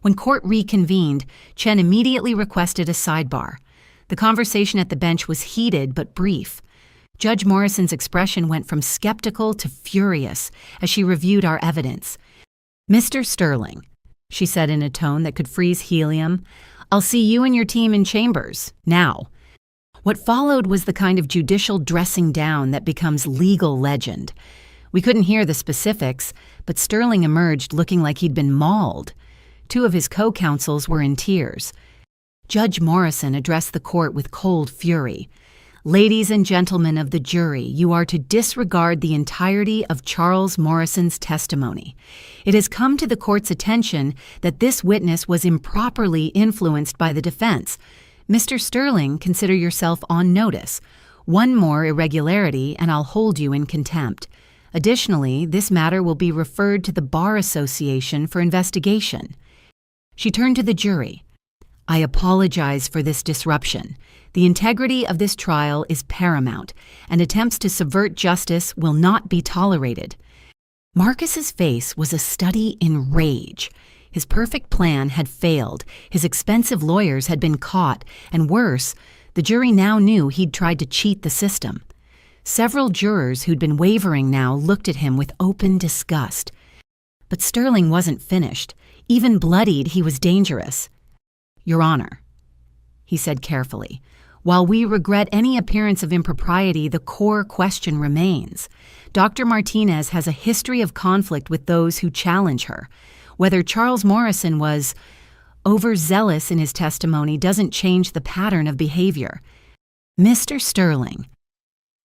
When court reconvened, Chen immediately requested a sidebar. The conversation at the bench was heated but brief. Judge Morrison's expression went from skeptical to furious as she reviewed our evidence. Mr. Sterling, she said in a tone that could freeze helium, I'll see you and your team in chambers, now." What followed was the kind of judicial dressing down that becomes legal legend. We couldn't hear the specifics, but Sterling emerged looking like he'd been mauled. Two of his co-counsels were in tears. Judge Morrison addressed the court with cold fury. "Ladies and gentlemen of the jury, you are to disregard the entirety of Charles Morrison's testimony. It has come to the court's attention that this witness was improperly influenced by the defense. Mr. Sterling, consider yourself on notice. One more irregularity and I'll hold you in contempt. Additionally, this matter will be referred to the Bar Association for investigation." She turned to the jury. "I apologize for this disruption. The integrity of this trial is paramount, and attempts to subvert justice will not be tolerated." Marcus's face was a study in rage. His perfect plan had failed, his expensive lawyers had been caught, and worse, the jury now knew he'd tried to cheat the system. Several jurors who'd been wavering now looked at him with open disgust. But Sterling wasn't finished. Even bloodied, he was dangerous. "Your Honor," he said carefully, "while we regret any appearance of impropriety, the core question remains. Dr. Martinez has a history of conflict with those who challenge her. Whether Charles Morrison was overzealous in his testimony doesn't change the pattern of behavior. Mr. Sterling,"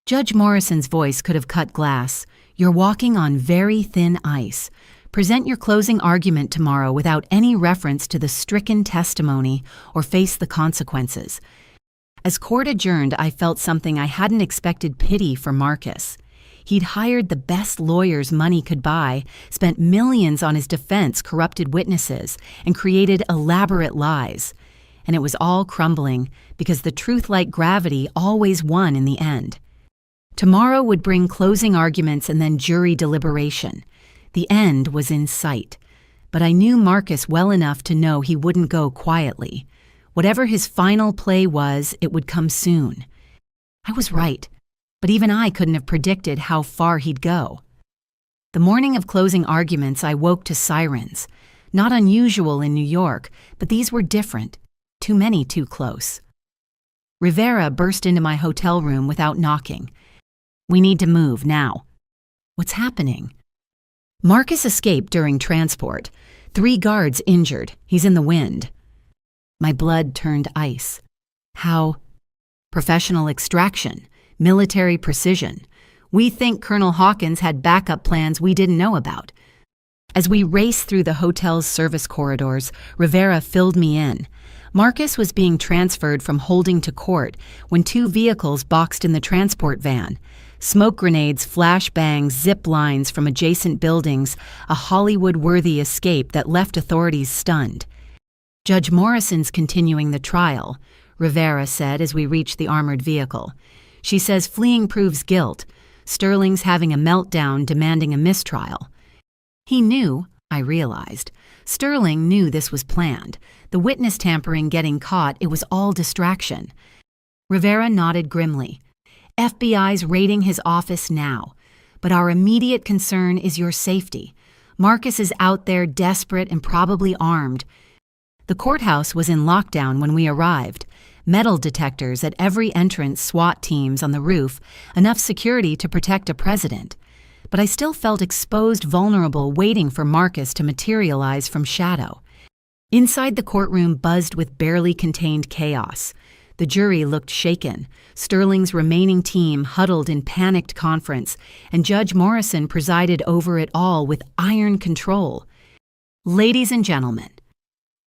Judge Morrison's voice could have cut glass, "you're walking on very thin ice. Present your closing argument tomorrow without any reference to the stricken testimony or face the consequences." As court adjourned, I felt something I hadn't expected: pity for Marcus. He'd hired the best lawyers money could buy, spent millions on his defense, corrupted witnesses, and created elaborate lies. And it was all crumbling because the truth, like gravity, always won in the end. Tomorrow would bring closing arguments and then jury deliberation. The end was in sight, but I knew Marcus well enough to know he wouldn't go quietly. Whatever his final play was, it would come soon. I was right, but even I couldn't have predicted how far he'd go. The morning of closing arguments, I woke to sirens. Not unusual in New York, but these were different. Too many too close. Rivera burst into my hotel room without knocking. "We need to move now." "What's happening?" "Marcus escaped during transport. 3 guards injured. He's in the wind." My blood turned ice. "How?" "Professional extraction. Military precision. We think Colonel Hawkins had backup plans we didn't know about." As we raced through the hotel's service corridors, Rivera filled me in. Marcus was being transferred from holding to court when 2 vehicles boxed in the transport van. Smoke grenades, flashbangs, zip lines from adjacent buildings, a Hollywood-worthy escape that left authorities stunned. "Judge Morrison's continuing the trial," Rivera said as we reached the armored vehicle. "She says fleeing proves guilt. Sterling's having a meltdown demanding a mistrial." He knew, I realized. Sterling knew this was planned. The witness tampering getting caught, it was all distraction. Rivera nodded grimly. "FBI's raiding his office now. But our immediate concern is your safety. Marcus is out there desperate and probably armed." The courthouse was in lockdown when we arrived. Metal detectors at every entrance, SWAT teams on the roof, enough security to protect a president. But I still felt exposed, vulnerable, waiting for Marcus to materialize from shadow. Inside the courtroom buzzed with barely contained chaos. The jury looked shaken. Sterling's remaining team huddled in panicked conference, and Judge Morrison presided over it all with iron control. "Ladies and gentlemen,"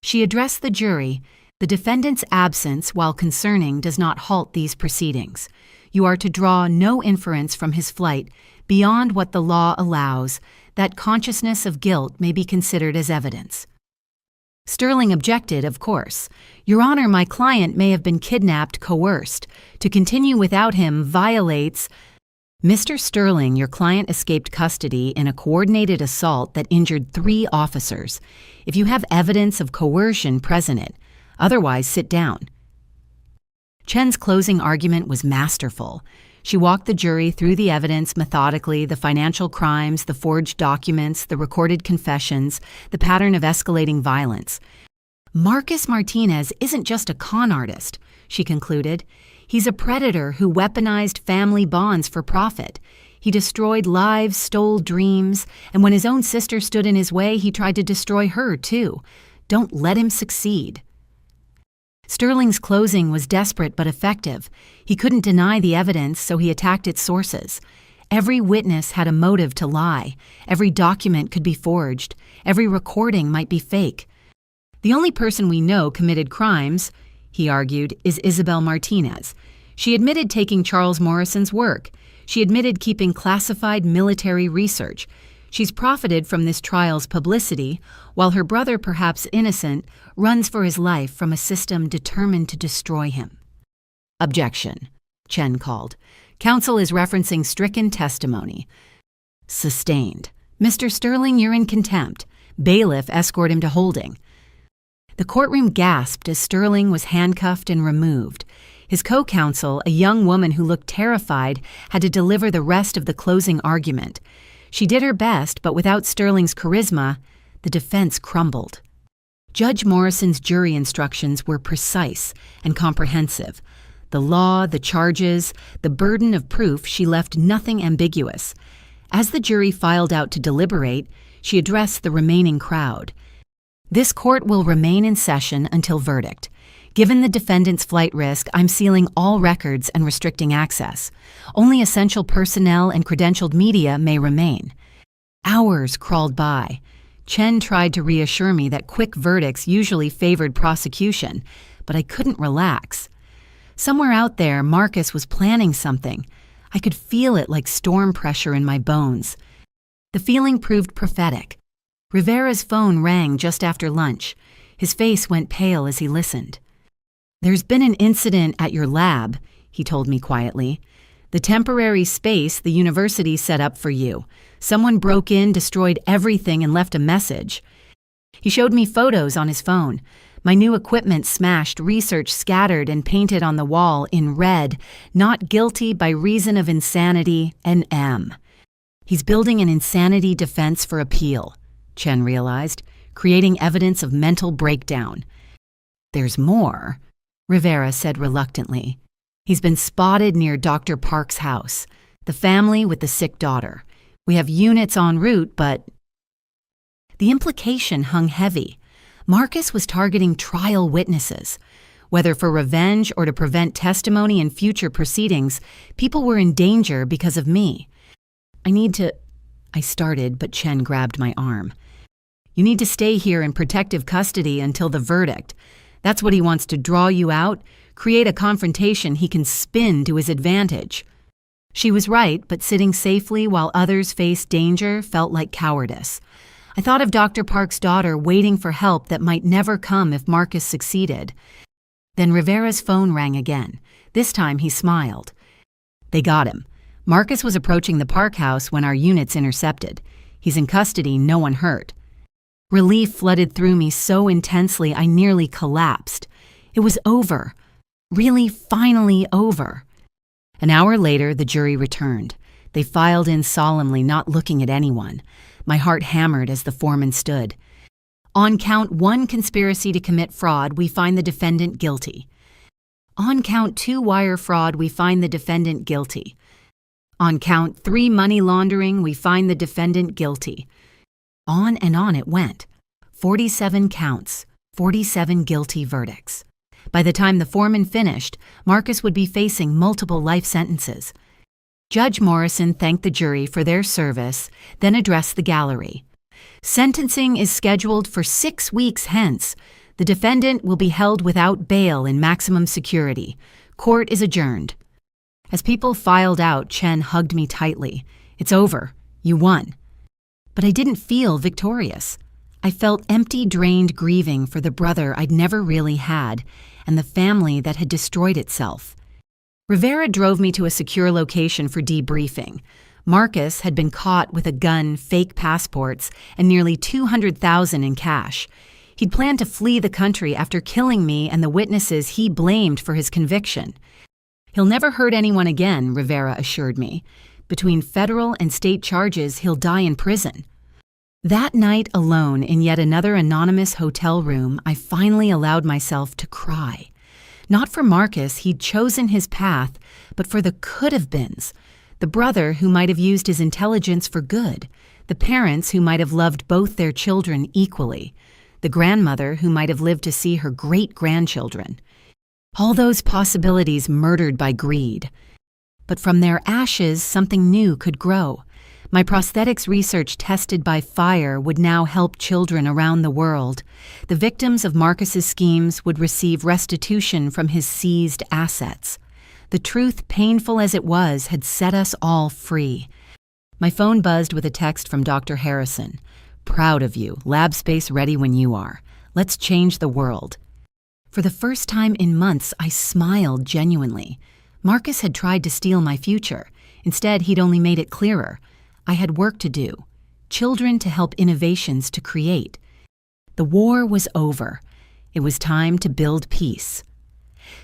she addressed the jury, "the defendant's absence, while concerning, does not halt these proceedings. You are to draw no inference from his flight beyond what the law allows, that consciousness of guilt may be considered as evidence." Sterling objected, of course. "Your Honor, my client may have been kidnapped, coerced. To continue without him violates—" "Mr. Sterling, your client escaped custody in a coordinated assault that injured 3 officers. If you have evidence of coercion, present it. Otherwise, sit down." Chen's closing argument was masterful. She walked the jury through the evidence methodically: the financial crimes, the forged documents, the recorded confessions, the pattern of escalating violence. Marcus Martinez isn't just a con artist, she concluded. He's a predator who weaponized family bonds for profit. He destroyed lives, stole dreams, and when his own sister stood in his way, he tried to destroy her, too. Don't let him succeed. Sterling's closing was desperate but effective. He couldn't deny the evidence, so he attacked its sources. Every witness had a motive to lie. Every document could be forged. Every recording might be fake. The only person we know committed crimes, he argued, is Isabel Martinez. She admitted taking Charles Morrison's work. She admitted keeping classified military research. She's profited from this trial's publicity, while her brother, perhaps innocent, runs for his life from a system determined to destroy him. Objection, Chen called. Counsel is referencing stricken testimony. Sustained. Mr. Sterling, you're in contempt. Bailiff, escort him to holding. The courtroom gasped as Sterling was handcuffed and removed. His co-counsel, a young woman who looked terrified, had to deliver the rest of the closing argument. She did her best, but without Sterling's charisma, the defense crumbled. Judge Morrison's jury instructions were precise and comprehensive. The law, the charges, the burden of proof, she left nothing ambiguous. As the jury filed out to deliberate, she addressed the remaining crowd. This court will remain in session until verdict. Given the defendant's flight risk, I'm sealing all records and restricting access. Only essential personnel and credentialed media may remain. Hours crawled by. Chen tried to reassure me that quick verdicts usually favored prosecution, but I couldn't relax. Somewhere out there, Marcus was planning something. I could feel it like storm pressure in my bones. The feeling proved prophetic. Rivera's phone rang just after lunch. His face went pale as he listened. There's been an incident at your lab, he told me quietly. The temporary space the university set up for you. Someone broke in, destroyed everything, and left a message. He showed me photos on his phone. My new equipment smashed, research scattered and painted on the wall in red, not guilty by reason of insanity, an M. He's building an insanity defense for appeal, Chen realized, creating evidence of mental breakdown. There's more, Rivera said reluctantly. He's been spotted near Dr. Park's house, the family with the sick daughter. We have units en route, but... The implication hung heavy. Marcus was targeting trial witnesses. Whether for revenge or to prevent testimony in future proceedings, people were in danger because of me. I started, but Chen grabbed my arm. You need to stay here in protective custody until the verdict. That's what he wants, to draw you out, create a confrontation he can spin to his advantage. She was right, but sitting safely while others faced danger felt like cowardice. I thought of Dr. Park's daughter waiting for help that might never come if Marcus succeeded. Then Rivera's phone rang again. This time he smiled. They got him. Marcus was approaching the Park house when our units intercepted. He's in custody, no one hurt. Relief flooded through me so intensely I nearly collapsed. It was over. Really, finally over. An hour later, the jury returned. They filed in solemnly, not looking at anyone. My heart hammered as the foreman stood. On count 1 conspiracy to commit fraud, we find the defendant guilty. On count 2 wire fraud, we find the defendant guilty. On count 3 money laundering, we find the defendant guilty. On and on it went. 47 counts, 47 guilty verdicts. By the time the foreman finished, Marcus would be facing multiple life sentences. Judge Morrison thanked the jury for their service, then addressed the gallery. Sentencing is scheduled for 6 weeks hence. The defendant will be held without bail in maximum security. Court is adjourned. As people filed out, Chen hugged me tightly. It's over. You won. But I didn't feel victorious. I felt empty, drained, grieving for the brother I'd never really had and the family that had destroyed itself. Rivera drove me to a secure location for debriefing. Marcus had been caught with a gun, fake passports, and nearly $200,000 in cash. He'd planned to flee the country after killing me and the witnesses he blamed for his conviction. He'll never hurt anyone again, Rivera assured me. Between federal and state charges, he'll die in prison. That night alone in yet another anonymous hotel room, I finally allowed myself to cry. Not for Marcus, he'd chosen his path, but for the could-have-beens. The brother who might have used his intelligence for good. The parents who might have loved both their children equally. The grandmother who might have lived to see her great-grandchildren. All those possibilities murdered by greed. But from their ashes, something new could grow. My prosthetics research tested by fire would now help children around the world. The victims of Marcus's schemes would receive restitution from his seized assets. The truth, painful as it was, had set us all free. My phone buzzed with a text from Dr. Harrison. "Proud of you. Lab space ready when you are. Let's change the world." For the first time in months, I smiled genuinely. Marcus had tried to steal my future. Instead, he'd only made it clearer. I had work to do. Children to help innovations to create. The war was over. It was time to build peace.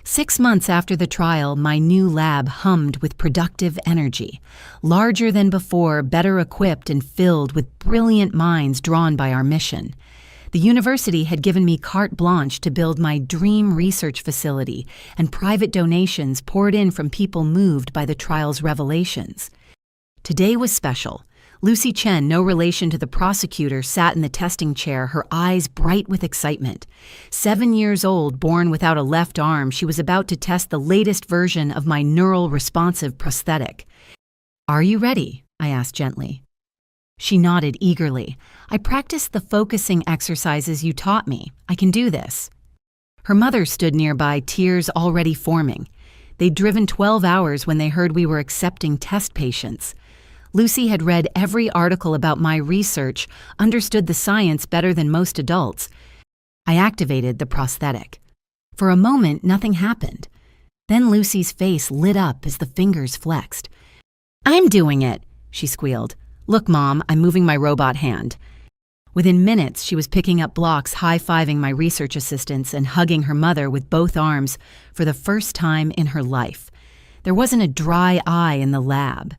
6 months after the trial, my new lab hummed with productive energy. Larger than before, better equipped and filled with brilliant minds drawn by our mission. The university had given me carte blanche to build my dream research facility, and private donations poured in from people moved by the trial's revelations. Today was special. Lucy Chen, no relation to the prosecutor, sat in the testing chair, her eyes bright with excitement. 7 years old, born without a left arm, she was about to test the latest version of my neural responsive prosthetic. "Are you ready?" I asked gently. She nodded eagerly. "I practiced the focusing exercises you taught me. I can do this." Her mother stood nearby, tears already forming. They'd driven 12 hours when they heard we were accepting test patients. Lucy had read every article about my research, understood the science better than most adults. I activated the prosthetic. For a moment, nothing happened. Then Lucy's face lit up as the fingers flexed. "I'm doing it," she squealed. "Look, Mom, I'm moving my robot hand." Within minutes, she was picking up blocks, high-fiving my research assistants, and hugging her mother with both arms for the first time in her life. There wasn't a dry eye in the lab.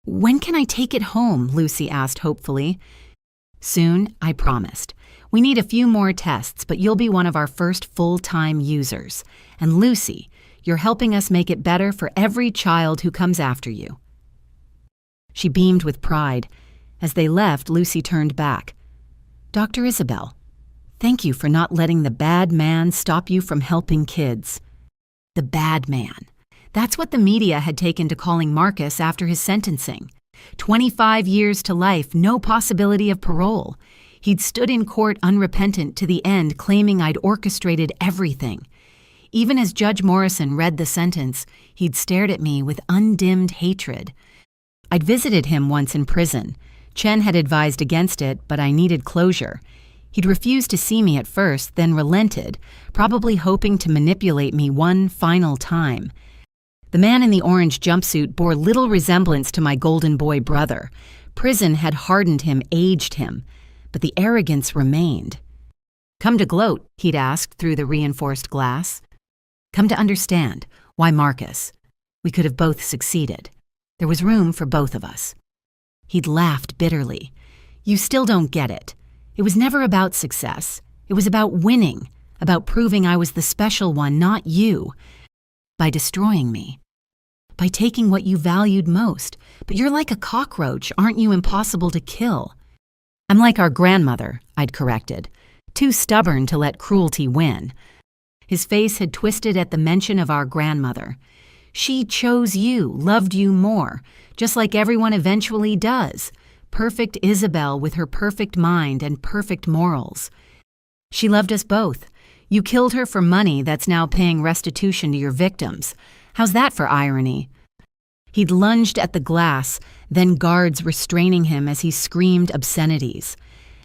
"When can I take it home?" Lucy asked hopefully. "Soon, I promised. We need a few more tests, but you'll be one of our first full-time users. And Lucy, you're helping us make it better for every child who comes after you." She beamed with pride. As they left, Lucy turned back. "Dr. Isabel, thank you for not letting the bad man stop you from helping kids." The bad man. That's what the media had taken to calling Marcus after his sentencing. 25 years to life, no possibility of parole. He'd stood in court unrepentant to the end, claiming I'd orchestrated everything. Even as Judge Morrison read the sentence, he'd stared at me with undimmed hatred. I'd visited him once in prison. Chen had advised against it, but I needed closure. He'd refused to see me at first, then relented, probably hoping to manipulate me one final time. The man in the orange jumpsuit bore little resemblance to my golden boy brother. Prison had hardened him, aged him, but the arrogance remained. "Come to gloat?" he'd asked through the reinforced glass. "Come to understand. Why Marcus? We could have both succeeded. There was room for both of us." He'd laughed bitterly. "You still don't get it. It was never about success. It was about winning, about proving I was the special one, not you. By destroying me. By taking what you valued most. But you're like a cockroach, aren't you? Impossible to kill." "I'm like our grandmother," I'd corrected. "Too stubborn to let cruelty win." His face had twisted at the mention of our grandmother. "She chose you, loved you more, just like everyone eventually does. Perfect Isabel with her perfect mind and perfect morals. She loved us both. You killed her for money that's now paying restitution to your victims. How's that for irony?" He'd lunged at the glass, then guards restraining him as he screamed obscenities.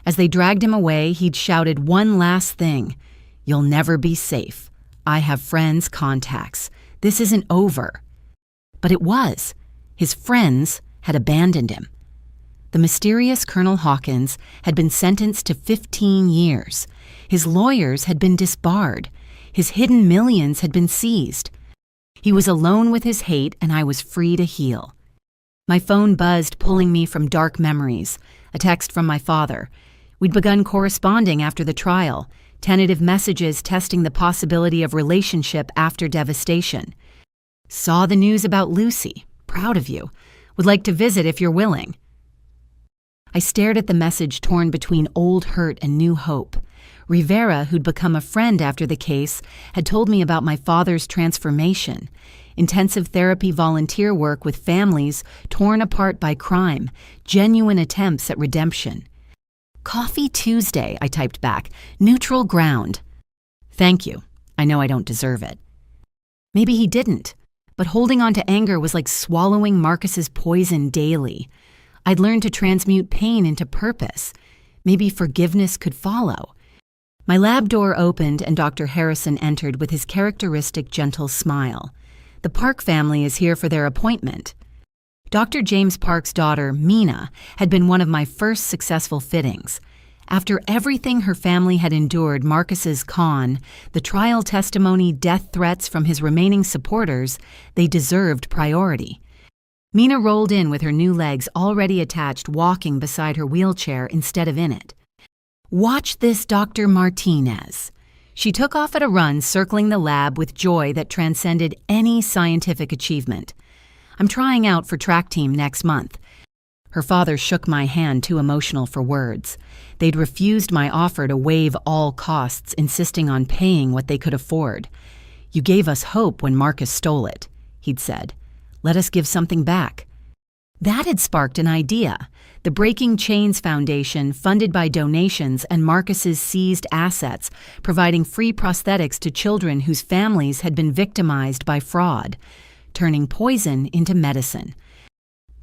As they dragged him away, he'd shouted one last thing. "You'll never be safe. I have friends, contacts. This isn't over." But it was. His friends had abandoned him. The mysterious Colonel Hawkins had been sentenced to 15 years. His lawyers had been disbarred. His hidden millions had been seized. He was alone with his hate, and I was free to heal. My phone buzzed, pulling me from dark memories. A text from my father. We'd begun corresponding after the trial, tentative messages testing the possibility of relationship after devastation. Saw the news about Lucy. Proud of you. Would like to visit if you're willing. I stared at the message torn between old hurt and new hope. Rivera, who'd become a friend after the case, had told me about my father's transformation. Intensive therapy volunteer work with families torn apart by crime, genuine attempts at redemption. Coffee Tuesday, I typed back. Neutral ground. Thank you. I know I don't deserve it. Maybe he didn't, but holding on to anger was like swallowing Marcus's poison daily. I'd learned to transmute pain into purpose. Maybe forgiveness could follow. My lab door opened and Dr. Harrison entered with his characteristic gentle smile. The Park family is here for their appointment. Dr. James Park's daughter, Mina, had been one of my first successful fittings. After everything her family had endured Marcus's con, the trial testimony, death threats from his remaining supporters, they deserved priority. Mina rolled in with her new legs already attached, walking beside her wheelchair instead of in it. Watch this, Dr. Martinez. She took off at a run, circling the lab with joy that transcended any scientific achievement. I'm trying out for track team next month. Her father shook my hand, too emotional for words. They'd refused my offer to waive all costs, insisting on paying what they could afford. You gave us hope when Marcus stole it, he'd said. Let us give something back. That had sparked an idea. The Breaking Chains Foundation, funded by donations and Marcus's seized assets, providing free prosthetics to children whose families had been victimized by fraud, turning poison into medicine.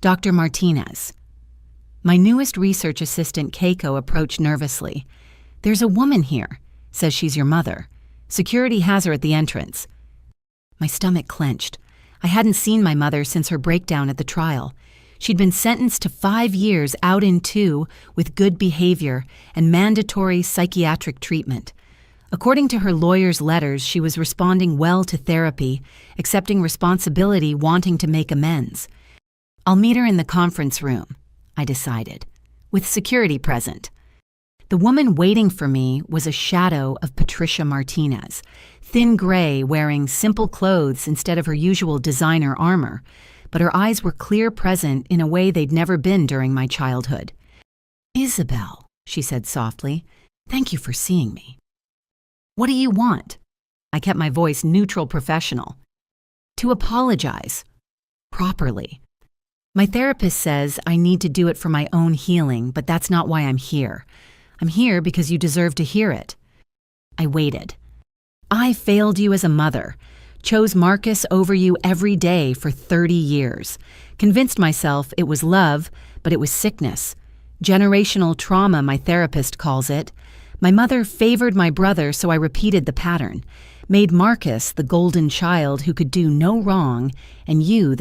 Dr. Martinez. My newest research assistant, Keiko, approached nervously. There's a woman here. Says she's your mother. Security has her at the entrance. My stomach clenched. I hadn't seen my mother since her breakdown at the trial. She'd been sentenced to 5 years out in 2 with good behavior and mandatory psychiatric treatment. According to her lawyer's letters, she was responding well to therapy, accepting responsibility, wanting to make amends. I'll meet her in the conference room, I decided, with security present. The woman waiting for me was a shadow of Patricia Martinez, thin gray, wearing simple clothes instead of her usual designer armor, but her eyes were clear, present in a way they'd never been during my childhood. Isabel, she said softly, thank you for seeing me. What do you want? I kept my voice neutral, professional. To apologize. Properly. My therapist says I need to do it for my own healing, but that's not why I'm here. I'm here because you deserve to hear it. I waited. I failed you as a mother. Chose Marcus over you every day for 30 years. Convinced myself it was love, but it was sickness. Generational trauma, my therapist calls it. My mother favored my brother, so I repeated the pattern. Made Marcus the golden child who could do no wrong, and you the